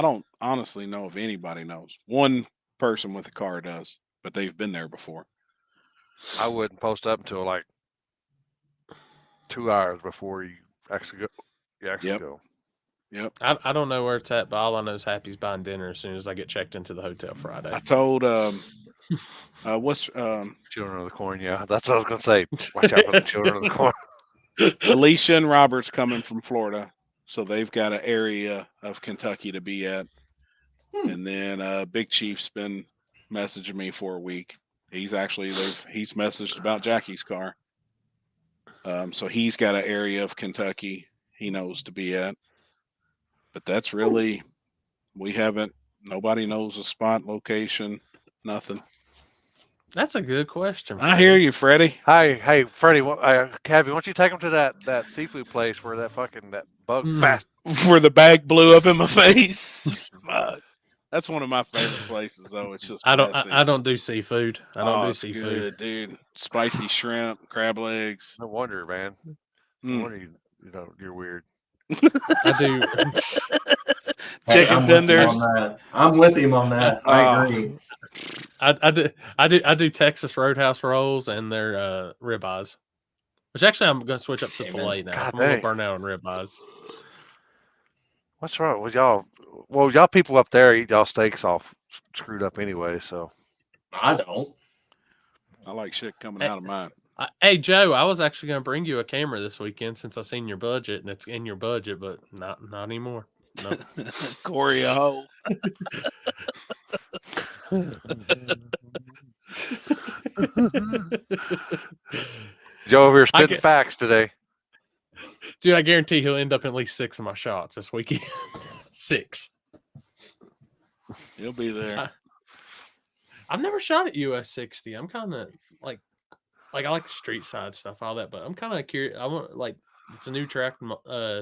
don't honestly know if anybody knows. One person with a car does, but they've been there before. I wouldn't post up until like 2 hours before you actually go. Go. Yep. I don't know where it's at, but all I know is Happy's buying dinner as soon as I get checked into the hotel Friday. I told what's Children of the Corn, yeah. That's what I was gonna say. Watch out for the Children of the Corn. Alicia and Robert's coming from Florida, so they've got an area of Kentucky to be at. And then Big Chief's been messaging me for a week. He's messaged about Jackie's car. So he's got an area of Kentucky he knows to be at. But that's really, nobody knows the spot, location, nothing. That's a good question. I hear you, Freddie. Hey, Freddie, Cavi, why don't you take him to that seafood place where that bug fast? Where the bag blew up in my face. That's one of my favorite places, though. It's just I don't do seafood. I don't do it's seafood, good, dude. Spicy shrimp, crab legs. No wonder, man. No wonder you're weird. I do. Chicken tenders. I'm with him on that. I agree. I do Texas Roadhouse rolls and their ribeyes. Which actually I'm gonna switch up to filet now. I'm gonna burn out on ribeyes. What's wrong with y'all? Well, y'all people up there eat y'all steaks all screwed up anyway, so I don't. I like shit coming out of mine. Hey Joe, I was actually gonna bring you a camera this weekend since I seen your budget, and it's in your budget, but not anymore. Nope. Corey a hoe. Joe over here spitting facts today. Dude, I guarantee he'll end up in at least 6 of my shots this weekend. 6. He'll be there. I've never shot at US 60. I'm kind of like I like the street side stuff, all that, but I'm kind of curious. I want it's a new track.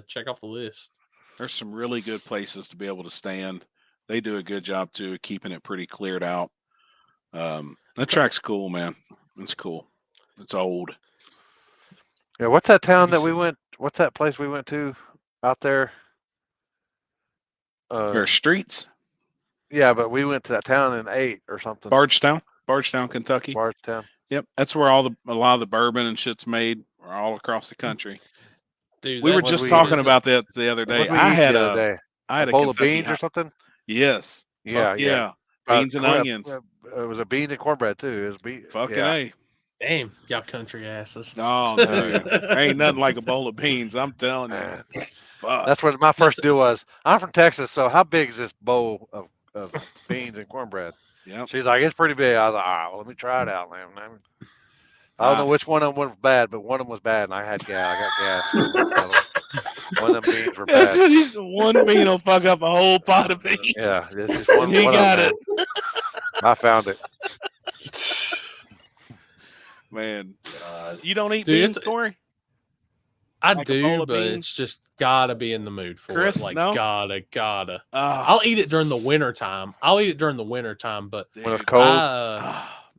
Check off the list. There's some really good places to be able to stand. They do a good job too, keeping it pretty cleared out. That track's cool, man. It's cool. It's old. Yeah, what's that town that we went? What's that place we went to out there? There are streets. Yeah, but we went to that town and ate or something. Bardstown, Kentucky. Bardstown. Yep, that's where a lot of the bourbon and shit's made, all across the country. Dude, we were just talking about that the other day. I had a bowl of beans or something. Yes. Yeah. Beans and onions. It was a beans and cornbred too. It was beans. Fucking A. Damn, y'all country asses. Oh, dude. Ain't nothing like a bowl of beans. I'm telling you. Fuck. That's what my first deal was. I'm from Texas, so how big is this bowl of beans and cornbread? Yeah. She's like, it's pretty big. I was like, all right, well, let me try it out, man. I don't know which one of them was bad, but one of them was bad, and I got gas. One of them beans were bad. That's what one bean will fuck up a whole pot of beans. Yeah, this is one. He got it. I found it. Man, you don't eat beans, Corey? I do, but it's just gotta be in the mood for Chris, it. Like no? gotta. I'll eat it during the winter time. But when it's cold,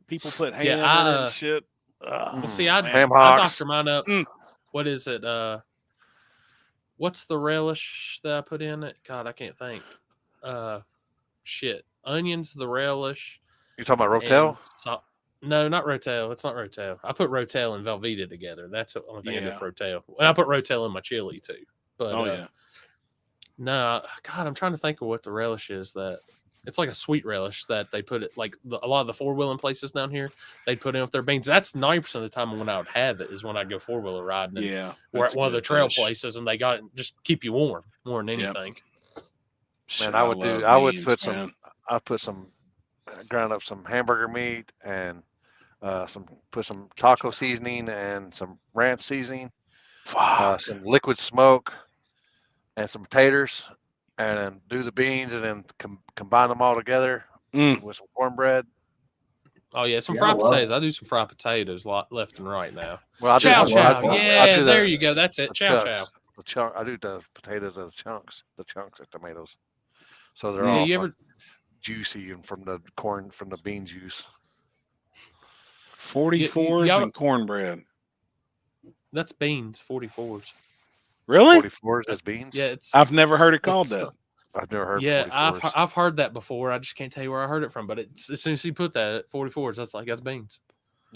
people put ham in it and shit. Well, see, I doctor mine up. What is it? What's the relish that I put in it? God, I can't think. Onions, the relish. You talking about Rotel? No, not Rotel. It's not Rotel. I put Rotel and Velveeta together. That's what I'm thinking of Rotel. And I put Rotel in my chili too. But no, God, I'm trying to think of what the relish is. That it's like a sweet relish that they put it like a lot of the 4-wheeling places down here. They put in with their beans. That's 90% of the time when I would have it is when I go 4-wheeler riding. We're at one of the trail places and they got it just keep you warm more than anything. Man, I would put some ground up some hamburger meat and put some taco seasoning and some ranch seasoning, some liquid smoke, and some potatoes, and then do the beans and then combine them all together. with some cornbread. Oh yeah, some Yeah, fried I love potatoes. I do some fried potatoes left and right now. Well, I do. Chow I chow. love that. Yeah, do there the- you go. That's it. the Chow chunks. chow. The chunk. I do the potatoes as chunks. The chunks of tomatoes. So they're Yeah, all you like, ever? juicy and from the corn, from the bean juice. 44s y'all- and cornbread. That's beans. 44s. Really? 44s as beans. Yeah, it's. I've never heard it called it's, that. I've never heard. Yeah, 44s. I've heard that before. I just can't tell you where I heard it from. But it's, as soon as you put that at 44s, that's beans.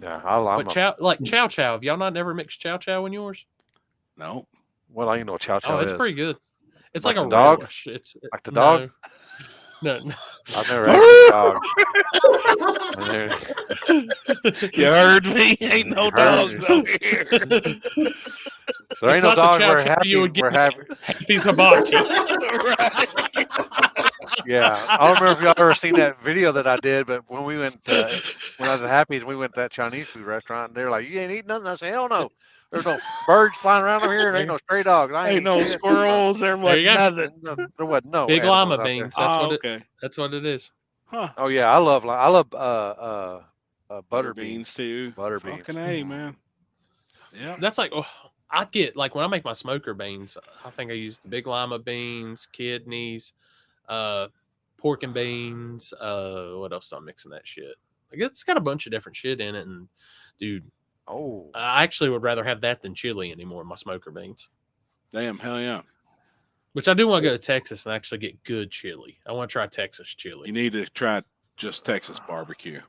Yeah, I'm But chow chow. Have y'all not never mixed chow chow in yours? No. well, you know what chow chow Oh, it's is. pretty good. It's Like like, the a dog? relish. It's Like the dog? No. I've never had a dog. You heard me? Ain't no You heard dogs me. over here. There ain't It's no not the dogs. chow We're chow happy. you would We're get. happy. Happy hibachi. Yeah, I don't remember if y'all ever seen that video that I did, but when we went, when I was at Happy's, we went to that Chinese food restaurant, and they're like, "You ain't eating nothing." I said, "Hell no! There's no birds flying around over here, and there ain't no stray dogs. I Ain't no shit." squirrels. There There wasn't you go. nothing. No, there wasn't no Big animals lima out there. beans. That's Oh, what it. okay. That's what it is. Huh. Oh yeah, I love butter beans too. Butter Fucking beans. A, man. Yeah. That's like I get like when I make my smoker beans. I think I use the big lima beans, kidneys, pork and beans. What else do I mix in that shit? Like it's got a bunch of different shit in it, and dude, Oh, I actually would rather have that than chili anymore in my smoker beans. Damn, hell yeah. Which I do want to go to Texas and actually get good chili. I want to try Texas chili. You need to try just Texas barbecue.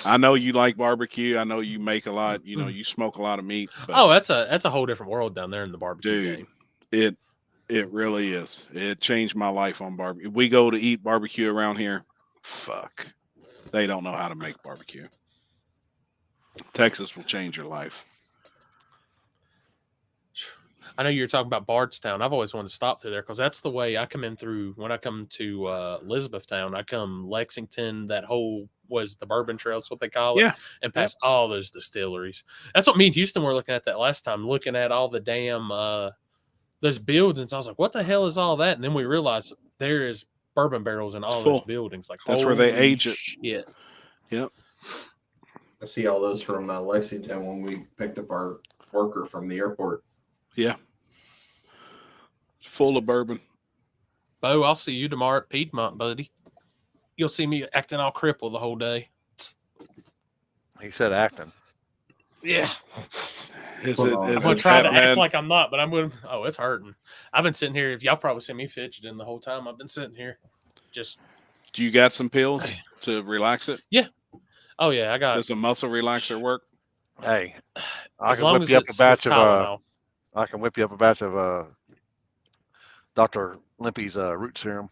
I know you like barbecue. I know you make a lot. You know, you smoke a lot of meat. But Oh, that's a whole different world down there in the barbecue game. it really is. It changed my life on barbecue. We go to eat barbecue around here. Fuck, they don't know how to make barbecue. Texas will change your life. I know you're talking about Bardstown. I've always wanted to stop through there because that's the way I come in through when I come to Elizabethtown. I come Lexington, that whole was the Bourbon Trail, is what they call it, Yeah. and past all those distilleries. That's what me and Houston were looking at that last time, looking at all the damn those buildings. I was like, what the hell is all that? And then we realized there is bourbon barrels in all those buildings. Like that's where they holy age it. shit. Yep. I see all those from Lexington when we picked up our worker from the airport. Yeah. Full of bourbon. Bo, I'll see you tomorrow at Piedmont, buddy. You'll see me acting all crippled the whole day. he said acting. Yeah. Is Hold it? on. Is I'm gonna it try to Batman? act like I'm not, but I'm gonna. Oh, it's hurting. I've been sitting here. If y'all probably see me fidgeting the whole time I've been sitting here, just. Do you got some pills to relax it? Oh yeah, I got. Does a muscle relaxer work? Hey, I As can long whip as you up a it's batch with of Tylenol. I can whip you up a batch of Dr. Limpy's root serum.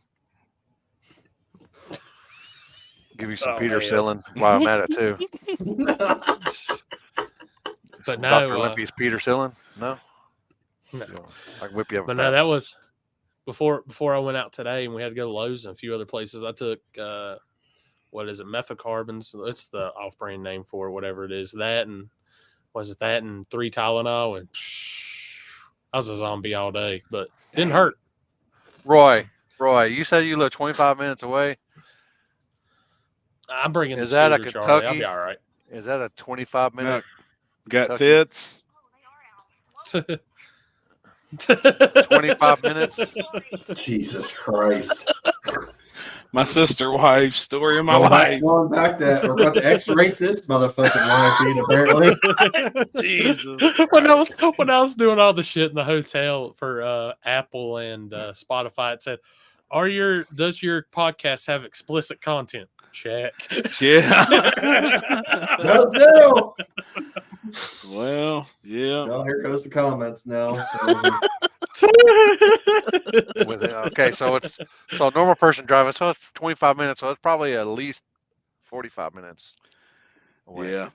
Give you some Oh, Petersilin while I'm at it too. But Some no, Dr. Limpy's Petersilin. No. No. I can whip you up a But batch. no, that was before I went out today, and we had to go to Lowe's and a few other places. I took what is it, methocarbons? It's the off-brand name for it, whatever it is. That and that and 3 Tylenol, and I was a zombie all day, but didn't hurt. Roy, you said you live 25 minutes away. I'm bringing Is the that a scooter, Charlie. I'll Kentucky? be all right. Is that a 25-minute? Got Kentucky. tits? 25 minutes? Jesus Christ. My sister wife's story of my life. Going back to, we're about to X-rate this motherfucking live feed, apparently. Jesus. when I was doing all the shit in the hotel for Apple and Spotify, it said, does your podcast have explicit content? Check. Yeah. No. Well, yeah. Well, here goes the comments now. With it. Okay, so a normal person driving, so it's 25 minutes, so it's probably at least 45 minutes away. Yeah.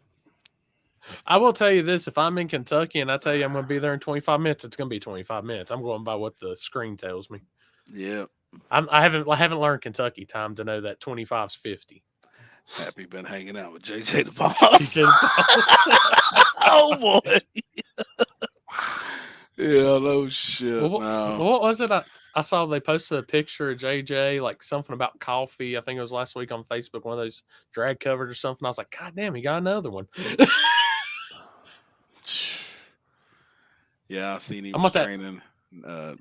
I will tell you this: if I'm in Kentucky and I tell you I'm going to be there in 25 minutes, it's going to be 25 minutes. I'm going by what the screen tells me. Yeah. I haven't learned Kentucky time to know that 25's 50. Happy been hanging out with JJ the Boss. JJ the Oh boy. Yeah, no shit. Well, no. what was it? I saw they posted a picture of JJ, like something about coffee. I think it was last week on Facebook, one of those drag covers or something. I was like, God damn, he got another one. Yeah, I seen he I'm was about that. training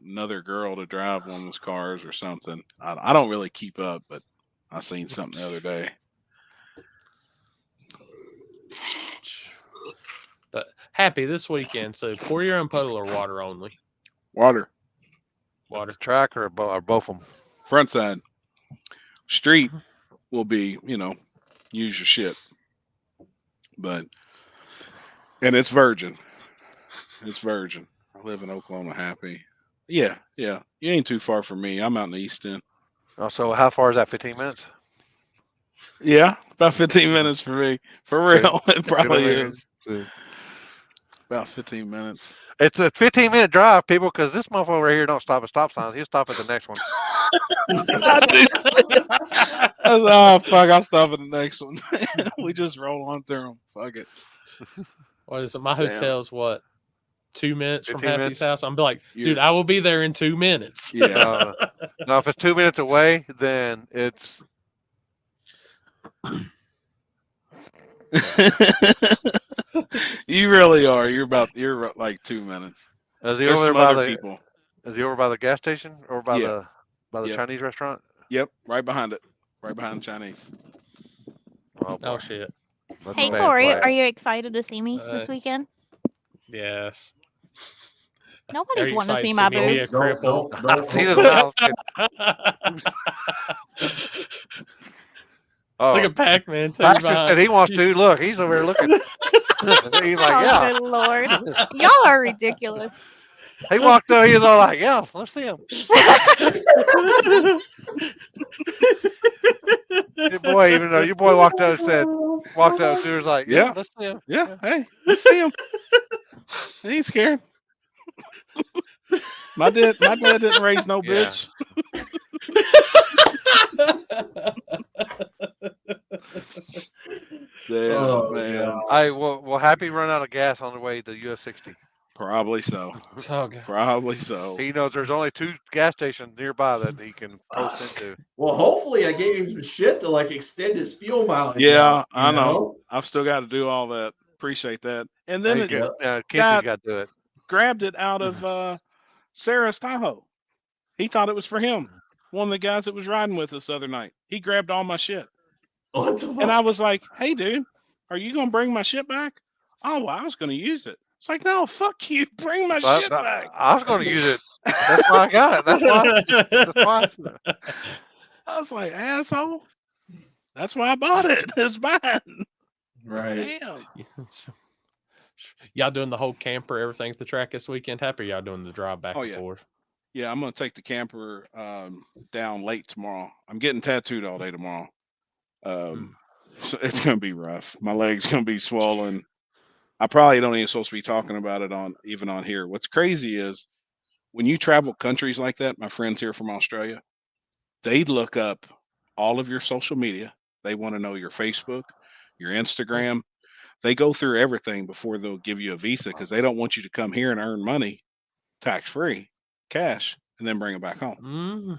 another girl to drive one of his cars or something. I don't really keep up, but I seen something the other day. But happy this weekend, so pour your own puddle or water only. Water. Water. The track or both of them? Front side. Street will be, use your shit. And it's virgin. It's virgin. I live in Oklahoma, happy. Yeah. You ain't too far from me. I'm out in the East End. Oh, so how far is that? 15 minutes? Yeah, about 15 minutes for me. For real, it probably is. About 15 minutes. It's a 15-minute drive, people, because this motherfucker over here don't stop at stop signs. He'll stop at the next one. Oh, fuck, I'll stop at the next one. We just roll on through them. Fuck it. What is it? My hotel's what? 2 minutes from 15 Happy's minutes? house. I'm be like, dude, I will be there in 2 minutes. Yeah. No, if it's 2 minutes away, then it's. You really are. You're like 2 minutes. Is he There's over there some by other the? people. Is he over by the gas station or by Yeah. the Yep. Chinese restaurant? Yep, right behind it. Right behind the Chinese. Oh shit. That's Hey a bad Corey, play. are you excited to see me this weekend? Yes. Nobody's you wanting to excited see to my see me be a boobs. cripple? Don't See this now. Oh, Look at Pac-Man. Paxton said he wants to. Look, he's over here looking. He's like, Oh, yeah. good Lord. Y'all are ridiculous. He walked up. He was all like, yeah, let's see him. Your boy, even though your boy walked up to was like, yeah, let's see him. Yeah, hey, let's see him. He ain't scared. My dad didn't raise no bitch. Damn, man. Hey, will Happy run out of gas on the way to US 60? Probably so. Probably so. He knows there's only 2 gas stations nearby that he can post into. Well, hopefully I gave him some shit to like extend his fuel mileage. Yeah, out, I know. I've still got to do all that. Appreciate that. And then Kenzie's got to do it. Grabbed it out of Sarah's Tahoe. He thought it was for him. One of the guys that was riding with us the other night. He grabbed all my shit. And I was like, hey, dude, are you going to bring my shit back? Oh, well, I was going to use it. It's like, no, fuck you. Bring my shit back. I was going to use it. That's why I got it. That's why. I was like, asshole. That's why I bought it. It's mine. Right. Damn. Y'all doing the whole camper, everything at the track this weekend? Happy y'all doing the drive back and forth? Yeah, I'm going to take the camper down late tomorrow. I'm getting tattooed all day tomorrow. So it's going to be rough. My leg's going to be swollen. I probably don't even supposed to be talking about it even on here. What's crazy is when you travel countries like that, my friends here from Australia, they look up all of your social media. They want to know your Facebook, your Instagram. They go through everything before they'll give you a visa because they don't want you to come here and earn money tax-free, cash, and then bring it back home.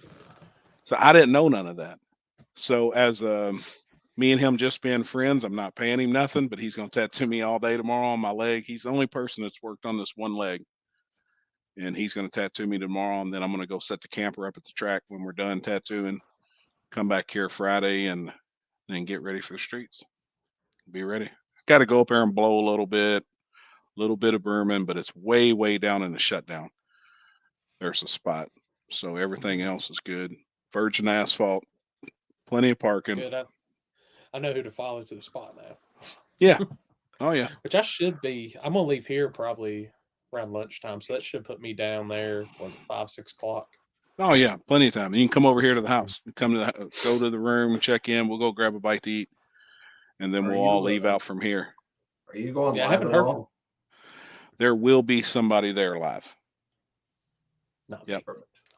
So I didn't know none of that. So as me and him just being friends, I'm not paying him nothing, but he's going to tattoo me all day tomorrow on my leg. He's the only person that's worked on this one leg. And he's going to tattoo me tomorrow. And then I'm going to go set the camper up at the track when we're done tattooing, come back here Friday and then get ready for the streets. Be ready. Got to go up there and blow a little bit of Bourbon, but it's way, way down in the shutdown. There's a spot. So everything else is good. Virgin asphalt, plenty of parking. Good. I know who to follow to the spot now. Yeah. Oh, yeah. Which I should be. I'm going to leave here probably around lunchtime. So that should put me down there, 5, 6 o'clock. Oh, yeah. Plenty of time. You can come over here to the house. Come to go to the room, check in. We'll go grab a bite to eat. And then we'll all leave out from here. Are you going I live haven't at heard all? There will be somebody there live. No. Yep.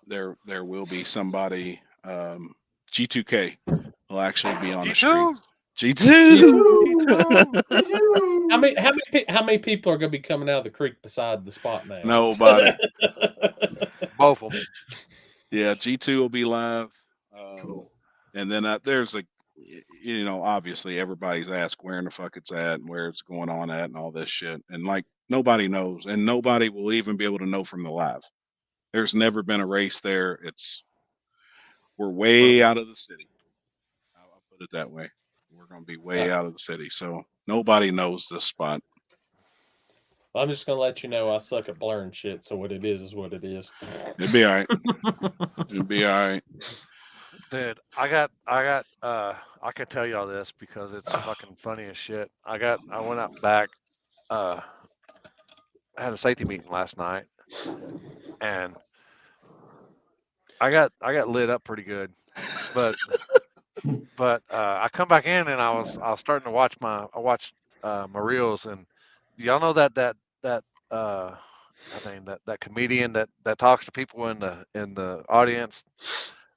There will be somebody. G2K will actually be on the street. G2. How many people are going to be coming out of the creek beside the spot now? Nobody. Both of them. Yeah, G2 will be live. Cool. And then there's obviously everybody's asked where in the fuck it's at and where it's going on at and all this shit. And like nobody knows, and nobody will even be able to know from the live. There's never been a race there. We're way out of the city. I'll put it that way. We're going to be way out of the city, so nobody knows this spot. I'm just gonna let you know I suck at blurring shit. So what it is what it is. It'll be all right. It'll be all right. Dude, I can tell y'all this because it's fucking funny as shit. I went out back, I had a safety meeting last night, and I got lit up pretty good, but I come back in and I was starting to watch my reels, and y'all know that I think that comedian that talks to people in the audience,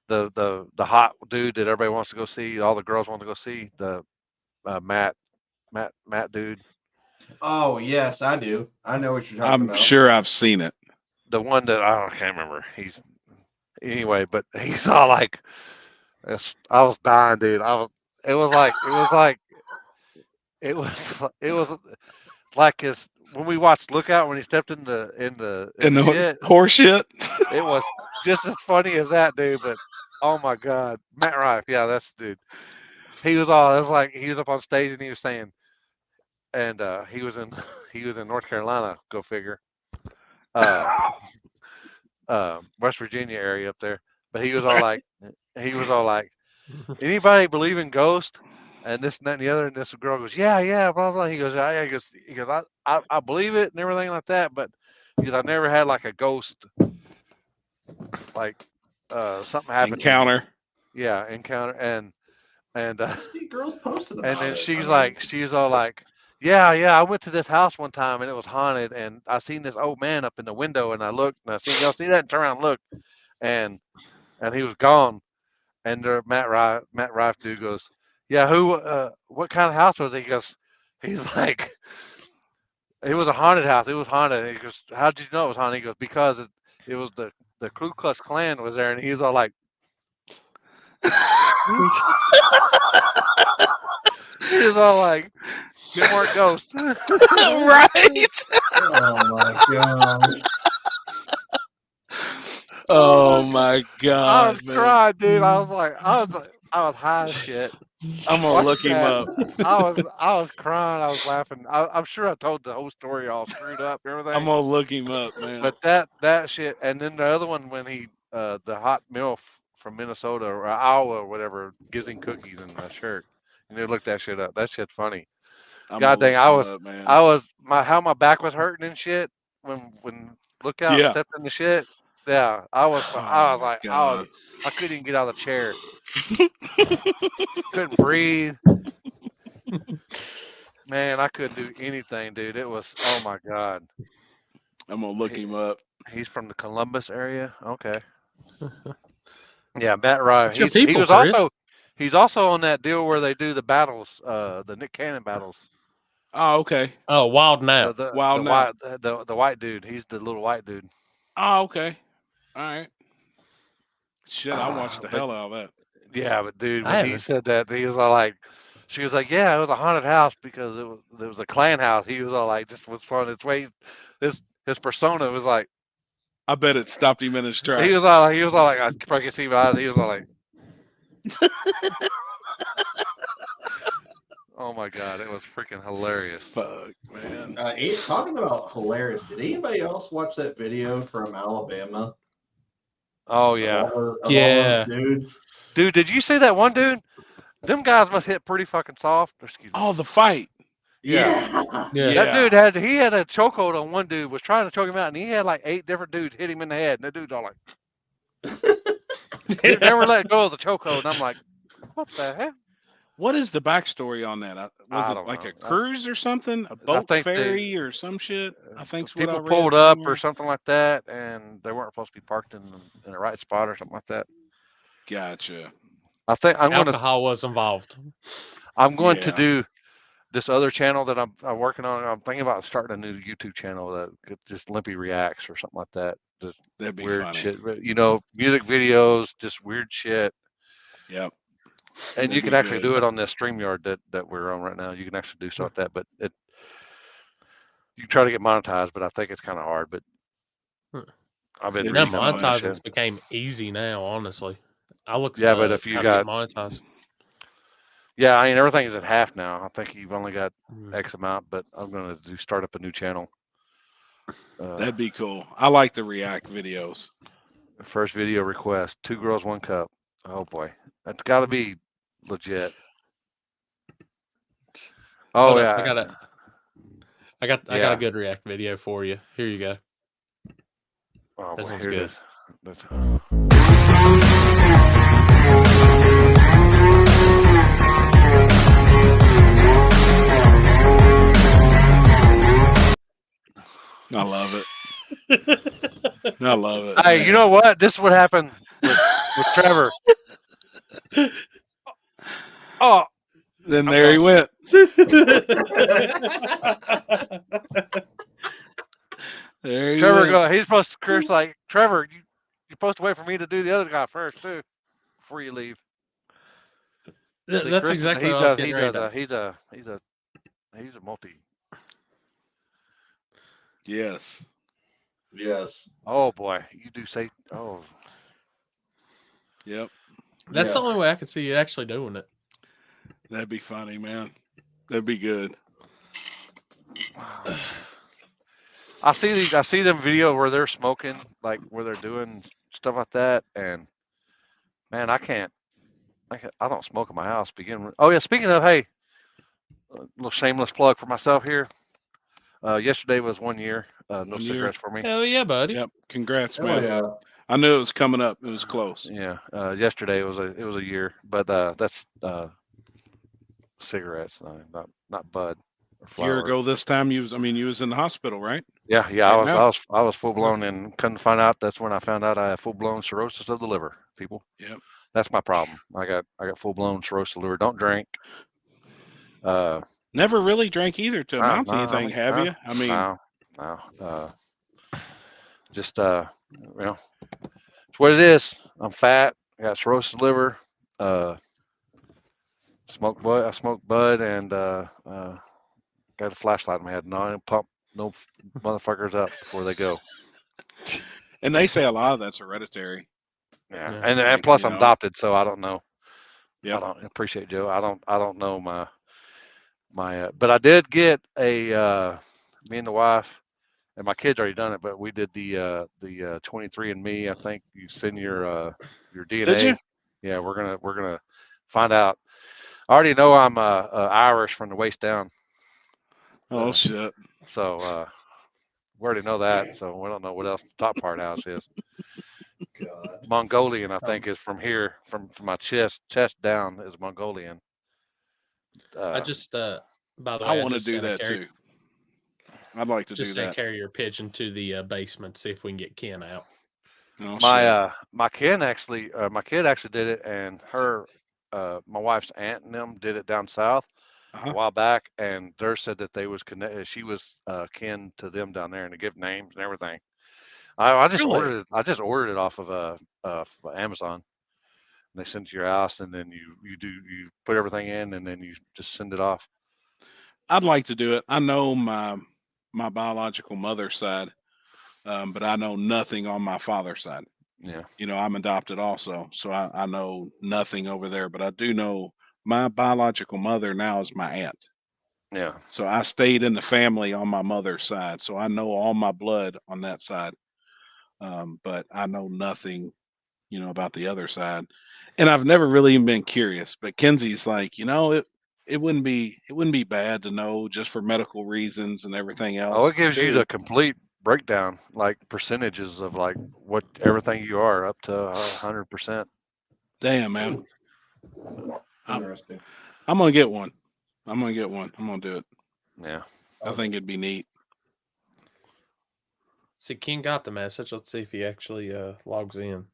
the hot dude that everybody wants to go see, all the girls want to go see, the Matt dude. Oh yes, I do. I know what you're talking about. I'm sure I've seen it. The one that I can't remember. Anyway, but he's all like, I was dying, dude. It was like his when we watched Lookout when he stepped in the shit. Horse shit. It was just as funny as that, dude. But oh my god, Matt Rife, yeah, that's the dude. It was like he was up on stage and he was saying, and he was in North Carolina. Go figure. West Virginia area up there. But he was all like, anybody believe in ghosts? And this and that and the other. And this girl goes, yeah, blah blah. He goes, yeah. He goes, I believe it and everything like that. But because I never had like a ghost, like something happened. Encounter. Yeah, encounter and see girls posted about and then it. she's all like, yeah, I went to this house one time and it was haunted, and I seen this old man up in the window, and I looked and I seen y'all see that and turn around and look, and he was gone. And Matt Rife dude goes, yeah, what kind of house was it? He's like, it was a haunted house. It was haunted. And he goes, how did you know it was haunted? He goes, because it was the Ku Klux Klan was there, and he's all like, he was all like, "Them weren't ghosts." Right. Oh my god. Oh my god. I was crying, dude. I was high as shit. I'm gonna look him up. I was crying. I was laughing. I'm sure I told the whole story all screwed up and everything. I'm gonna look him up, man. But that shit, and then the other one when he the hot MILF from Minnesota or Iowa or whatever gives him cookies in a shirt. You know, look that shit up. That shit's funny. God dang, how my back was hurting and shit when Lookout stepped in the shit. Yeah, I was like, I couldn't even get out of the chair. Couldn't breathe. Man, I couldn't do anything, dude. It was, oh my god. I'm gonna look him up. He's from the Columbus area. Okay. Yeah, Matt Rife. He's also on that deal where they do the battles, the Nick Cannon battles. Oh, okay. Oh, Wild Now. The white dude. He's the little white dude. Oh, okay. All right. Shit, I watched the hell out of that. Yeah, but dude, when he said that, he was all like, she was like, yeah, it was a haunted house because it was a Klan house. He was all like, just was fun. Its way, his persona was like, I bet it stopped him in his tracks. He was all like, I probably can see my eyes. He was all like, oh my god, it was freaking hilarious. Fuck, man. Talking about hilarious, did anybody else watch that video from Alabama? Oh yeah, all dudes. Dude, did you see that one dude? Them guys must hit pretty fucking soft. Oh, the fight. Yeah. That dude had a chokehold on one dude, was trying to choke him out, and he had like 8 different dudes hit him in the head. And that dude's all like, he never let go of the chokehold. And I'm like, what the heck? What is the backstory on that? Was it like a cruise or something? A boat ferry or some shit? I think people pulled up or something like that, and they weren't supposed to be parked in the right spot or something like that. Gotcha. I think alcohol was involved. I'm going to do this other channel that I'm working on. I'm thinking about starting a new YouTube channel that just Limpy reacts or something like that. Just That'd be weird funny. shit, music videos, just weird shit. Yep. And That'd you can be actually good. do it on this StreamYard that we're on right now. You can actually do stuff like that, but you can try to get monetized, but I think it's kind of hard. But I've been It'd Now be reading on that monetizing's shit. became easy now, honestly. I looked Yeah, at but if you how to got get monetized. Yeah, I mean everything is at half now. I think you've only got Mm. X amount, but I'm gonna start up a new channel. That'd be cool. I like the React videos. First video request: 2 girls, 1 cup. Oh boy, that's got to be legit. Oh Hold up, yeah, I got a yeah. good React video for you. Here you go. Oh This boy, one's here it good. is. That's- I love it. I love it. Hey, man. you know what? This is what happened with Trevor. Oh, Then I'm there he done. went. There he Trevor went. he's supposed to. Chris like Trevor, you're supposed to wait for me to do the other guy first too, before you leave. See, That's Chris, exactly he what I was does. getting He ready does. to. He's a multi. Yes. Yes. Oh boy, you do say. Oh, Yep. That's the Yes. only way I could see you actually doing it. That'd be funny, man. That'd be good. I see them video where they're smoking, like where they're doing stuff like that, and man, I don't smoke in my house. Oh yeah, speaking of, hey, a little shameless plug for myself here. Yesterday was 1 year. No 1 year. cigarettes for me. Hell yeah, buddy. Yep. Congrats, Oh man. yeah. I knew it was coming up. It was close. Yeah. Yesterday was a year, but that's cigarettes, not bud or A year flower. ago this time you was in the hospital, right? Yeah, Right now. I was full blown, and couldn't find out. That's when I found out I had full blown cirrhosis of the liver. People, Yep. that's my problem. I got full blown cirrhosis of the liver. Don't drink. Never really drank either to amount to anything, have you? I mean, no. Just it's what it is. I'm fat. I got cirrhosis of the liver. I smoked bud, and got a flashlight in my head. No, pump no motherfuckers up before they go. and they say a lot of that's hereditary. Yeah, Yeah. and Like, plus you I'm know. adopted, so I don't know. Yep. I don't appreciate Joe. I don't know my but I did get a me and the wife and my kids already done it, but we did the 23andMe. I think you send your DNA. Did you? Yeah, we're gonna find out. I already know I'm Irish from the waist down. Oh shit. So we already know that. So we don't know what else the top part house is. God. Mongolian, I think, is from here, from my chest down is Mongolian. I just by the way, I want to just do sent a that too. I'd like to Just do sent that. carrier pigeon to the basement, see if we can get Ken out. Oh, shit. My kid actually did it, and her my wife's aunt and them did it down south a while back, and they said that they was connected. She was kin to them down there, and to give names and everything. I just Really? ordered it. I just ordered it off of Amazon. They send it to your house, and then you put everything in, and then you just send it off. I'd like to do it. I know my biological mother's side, but I know nothing on my father's side. Yeah. You know, I'm adopted also, so I know nothing over there. But I do know my biological mother now is my aunt. Yeah. So I stayed in the family on my mother's side, so I know all my blood on that side. But I know nothing, you know, about the other side, and I've never really even been curious. But Kenzie's like, you know, it wouldn't be bad to know just for medical reasons and everything else. Oh, it gives you Dude, the complete breakdown, like percentages of like what everything you are up to 100%. damn, man. Interesting. I'm gonna get one. I'm gonna do it. Yeah. I think it'd be neat. See, Ken got the message. Let's see if he actually logs in.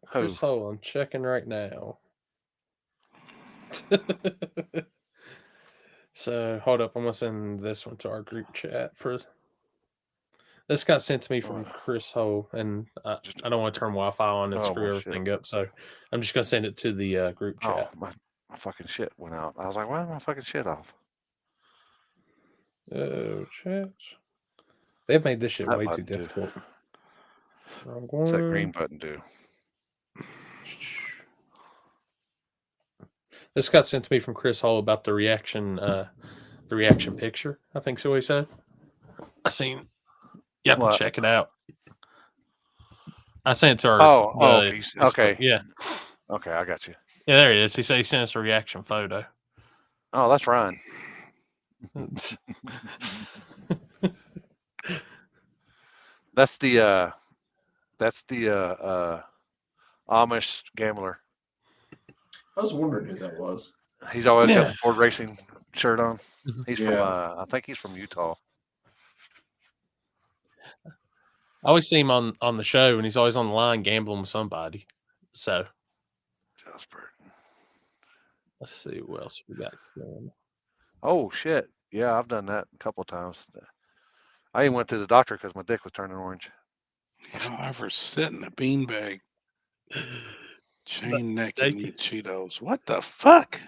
Chris Who? Hull, I'm checking right now. So hold up, I'm gonna send this one to our group chat first. This got sent to me from Chris Ho, and I don't want to turn Wi-Fi on and screw everything up, so I'm just gonna send it to the group chat. Oh, my fucking shit went out. I was like, why is my fucking shit off? Oh, chat. They've made this shit That way too button do. difficult. What's that green button do? This got sent to me from Chris Hall about the reaction picture. I think so. He said. I seen. Yep, What? check it out. I sent it to our. Okay. Yeah. Okay, I got you. Yeah, there it is. He said he sent us a reaction photo. Oh, that's Ryan. That's the Amish gambler. I was wondering who that was. He's always got the Ford Racing shirt on. He's from Yeah. I think he's from Utah. I always see him on the show, and he's always on the line gambling with somebody. So, let's see what else we got going. Oh shit! Yeah, I've done that a couple of times. I even went to the doctor because my dick was turning orange. You know, I ever sit in a beanbag, chain neck, and eat Cheetos. What the fuck?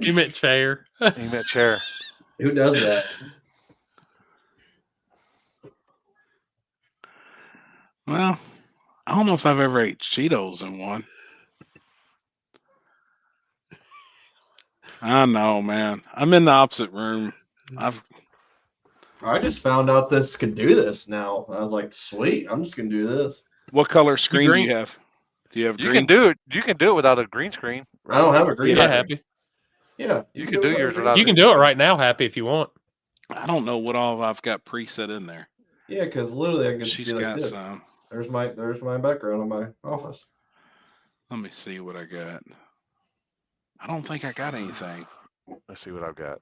You meant chair. You meant chair. Who does that? Well, I don't know if I've ever ate Cheetos in one. I know, man. I'm in the opposite room. I just found out this could do this now. I was like, sweet, I'm just gonna do this. What color screen do you have? Do you have green? You can do it. You can do it without a green screen. I don't have a green Yeah, screen. Happy. Yeah, you can do yours without. You can do it right now, Happy, if you want. I don't know what all I've got preset in there. Yeah, because literally I can She's be like got this. some. There's my background in my office. Let me see what I got. I don't think I got anything. Let's see what I've got.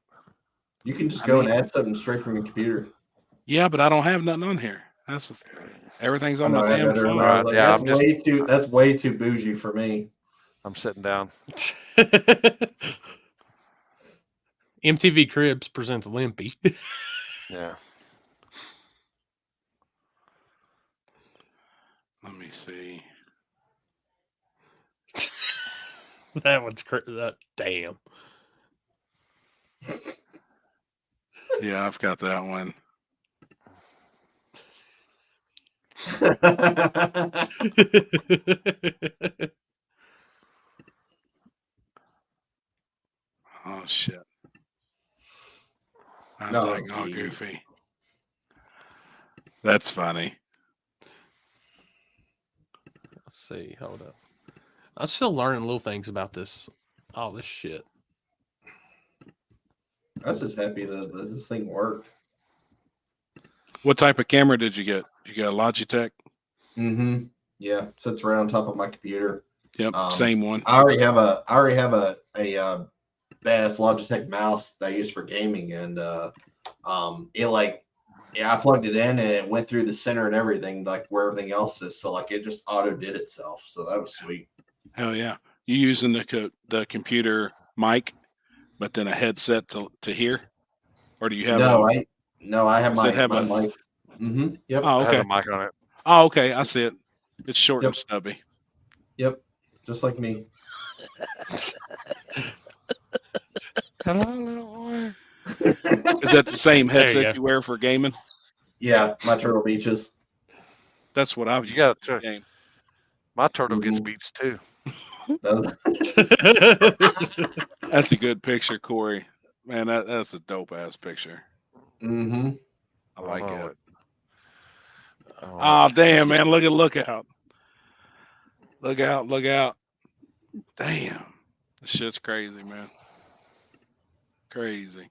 You can just go and add something straight from your computer. Yeah, but I don't have nothing on here. Everything's on my I damn better- phone. I was like, that's way too bougie for me. I'm sitting down. MTV Cribs presents Limpy. Yeah. Let me see. That one's damn. Yeah, I've got that one. Oh shit. I was like, oh, goofy. That's funny. Let's see. Hold up. I'm still learning little things about this. All this shit. I was just happy that this thing worked. What type of camera did you get? You got a Logitech? Mm-hmm. Yeah, sits right on top of my computer. Yep, same one. I already have a badass Logitech mouse that I use for gaming, and I plugged it in and it went through the center and everything, like where everything else is. So like it just auto did itself. So that was sweet. Hell yeah! You using the computer mic, but then a headset to hear, or do you have? I have my mic. Mm-hmm. Yep. Oh, okay. It has a mic on it. Oh, okay. I see it. It's short and stubby. Yep. Just like me. Hello, little boy. Is that the same headset you wear for gaming? Yeah, my Turtle Beaches. That's what I've used. You got game. My turtle gets beats too. That's a good picture, Corey. Man, that's a dope ass picture. Mm-hmm. I like it. Oh damn, man! Look out! Look out! Damn, this shit's crazy, man. Crazy.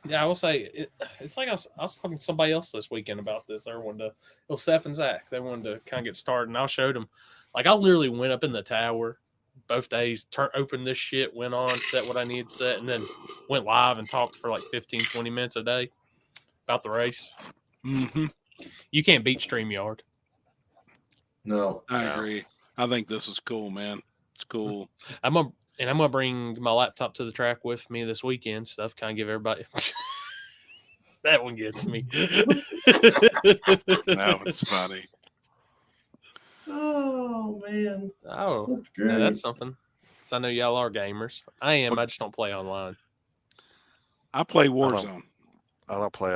Yeah, I will say it's like I was talking to somebody else this weekend about this. They wanted to, it was Seth and Zach. They wanted to kind of get started, and I showed them. Like I literally went up in the tower both days, opened this shit, went on, set what I needed to set, and then went live and talked for like 15, 20 minutes a day about the race. Mm-hmm. You can't beat StreamYard. No, I agree. I think this is cool, man. It's cool. I'm gonna And I'm gonna bring my laptop to the track with me this weekend. Stuff kind of give everybody. That one gets me. No, it's funny. Oh man, Oh, that's now great. that's something. 'Cause I know y'all are gamers. I am. I just don't play online. I play don't- Warzone. I don't play.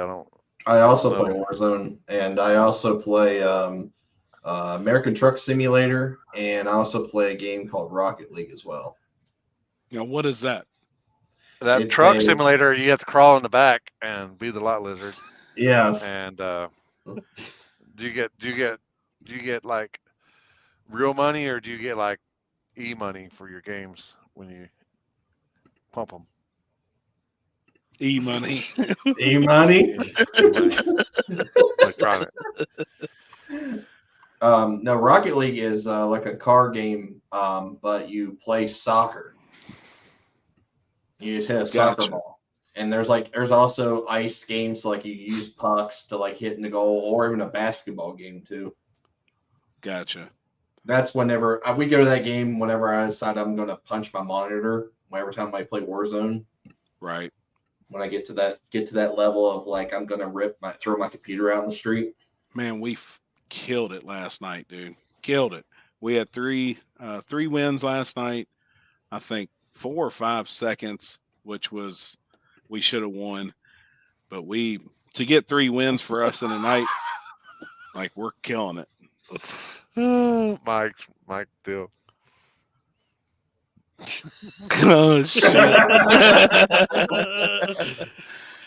I also play No. Warzone, and I also play American Truck Simulator, and I also play a game called Rocket League as well. You know, what is that? That It's truck a- simulator, you have to crawl in the back and be the lot lizard. Yes. And do you get like real money, or do you get like e-money for your games when you pump them? E-money. E-money. E-money. Electronic. No, Rocket League is like a car game, but you play soccer. You just hit a soccer Gotcha. ball, and there's also ice games, like you use pucks to like hit in the goal, or even a basketball game too. Gotcha. That's whenever we go to that game. Whenever I decide I'm going to punch my monitor, every time I play Warzone. Right. When I get to that level of like I'm going to throw my computer out in the street. Man, we killed it last night, dude. Killed it. We had three wins last night. I think 4 or 5 seconds, which was we should have won. But to get 3 wins for us in a night, like we're killing it. Mike deal. Oh shit.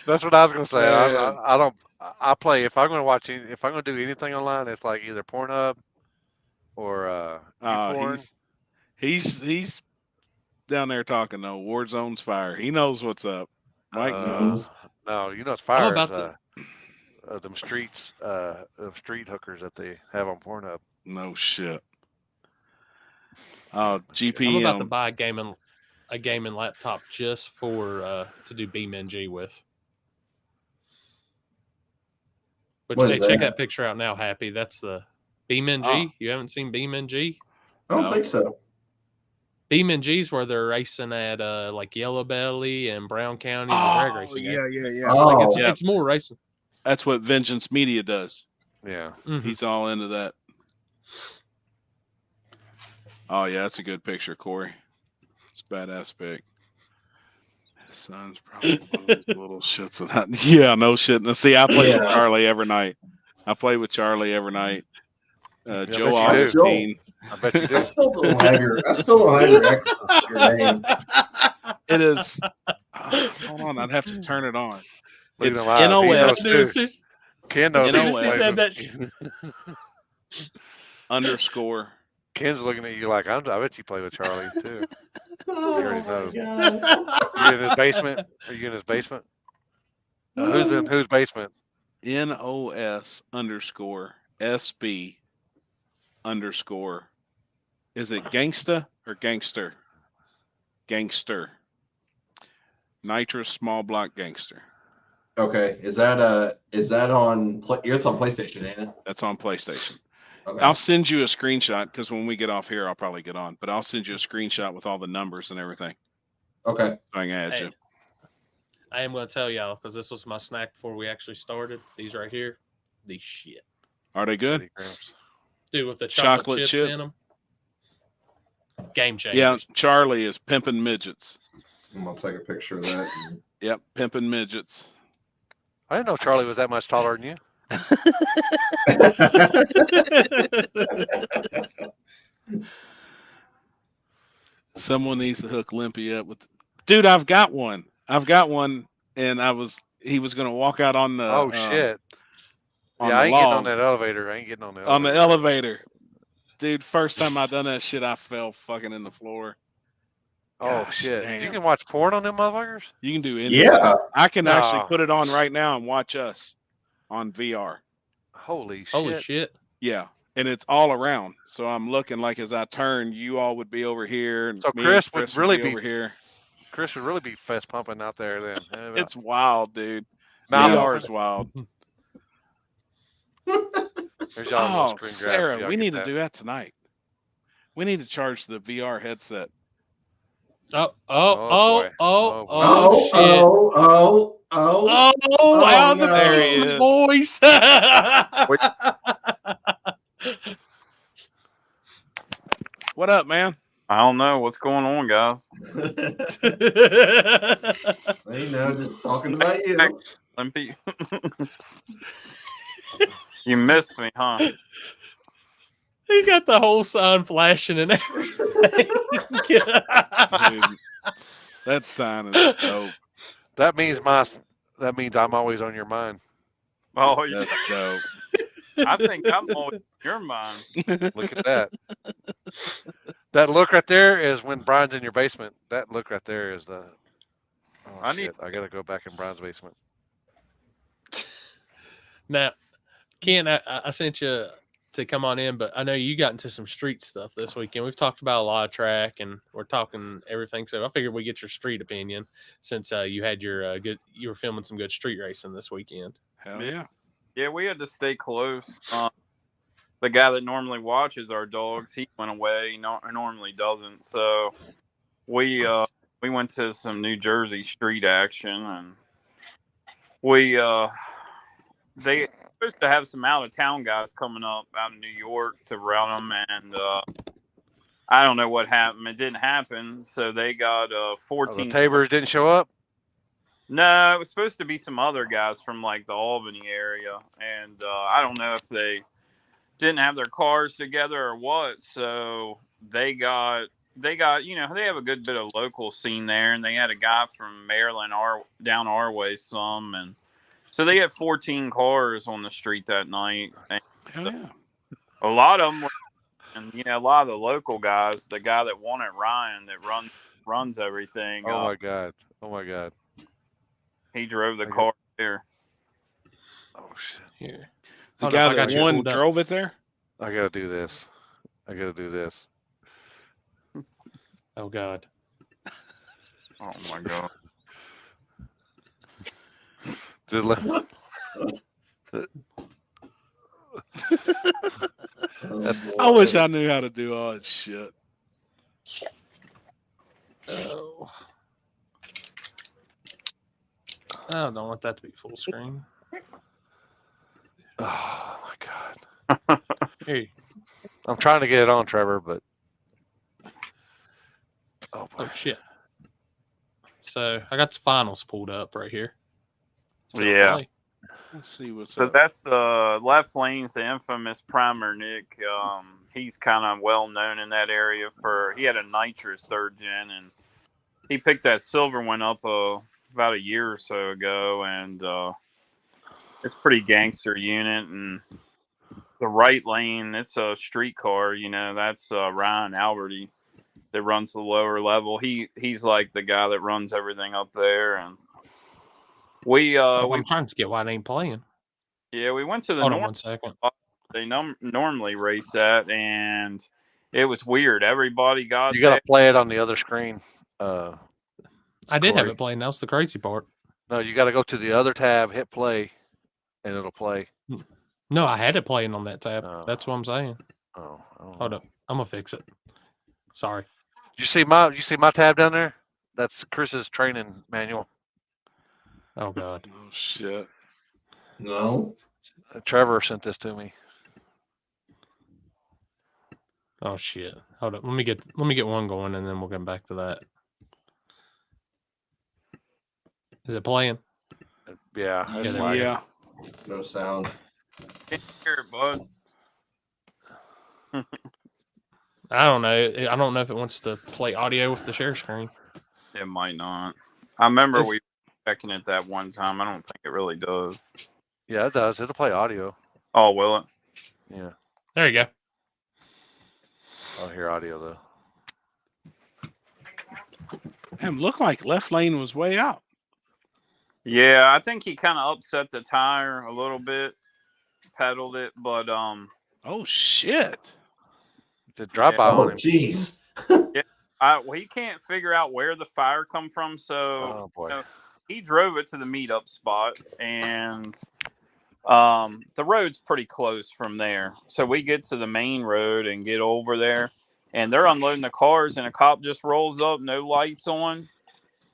That's what I was gonna say. Man. I don't. I play if I'm gonna watch. If I'm gonna do anything online, it's like either Pornhub or porn. He's down there talking though. Warzone's fire. He knows what's up. Mike knows. No, you know it's fire. about Them street hookers that they have on Pornhub. No shit. Oh, I'm GP. about to buy a gaming laptop just for to do BeamNG with. But What hey, is check that? that picture out now, Happy. That's the BeamNG. Oh. You haven't seen BeamNG? I don't No. think so. BeamNG's where they're racing at like Yellow Belly and Brown County, the drag racing game. yeah. Oh, Like Yeah. it's more racing. That's what Vengeance Media does. Yeah. Mhm. He's all into that. Oh yeah, that's a good picture, Corey. It's a badass pic. His son's probably one of those little shits of that. Yeah, no shit. Now, see, I play with Yeah. Charlie every night. I Joe bet you do. Augustine. I bet you I do. still don't have your your name. It is. Hold on, I'd have to turn it on. Leave It's him alive. He knows NOS too. Ken knows. As soon as he said that _. Ken's looking at you like I bet you play with Charlie too. Oh, already my knows. gosh. You in his basement? Are you in his basement? Who's in whose basement? NOS _SB _ Is it gangsta or gangster? Gangster. Nitrous small block gangster. Okay, is that on? It's on PlayStation, ain't it? That's on PlayStation. Okay. I'll send you a screenshot because when we get off here, I'll probably get on. But I'll send you a screenshot with all the numbers and everything. Okay. So I can add you. I am going to tell y'all because this was my snack before we actually started. These right here, these shit. Are they good? 80 grams. Dude, with the chocolate chips chip? in them. Game changer. Yeah, Charlie is pimping midgets. I'm gonna take a picture of that. Yep, pimping midgets. I didn't know Charlie was that much taller than you. Someone needs to hook Limpy up with. Dude, I've got one, and he was gonna walk out on the. Oh shit! On Yeah, the I ain't getting on log. that elevator. I ain't getting on the elevator. On the elevator. Dude, first time I done that shit, I fell fucking in the floor. Oh Gosh, shit! damn. You can watch porn on them motherfuckers. You can do anything. Yeah. I can actually No. put it on right now and watch us on VR. Holy shit! Holy shit. Yeah. And it's all around. So I'm looking like as I turn, you all would be over here. And So me Chris and would Chris really be be over here. Chris would really be fist pumping out there then. It's wild, dude. Mouth VR open. is wild. There's y'all Oh, little screen grabs. Sarah, Y'all we get need that. to do that tonight. We need to charge the VR headset. Oh, boy. Oh, shit. Out of the no. There he basement, is. boys. What up, man? I don't know what's going on, guys. You know, just talking about you. Limpy. You missed me, huh? He got the whole sign flashing and everything. Dude, that sign is dope. That means I'm always on your mind. Oh, That's dope. I think I'm always in your mind. Look at that. That look right there is when Brian's in your basement. That look right there is the. Oh I shit! I gotta go back in Brian's basement. Now, Ken, I sent you to come on in, but I know you got into some street stuff this weekend. We've talked about a lot of track, and we're talking everything. So I figured we get your street opinion since you had your you were filming some good street racing this weekend. Hell yeah. Yeah, we had to stay close. The guy that normally watches our dogs, he went away. He normally doesn't. So we went to some New Jersey street action, and they were supposed to have some out of town guys coming up out of New York to run them, and I don't know what happened. It didn't happen. So they got 14. The Tabors didn't show up. No, it was supposed to be some other guys from like the Albany area, and I don't know if they didn't have their cars together or what. So they got they have a good bit of local scene there, and they had a guy from Maryland down our way some, and so they had 14 cars on the street that night. And Hell yeah. a lot of them were, and a lot of the local guys. The guy that won it, Ryan, that runs everything. Oh my god! He drove the car there. Oh shit! Here, The guy that won drove it there? I gotta do this. Oh god. Oh my god. I wish I knew how to do all that shit. Oh. I don't want that to be full screen. Oh my god! Hey, I'm trying to get it on, Trevor, but oh shit! So I got the finals pulled up right here. Yeah. Let's see what's So up. that's the left lane's the infamous Primer Nick. He's kind of well known in that area he had a nitrous third gen, and he picked that silver one up about a year or so ago, and it's a pretty gangster unit. And the right lane, it's a street car, that's Ryan Alberty that runs the lower level. He's like the guy that runs everything up there, and I'm trying to get why it ain't playing. Yeah, we went to the Hold on 1 second. They normally race at, and it was weird. Everybody got you gotta play it on the other screen. I did have it playing. That was the crazy part. No, you got to go to the other tab, hit play, and it'll play. No, I had it playing on that tab. That's what I'm saying. Oh, hold up. I'm gonna fix it. Sorry. You see my tab down there? That's Chris's training manual. Oh god. Oh shit. No. Trevor sent this to me. Oh shit. Hold up. Let me get one going, and then we'll come back to that. Is it playing? Yeah. Yeah. No sound. Can't hear it, bud. I don't know. I don't know if it wants to play audio with the share screen. It might not. I remember we were checking it that one time. I don't think it really does. Yeah, it does. It'll play audio. Oh, will it? Yeah. There you go. I'll hear audio though. Damn, looked like left lane was way out. Yeah, I think he kind of upset the tire a little bit, pedaled it, but oh shit. Did drive by on him. Jeez. Yeah, well, he can't figure out where the fire come from, so he drove it to the meetup spot, and the road's pretty close from there. So we get to the main road and get over there, and they're unloading the cars, and a cop just rolls up, no lights on,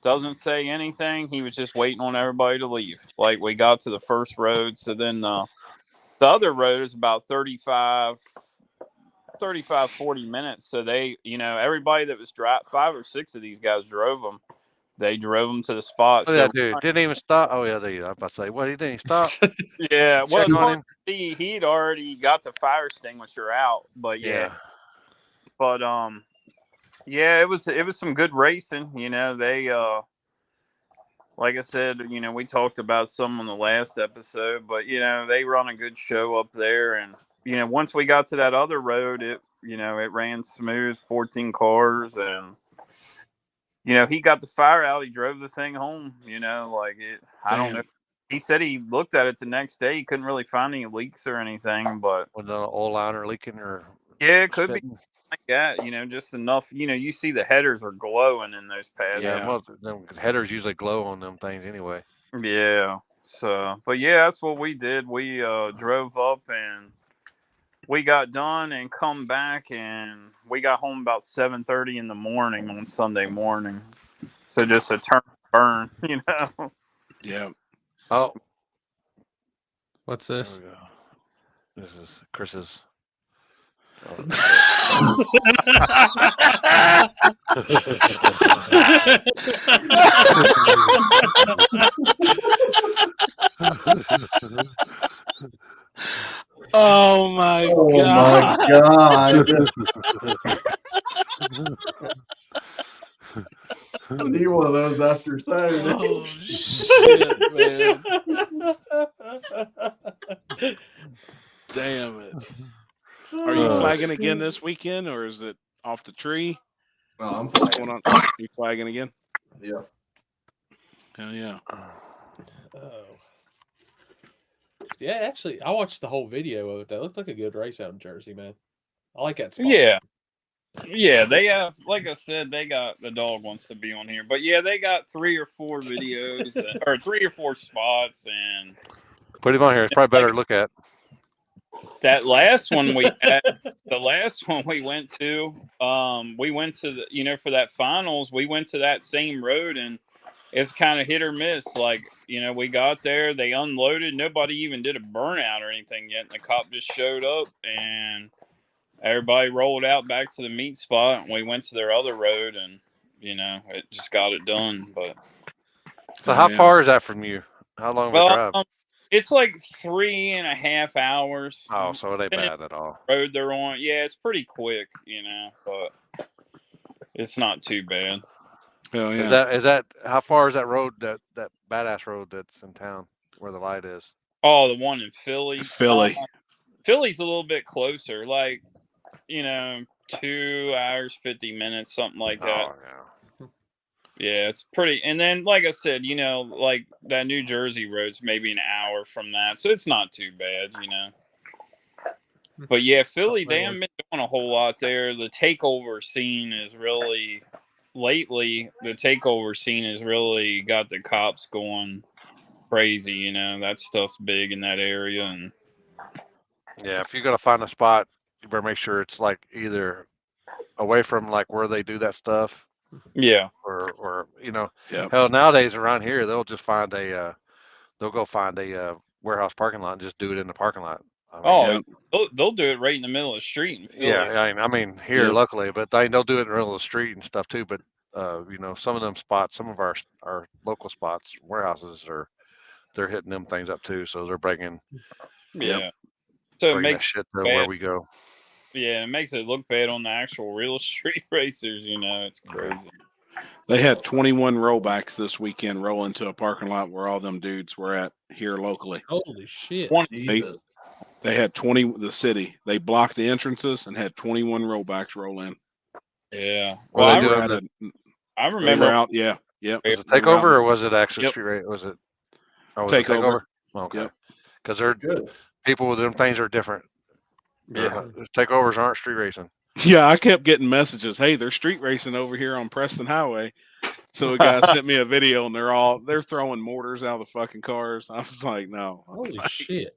doesn't say anything. He was just waiting on everybody to leave. Like, we got to the first road, so then the other road is about 35, 40 minutes. So they, everybody that was 5 or 6 of these guys drove them. They drove them to the spot. Oh, So yeah, dude. Didn't even stop. Oh, yeah, there you go. I was about to say, what, he didn't stop? yeah, well, Check it's on hard him. to see. He'd already got the fire extinguisher out, but yeah. But yeah, it was some good racing. They like I said, we talked about some on the last episode, but they run a good show up there, and once we got to that other road, it ran smooth, 14 cars, and he got the fire out. He drove the thing home. I don't know. He said he looked at it the next day. He couldn't really find any leaks or anything, but was the oil liner leaking or? Yeah, it could be like that. Just enough. You see the headers are glowing in those passes. Yeah, well, them headers usually glow on them things anyway. Yeah. So, but yeah, that's what we did. We drove up and we got done and come back, and we got home about 7:30 in the morning on Sunday morning. So just a turn burn, Yeah. Oh, what's this? There we go. This is Chris's. Oh my god! My god! I need one of those after Saturday. Oh shit, man! Damn it! Are you flagging again this weekend, or is it off the tree? No, I'm What's flagging. going on? You flagging again? Yeah. Hell yeah! Oh. Yeah, actually, I watched the whole video of it. That looked like a good race out in Jersey, man. I like that spot. Yeah, they have, like I said, they got the dog wants to be on here, but yeah, they got 3 or 4 videos or 3 or 4 spots, and put him on here. It's probably better to look at. That last one we had, the last one we went to the, for that finals, we went to that same road, and it's kind of hit or miss. Like, we got there, they unloaded, nobody even did a burnout or anything yet, and the cop just showed up, and everybody rolled out back to the meet spot, and we went to their other road, and it just got it done. But so, how far is that from you? How long of a drive? It's like 3.5 hours. Oh, so it ain't bad at all. Road they're on, yeah, it's pretty quick, but it's not too bad. Hell yeah. Is that how far is that road, that badass road that's in town where the light is? Oh, the one in Philly. Philly. Philly's a little bit closer, like 2 hours 50 minutes, something like that. Oh, yeah. Yeah, it's pretty. And then, like I said, like that New Jersey road's maybe an hour from that, so it's not too bad, But yeah, Philly, they haven't been doing a whole lot there. The takeover scene is really, lately, the takeover scene has really got the cops going crazy. That stuff's big in that area, and yeah, if you're gonna find a spot, you better make sure it's like either away from like where they do that stuff. Yeah. Or Yep. hell, nowadays around here they'll just find they'll go find a warehouse parking lot and just do it in the parking lot. They'll do it right in the middle of the street in Philly. Yeah, I mean here luckily, but they'll do it in the middle of the street and stuff too. But some of them spots, some of our local spots, warehouses they're hitting them things up too. So they're bringing So it makes shit to where we go. Yeah, it makes it look bad on the actual real street racers. It's crazy. They had 21 rollbacks this weekend roll into a parking lot where all them dudes were at here locally. Holy shit. They had 20, the city. They blocked the entrances and had 21 rollbacks roll in. Yeah. Well, I They remember were out, yeah. Yep. Was it takeover or was it actually street race? Was it takeover? Okay. Because they're good. People with them things are different. Yeah. Takeovers aren't street racing. Yeah, I kept getting messages. Hey, they're street racing over here on Preston Highway. So a guy sent me a video, and they're throwing mortars out of the fucking cars. I was like, no. Holy shit.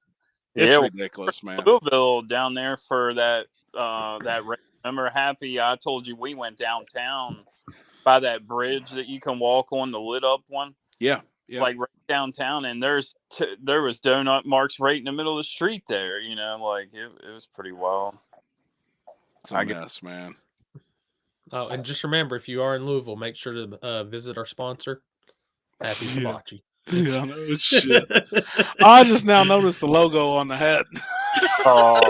It's ridiculous, man. Louisville down there for that race Remember, Happy? I told you we went downtown by that bridge that you can walk on, the lit up one. Yeah. Like right downtown, and there was donut marks right in the middle of the street there. Like it was pretty wild. It's a mess, man. Oh, and just remember, if you are in Louisville, make sure to visit our sponsor, Happy Hibachi. Yeah, no shit. I just now noticed the logo on the hat. Oh,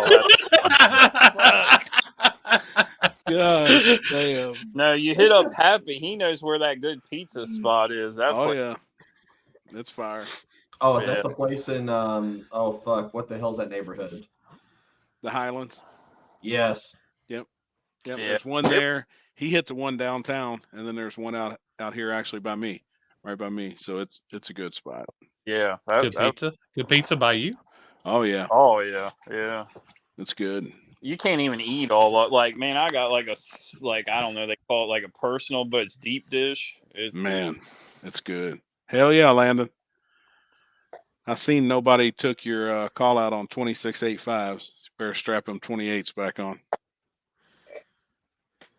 gosh, damn. No, you hit up Happy. He knows where that good pizza spot is. Yeah, it's fire. Oh, is that the place in oh fuck, what the hell's that neighborhood? The Highlands. Yes. Yep. Yeah. There's one there. He hit the one downtown, and then there's one out here actually by me, right by me. So it's a good spot. Yeah. Good pizza. Good pizza by you. Oh yeah. Oh yeah. Yeah. It's good. You can't even eat all of, like, man, I got like I don't know, they call it like a personal, but it's deep dish. It's it's good. Hell yeah, Landon. I seen nobody took your call out on 2685s. Better strap them 28s back on.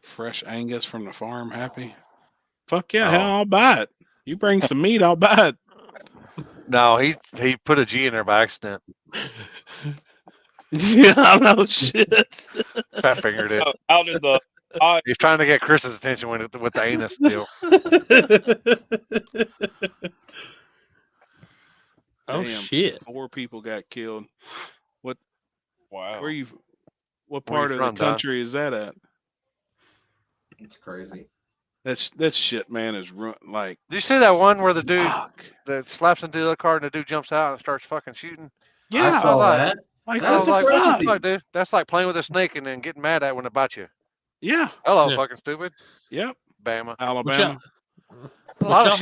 Fresh Angus from the farm, Happy. Fuck yeah, hell, I'll buy it. You bring some meat, I'll buy it. No, he put a G in there by accident. Yeah, I know shit. Fat fingered it. How did the He's trying to get Chris's attention with the anus deal. Oh Damn, shit! 4 people got killed. What? Wow. What part of the country is that at? It's crazy. That shit, man, is like. Did you see that one where the dude that slaps into the other car and the dude jumps out and starts fucking shooting? Yeah, I saw that. Like, That's what the fuck? Dude? That's like playing with a snake and then getting mad at it when it bites you. Yeah. Hello, fucking stupid. Yep. Bama. Alabama. A lot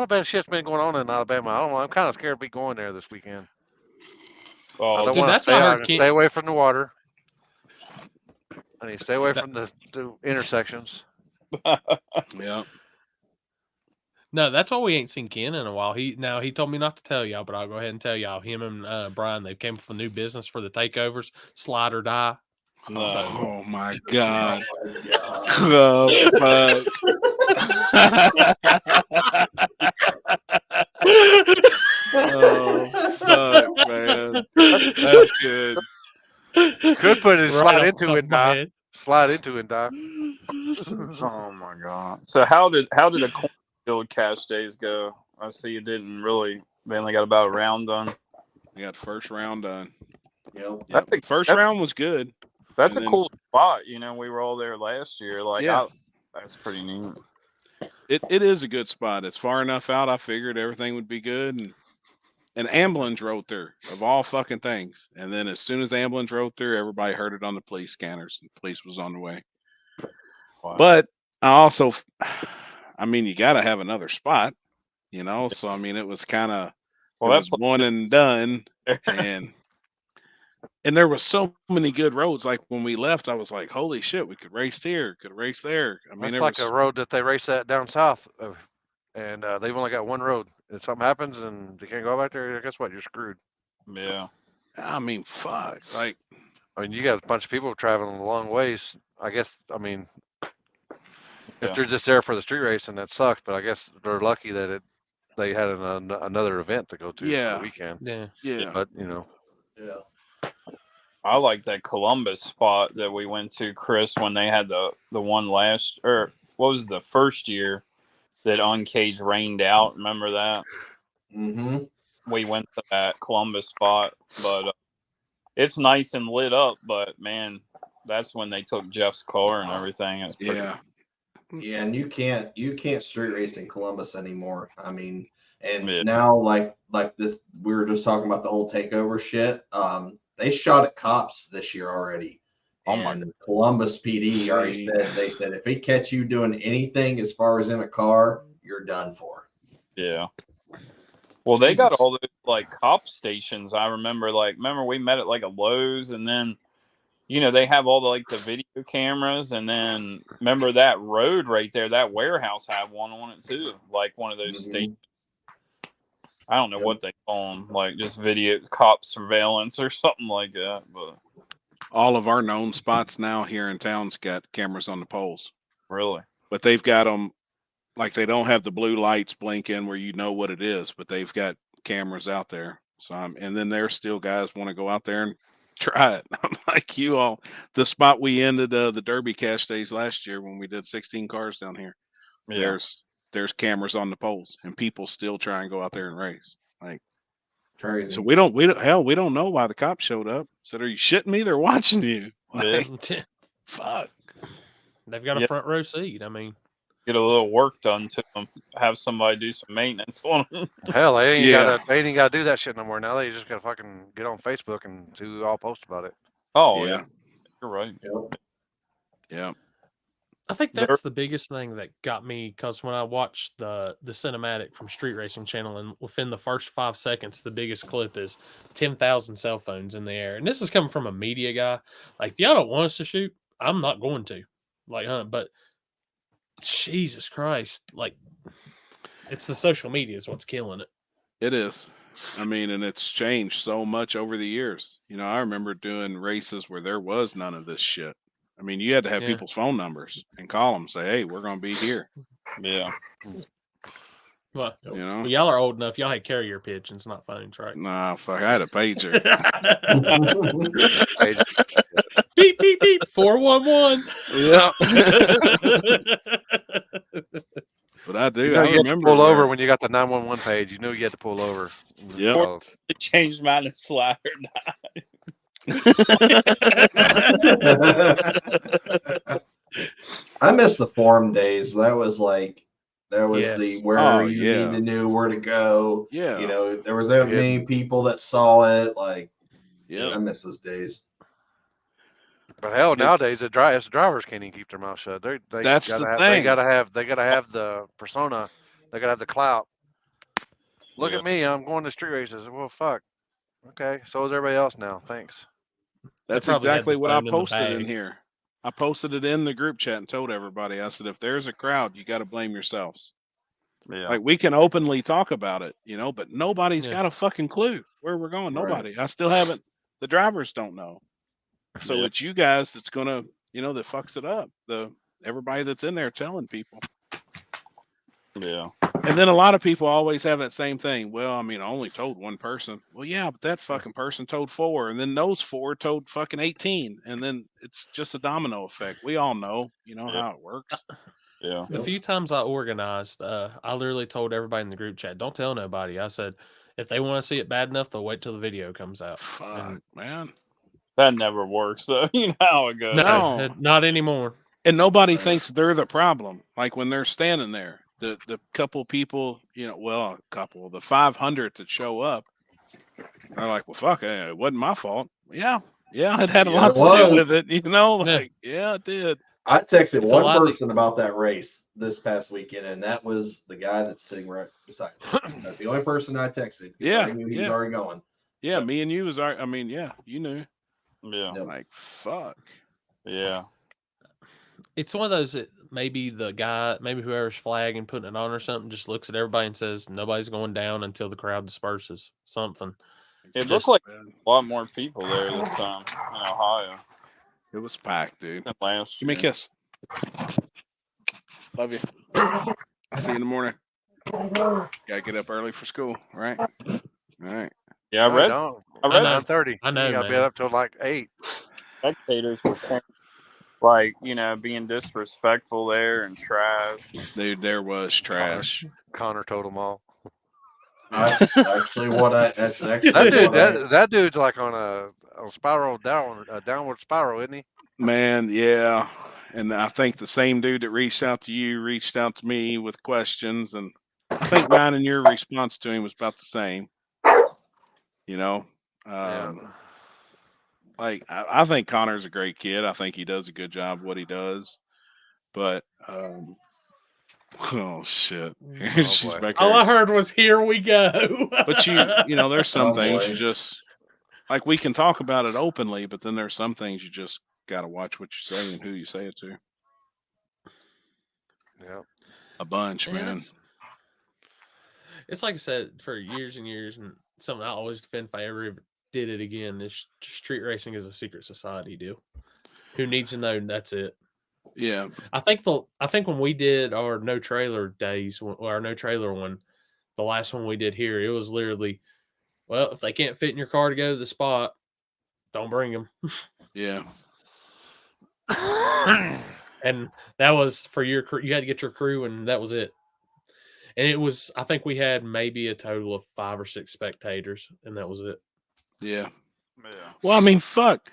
of bad shit's been going on in Alabama. I don't know. I'm kind of scared to be going there this weekend. Oh, I don't want to stay out and stay away from the water. I need to stay away from the intersections. Yeah. No, that's why we ain't seen Ken in a while. He told me not to tell y'all, but I'll go ahead and tell y'all. Him and Brian, they came up with a new business for the takeovers, slide or die. Oh my god! Oh fuck! Oh fuck, man! That's good. Could put it slide Right into it and die. Slide into it and die. Oh my god! So how did the cornfield catch days go? I see you didn't really. They only got about a round done. We got first round done. Yep. First round was good. That's a cool spot. We were all there last year. Like, that's pretty neat. It is a good spot. It's far enough out. I figured everything would be good. And ambulance rode through, of all fucking things. And then as soon as the ambulance rode through, everybody heard it on the police scanners. And the police was on the way. Wow. But I also, you got to have another spot, So, it was kind of, one and done. And there were so many good roads. Like when we left, I was like, holy shit, we could race here, could race there. It's like a road that they race at down south of, and they've only got one road. If something happens and they can't go back there, guess what? You're screwed. Yeah. Fuck. Like, you got a bunch of people traveling a long ways. I guess, if they're just there for the street race, and that sucks, but I guess they're lucky that they had another event to go to for the weekend. Yeah. But, Yeah. I like that Columbus spot that we went to, Chris, when they had the one what was the first year that Uncaged rained out? Remember that? Mm-hmm. We went to that Columbus spot, but it's nice and lit up. But man, that's when they took Jeff's car and everything. Yeah, and you can't street race in Columbus anymore. Now like this, we were just talking about the whole takeover shit. They shot at cops this year already. And Columbus PD already said if they catch you doing anything as far as in a car, you're done for. Yeah. Well, they got all those like cop stations. I remember we met at like a Lowe's, and then they have all the video cameras, and then remember that road right there, that warehouse had one on it too, like one of those stations. I don't know what they call them, like just video cop surveillance or something like that. But all of our known spots now here in town's got cameras on the poles, Really? but they've got them like they don't have the blue lights blinking where you know what it is, but they've got cameras out there. So and then there's still guys want to go out there and try it. I'm like you all. The spot we ended the Derby cash days last year when we did 16 cars down here. Yeah. There's cameras on the poles and people still try and go out there and race. Like Crazy. so we don't know why the cops showed up. Said, are you shitting me? They're watching you. Like, fuck. They've got a front row seat. I mean, get a little work done to them. Have somebody do some maintenance on them. Hell, they ain't got to do that shit no more. Now they just got to fucking get on Facebook and see who all post about it. Oh yeah, you're right. Yeah. I think that's the biggest thing that got me, because when I watched the cinematic from Street Racing Channel, and within the first 5 seconds, the biggest clip is 10,000 cell phones in the air. And this is coming from a media guy. Like, if y'all don't want us to shoot, I'm not going to. Like, but Jesus Christ, like, it's the social media is what's killing it. It is. I mean, and it's changed so much over the years. You know, I remember doing races where there was none of this shit. I mean, you had to have people's phone numbers and call them, say, hey, we're going to be here. Yeah. Well, you know, well, y'all are old enough. Y'all had carrier pigeons, not phones, right? Nah, fuck, I had a pager. Beep, beep, beep, 411. Yeah. But I do. You know, I you had to remember pull over when you got the 911 page. You knew you had to pull over. Yeah. It changed mine to slide or die. I miss the forum days. That was like the where you need to know where to go. Yeah. You know, there was that many people that saw it. Like, I miss those days. But hell, nowadays the drivers can't even keep their mouth shut. That's the thing. They gotta have the persona. They gotta have the clout. Look at me, I'm going to street races. Well, fuck. Okay, so is everybody else now. Thanks. That's exactly what I posted in here. I posted it in the group chat and told everybody. I said, if there's a crowd, you got to blame yourselves. Yeah. Like, we can openly talk about it, you know, but nobody's got a fucking clue where we're going. Nobody. I still haven't. The drivers don't know. So it's you guys that's gonna, you know, that fucks it up. Everybody that's in there telling people. Yeah. And then a lot of people always have that same thing. Well, I mean, I only told one person. Well, yeah, but that fucking person told 4, and then those 4 told fucking 18, and then it's just a domino effect. We all know, you know how it works. Yeah. The few times I organized, I literally told everybody in the group chat, "Don't tell nobody." I said, if they want to see it bad enough, they'll wait till the video comes out. Fuck, man. That never works. So you know how it goes. No, not anymore. And nobody thinks they're the problem. Like when they're standing there, the couple people, you know, the 500 that show up, they're like, well, fuck, it wasn't my fault. Yeah, it had a lot to do with it, you know. Like, it did. I texted one person about that race this past weekend, and that was the guy that's sitting right beside me. That's the only person I texted. I knew he was already going. Yeah, so, me and you was. I mean, you knew. Yeah. Like, fuck. Yeah. It's one of those that maybe the guy, maybe whoever's flagging, putting it on or something, just looks at everybody and says, nobody's going down until the crowd disperses. Something. It looks like a lot more people there this time in Ohio. It was packed, dude. Last year. Give me a kiss. Love you. I'll see you in the morning. Gotta get up early for school, right? All right. Yeah, I read 9:30. I know. You gotta be up till like 8. Spectators were like, you know, being disrespectful there and trash. Dude, there was trash. Connor told them all. That's actually what I. That's actually that dude's like on a downward spiral, isn't he? Man, yeah. And I think the same dude that reached out to you reached out to me with questions, and I think mine and your response to him was about the same. You know, like I think Connor's a great kid. I think he does a good job what he does, but oh shit, she's back all I heard was "Here we go." But you know, there's some things you just like. We can talk about it openly, but then there's some things you just got to watch what you say and who you say it to. Yeah, a bunch, man. It's like I said for years and years, and something I always defend did it again. This street racing is a secret society deal. Who needs to know? That's it. Yeah. I think when we did our no trailer days, or our no trailer one, the last one we did here, it was literally, well, if they can't fit in your car to go to the spot, don't bring them. Yeah. And that was for your crew. You had to get your crew, and that was it. And it was, I think we had maybe a total of 5 or 6 spectators, and that was it. Yeah. Yeah. Well, I mean, fuck.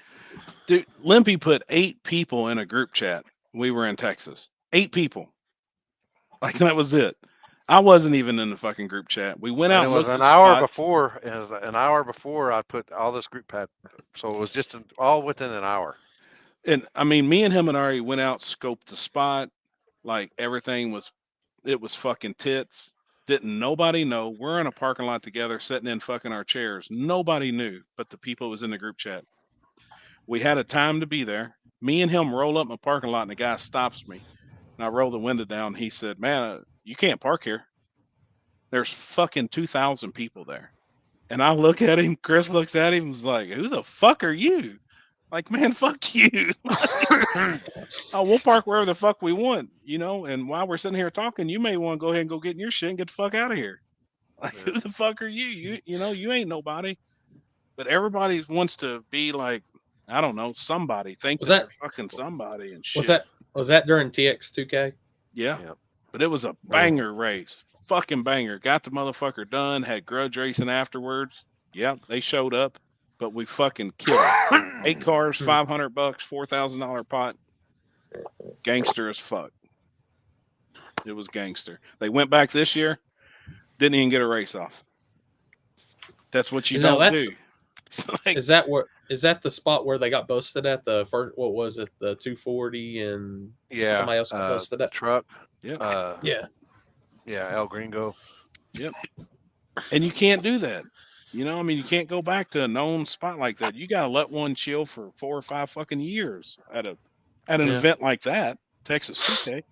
Dude, Limpy put 8 people in a group chat. We were in Texas. 8 people. Like, that was it. I wasn't even in the fucking group chat. We went out. And it was and an looked at hour spots. before. It was an hour before I put all this group had. So it was just all within an hour. And I mean, me and him and Ari went out, scoped the spot. Like, everything was, it was fucking tits. Didn't nobody know. We're in a parking lot together, sitting in fucking our chairs. Nobody knew, but the people was in the group chat. We had a time to be there. Me and him roll up in the parking lot, and the guy stops me. And I roll the window down. He said, "Man, you can't park here. There's fucking 2,000 people there." And I look at him. Chris looks at him and was like, "Who the fuck are you?" Like, man, fuck you. Oh, we'll park wherever the fuck we want, you know. And while we're sitting here talking, you may want to go ahead and go get in your shit and get the fuck out of here. Like, who the fuck are you? You know, you ain't nobody. But everybody wants to be like, I don't know, somebody. Think that they're fucking somebody and shit. Was that during TX2K? Yeah. But it was a banger race. Fucking banger. Got the motherfucker done. Had grudge racing afterwards. Yep, they showed up. But we fucking killed it. 8 cars, $500, $4,000 pot. Gangster as fuck. It was gangster. They went back this year. Didn't even get a race off. That's what you don't do. Like, is that the spot where they got busted at the first? What was it? The 240 and somebody else got busted at truck. Yeah. Yeah. El Gringo. Yep. And you can't do that. You know, I mean, you can't go back to a known spot like that. You got to let one chill for 4 or 5 fucking years at an event like that, Texas 2K.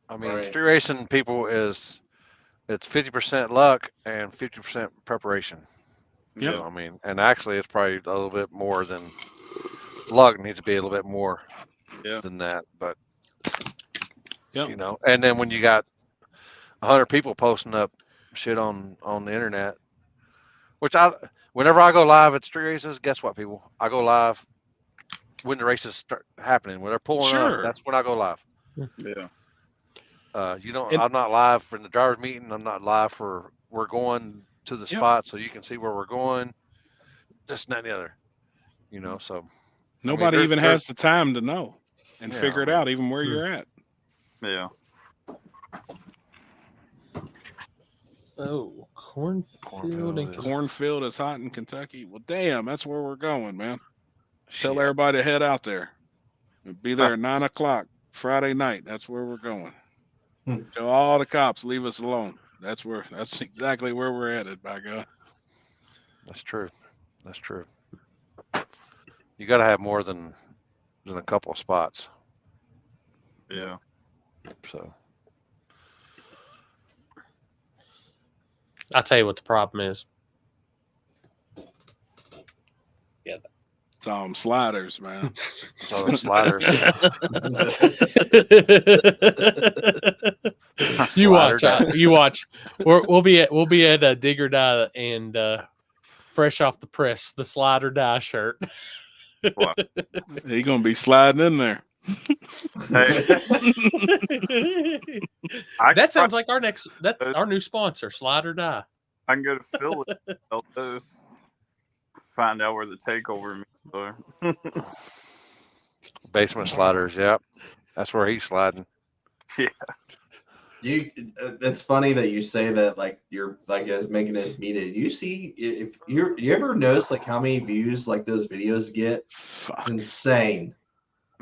I mean, street racing people it's 50% luck and 50% preparation. Yeah. So, I mean, and actually, it's probably a little bit more than luck. Needs to be a little bit more than that. But you know, and then when you got 100 people posting up shit on the internet. Which whenever I go live at street races, guess what, people? I go live when the races start happening. When they're pulling up, that's when I go live. Yeah. I'm not live for the driver's meeting. I'm not live for we're going to the spot so you can see where we're going. This and that and the other. You know, so nobody even has the time to know and figure it out, even where you're at. Yeah. Oh, cornfield is hot in Kentucky. Well, damn, that's where we're going, man. Tell everybody to head out there. We'll be there at 9 o'clock Friday night. That's where we're going. Tell all the cops leave us alone. That's exactly where we're headed, by God. That's true. That's true. You got to have more than a couple of spots. Yeah. So. I'll tell you what the problem is. Yeah. It's all them sliders, man. It's all them sliders. You watch. We'll be at a Dig or Die and fresh off the press, the Slide or Die shirt. He's gonna be sliding in there. That sounds like that's our new sponsor, Slide or Die. I can go to Philly, find out where the takeover meets are. Basement sliders, yep. That's where he's sliding. Yeah. It's funny that you say that, like you're like as making it needed. You see, if you ever notice like how many views like those videos get? It's insane.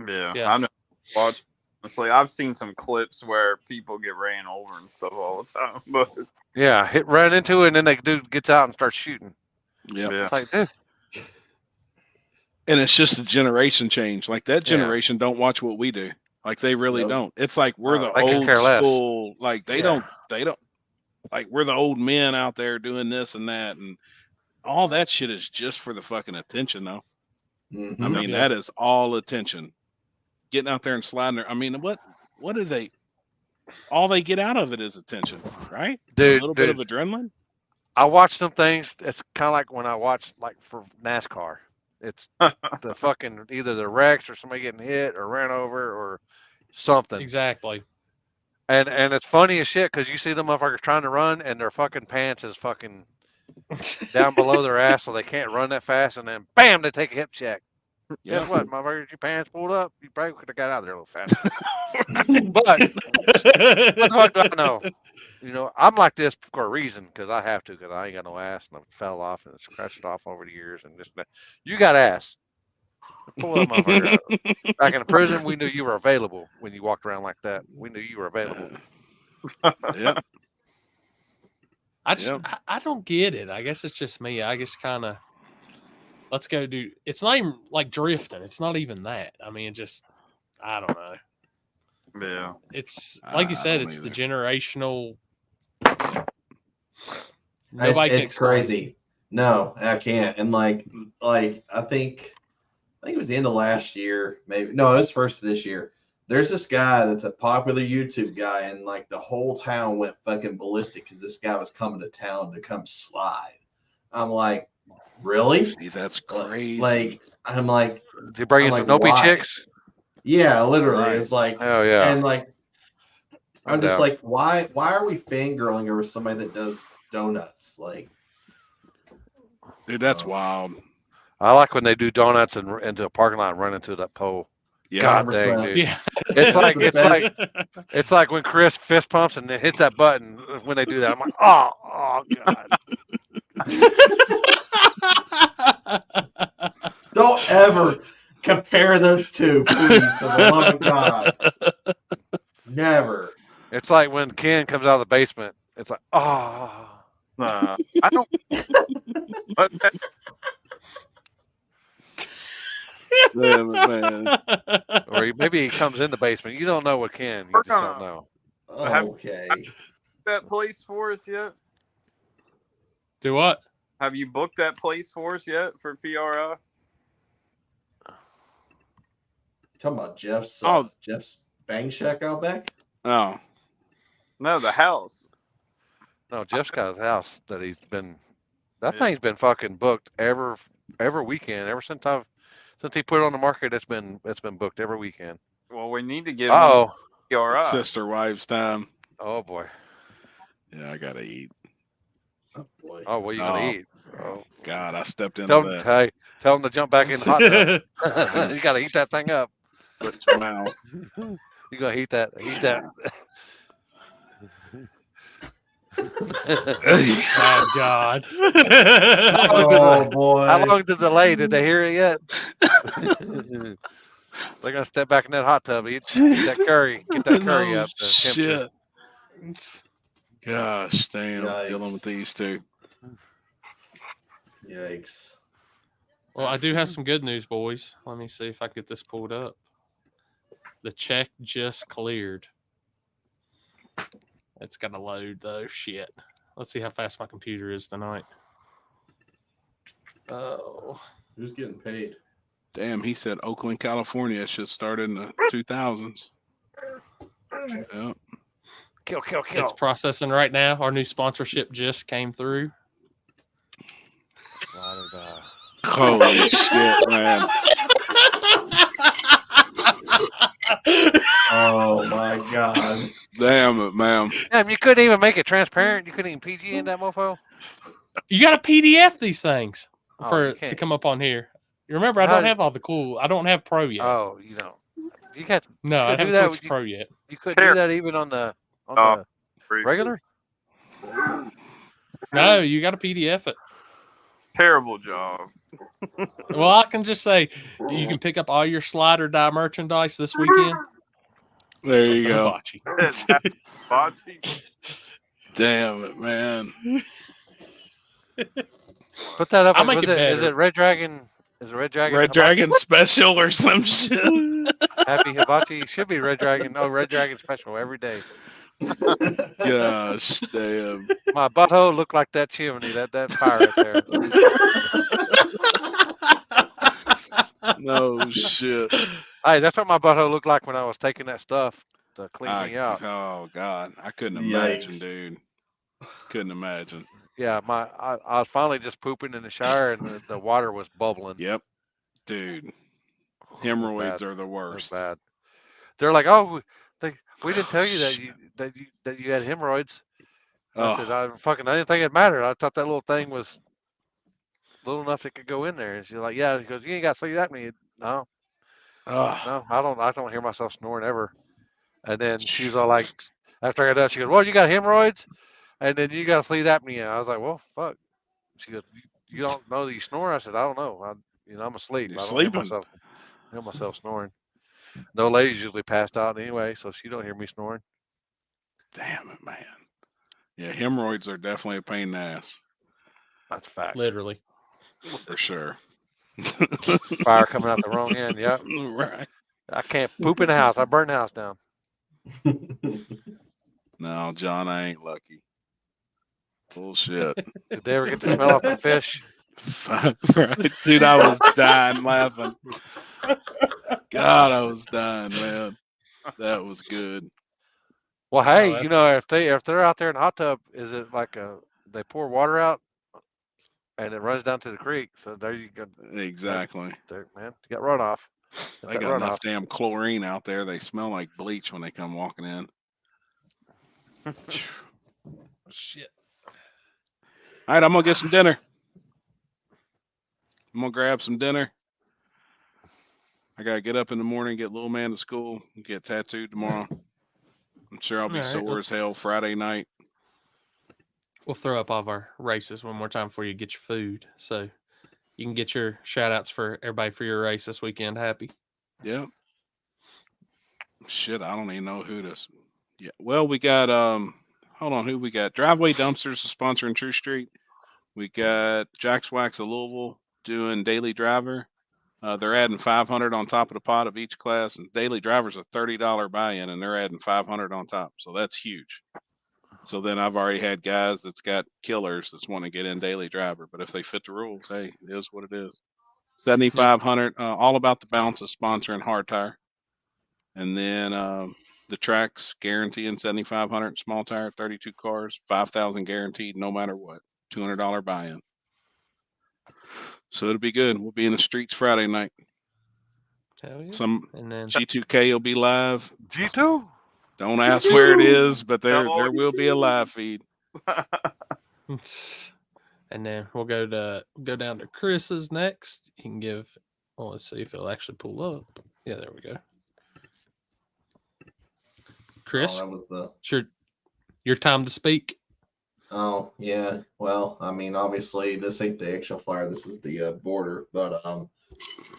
Yeah. I know. Watch. Honestly, I've seen some clips where people get ran over and stuff all the time. But run into it, and then the dude gets out and starts shooting. Yeah. It's like, dude. And it's just a generation change. Like that generation don't watch what we do. Like they really don't. It's like we're the old school. Like they don't. Like we're the old men out there doing this and that, and all that shit is just for the fucking attention, though. Mhm. I mean, that is all attention. Getting out there and sliding there. I mean, what do they? All they get out of it is attention, right? Dude, a little bit of adrenaline. I watch them things. It's kind of like when I watch like for NASCAR. It's the fucking either the wrecks or somebody getting hit or ran over or something. Exactly. And it's funny as shit because you see them motherfuckers trying to run and their fucking pants is fucking down below their ass, so they can't run that fast. And then bam, they take a hip check. Guess what, motherfuckers? Your pants pulled up. You probably could have got out of there a little faster. But what the fuck do I know? You know, I'm like this for a reason because I have to because I ain't got no ass and I fell off and scratched it off over the years and this and that. You got ass. Pull that motherfucker out. Back in the prison, we knew you were available when you walked around like that. We knew you were available. Yep. I don't get it. I guess it's just me. I just kind of let's go do. It's not even like drifting. It's not even that. I mean, it just I don't know. Yeah. It's like you said. It's the generational. It's crazy. No, I can't. And like I think it was the end of last year, maybe. No, it was first of this year. There's this guy that's a popular YouTube guy, and like the whole town went fucking ballistic because this guy was coming to town to come slide. I'm like, really? See, that's crazy. Like, I'm like, they bring in some dopey chicks. Yeah, literally. Right. It's like, oh yeah, and like, I'm just like, why are we fangirling over somebody that does donuts? Like, dude, that's wild. I like when they do donuts and into a parking lot and run into that pole. Yeah, God dang, dude. Yeah. It's like when Chris fist pumps and then hits that button when they do that. I'm like, oh God. Don't ever compare those two, please, for the love of God. Never. It's like when Ken comes out of the basement. It's like, I don't. Damn it, man. Or maybe he comes in the basement. You don't know what Ken. You just don't know. Okay. Have you booked that place for us yet? Do what? Have you booked that place for us yet for PRI? Talking about Jeff's Bang Shack out back? Oh. No, the house. No, Jeff's got his house that he's been. That thing's been fucking booked every weekend ever since he put it on the market. It's been booked every weekend. Well, we need to get PRI. Sister wives time. Oh boy. Yeah, I gotta eat. Oh boy. Oh, what are you gonna eat? Oh God, I stepped into that. Hey, tell him to jump back in the hot tub. You gotta heat that thing up. Wow. You gotta heat that. Oh God. Boy. How long did the delay? Did they hear it yet? They're gonna step back in that hot tub, eat that curry, get that curry up. Shit. Gosh, damn, dealing with these two. Yikes. Well, I do have some good news, boys. Let me see if I get this pulled up. The check just cleared. It's got to load, though. Shit. Let's see how fast my computer is tonight. Oh. Who's getting paid? Damn, he said Oakland, California should start in the 2000s. Yep. Kill. It's processing right now. Our new sponsorship just came through. Holy shit, man. Oh my God. Damn it, man. Damn, you couldn't even make it transparent. You couldn't even PG in that mofo. You got to PDF these things to come up on here. You remember, I don't have all the cool. I don't have Pro yet. Oh, you don't. You got no, I haven't switched Pro yet. You couldn't do that even on the regular. No, you got to PDF it. Terrible job. Well, I can just say you can pick up all your Slide or Die merchandise this weekend. There you go. Hibachi. Damn it, man. Put that up. I'll make it better. Is it Red Dragon? Is it Red Dragon? Red Dragon Special or some shit? Happy Hibachi should be Red Dragon. No, Red Dragon Special every day. Gosh, damn. My butthole looked like that chimney, that fire right there. No shit. Hey, that's what my butthole looked like when I was taking that stuff to clean me out. Oh God, I couldn't imagine, Yikes. dude. Couldn't imagine. Yeah, I was finally just pooping in the shower and the water was bubbling. Yep, dude. It was Hemorrhoids bad. are the It was worst. bad. They're like, oh, we didn't tell you that you had hemorrhoids. I said, I didn't think it mattered. I thought that little thing was little enough it could go in there. And she's like, yeah. He goes, you ain't got sleep apnea. No, no, I don't hear myself snoring ever. And then she was all like, after I got done, she goes, well, you got hemorrhoids, and then you got sleep apnea. I was like, well, fuck. She goes, you don't know that you snore? I said, I don't know. I'm asleep. You're I don't sleeping. hear myself snoring. No lady's usually passed out anyway, so she don't hear me snoring. Damn it, man. Yeah, hemorrhoids are definitely a pain in the ass. That's a fact. Literally. For sure. Fire coming out the wrong end. Yep. Right. I can't poop in the house. I burn the house down. No, John, I ain't lucky. Bullshit. Did they ever get to smell out the fish? Right. Dude, I was dying laughing. God, I was dying, man. That was good. Well, hey, if they're out there in the hot tub, is it like they pour water out and it runs down to the creek? So there you go. Exactly. There, man, you got runoff. They got enough damn chlorine out there. They smell like bleach when they come walking in. Shit. All right, I'm gonna get some dinner. I'm gonna grab some dinner. I gotta get up in the morning, get little man to school, and get tattooed tomorrow. I'm sure I'll be sore as hell Friday night. We'll throw up all of our races one more time before you get your food, so you can get your shout outs for everybody for your race this weekend. Happy. Yeah. Shit, I don't even know who this. Yeah. Well, we got hold on, who we got? Driveway Dumpsters is sponsoring True Street. We got Jack's Wax of Louisville doing Daily Driver. They're adding 500 on top of the pot of each class, and Daily Driver's a $30 buy-in, and they're adding 500 on top. So that's huge. So then I've already had guys that's got killers that's want to get in Daily Driver, but if they fit the rules, hey, it is what it is. 7,500. All About the Bounce is sponsoring Hard Tire, and then the Tracks guaranteeing 7,500 small tire, 32 cars, 5,000 guaranteed no matter what. $200 buy-in. So it'll be good. We'll be in the streets Friday night. Hell yeah. And then G2K will be live. G2? Don't ask where it is, but there will be a live feed. And then we'll go down to Chris's next. You can give. Well, let's see if it'll actually pull up. Yeah, there we go. Chris, that was it's your time to speak. Oh yeah, well, I mean, obviously this ain't the actual flyer. This is the border, but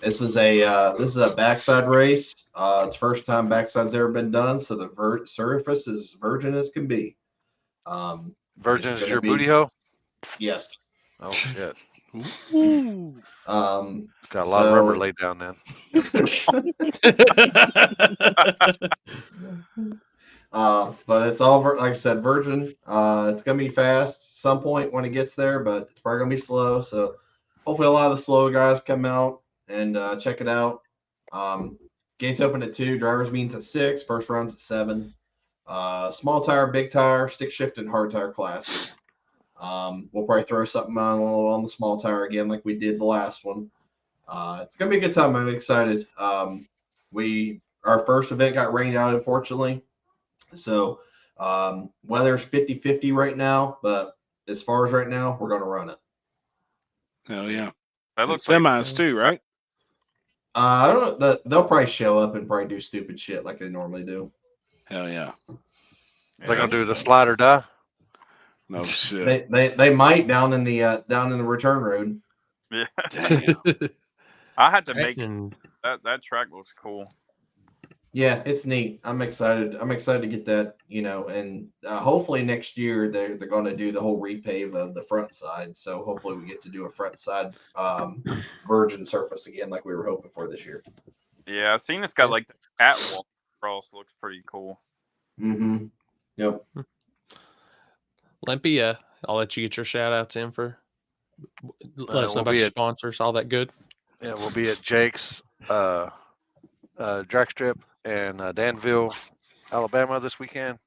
this is a backside race. It's first time backside's ever been done, so the surface is virgin as can be. Virgin is your booty hole? Yes. Oh shit. Got a lot of rubber laid down then. But it's all like I said, virgin. It's gonna be fast some point when it gets there, but it's probably gonna be slow. So hopefully a lot of the slow guys come out and check it out. Gates open at 2, drivers meetings at 6, first round's at 7. Small tire, big tire, stick shift, and hard tire classes. We'll probably throw something on the small tire again like we did the last one. It's gonna be a good time. I'm excited. Our first event got rained out, unfortunately. So weather's 50-50 right now, but as far as right now, we're going to run it. Hell yeah. That looks semis too, right? I don't know. They'll probably show up and probably do stupid shit like they normally do. Hell yeah. They're going to do the slide or die? No shit. They might down in the return road. Yeah. I had to make that track looks cool. Yeah, it's neat. I'm excited. I'm excited to get that, and hopefully next year they're going to do the whole repave of the front side. So hopefully we get to do a front side virgin surface again, like we were hoping for this year. Yeah, I've seen it's got like the catwalk across. Looks pretty cool. Mm-hmm. Yep. Limpy, I'll let you get your shout outs in for let us know we'll about be your at- sponsors, all that good. Yeah, we'll be at Jake's drag strip in Danville, Alabama this weekend.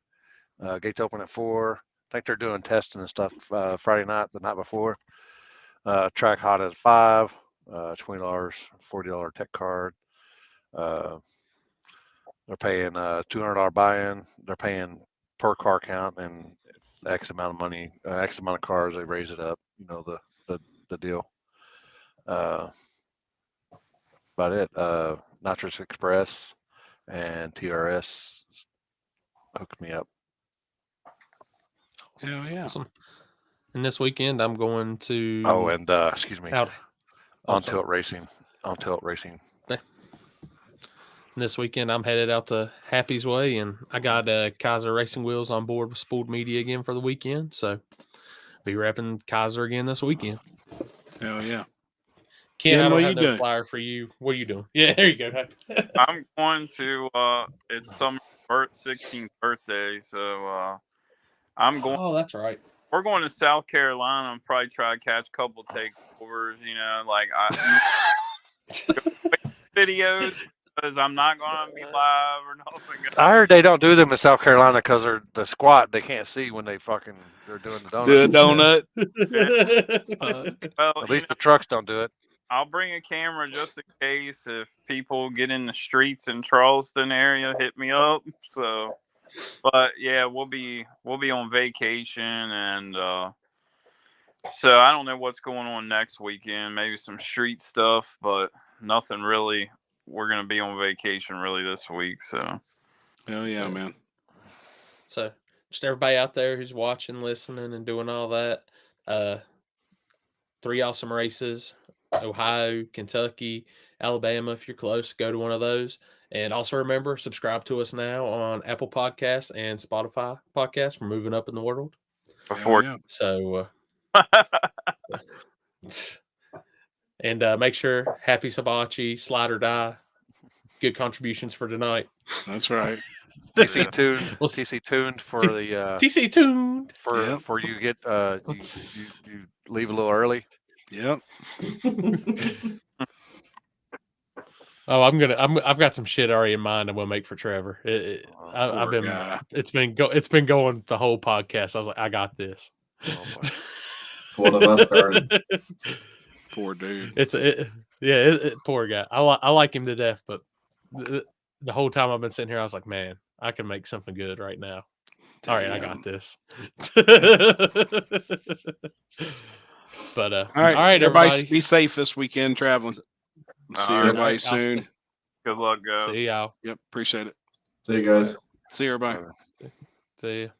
Gates open at 4. I think they're doing testing and stuff Friday night, the night before. Track hot at 5, $20, $40 tech card. They're paying $200 buy-in. They're paying per car count and X amount of money, X amount of cars. They raise it up. You know the deal. About it. Nitrous Express and TRS hooked me up. Hell yeah. Awesome. And this weekend, I'm going to. Oh, and excuse me, out. On Tilt Racing. This weekend, I'm headed out to Happy's Way, and I got Kaiser Racing Wheels on board with Spooled Media again for the weekend. So, be repping Kaiser again this weekend. Hell yeah. Ken, I what don't you have no doing? flyer for you. What are you doing? Yeah, there you go. I'm going to. It's Summer's 16th birthday, so I'm going. Oh, that's right. We're going to South Carolina and probably try to catch a couple takeovers. You know, like videos because I'm not going to be live or nothing. I heard they don't do them in South Carolina because they're the squat. They can't see when they're doing the donut. Well, At least the trucks don't do it. I'll bring a camera just in case if people get in the streets in Charleston area, hit me up. So, but yeah, we'll be on vacation, and so I don't know what's going on next weekend. Maybe some street stuff, but nothing really. We're gonna be on vacation really this week. So, hell yeah, man. So, just everybody out there who's watching, listening, and doing all that. 3 awesome races. Ohio, Kentucky, Alabama. If you're close, go to one of those. And also remember, subscribe to us now on Apple Podcasts and Spotify Podcasts. We're moving up in the world. So, and make sure Happy Hibachi, Slide or Die. Good contributions for tonight. That's right. TC tuned. TC tuned for the TC tuned for you get you leave a little early. Yep. Oh, I've got some shit already in mind I'm gonna make for Trevor. It's been going the whole podcast. I was like, I got this. One of us started. Poor dude. Poor guy. I like him to death, but the whole time I've been sitting here, I was like, man, I can make something good right now. All right, I got this. But all right, everybody, be safe this weekend traveling. See everybody soon. Good luck, guys. See y'all. Yep, appreciate it. See you guys. See everybody. See you.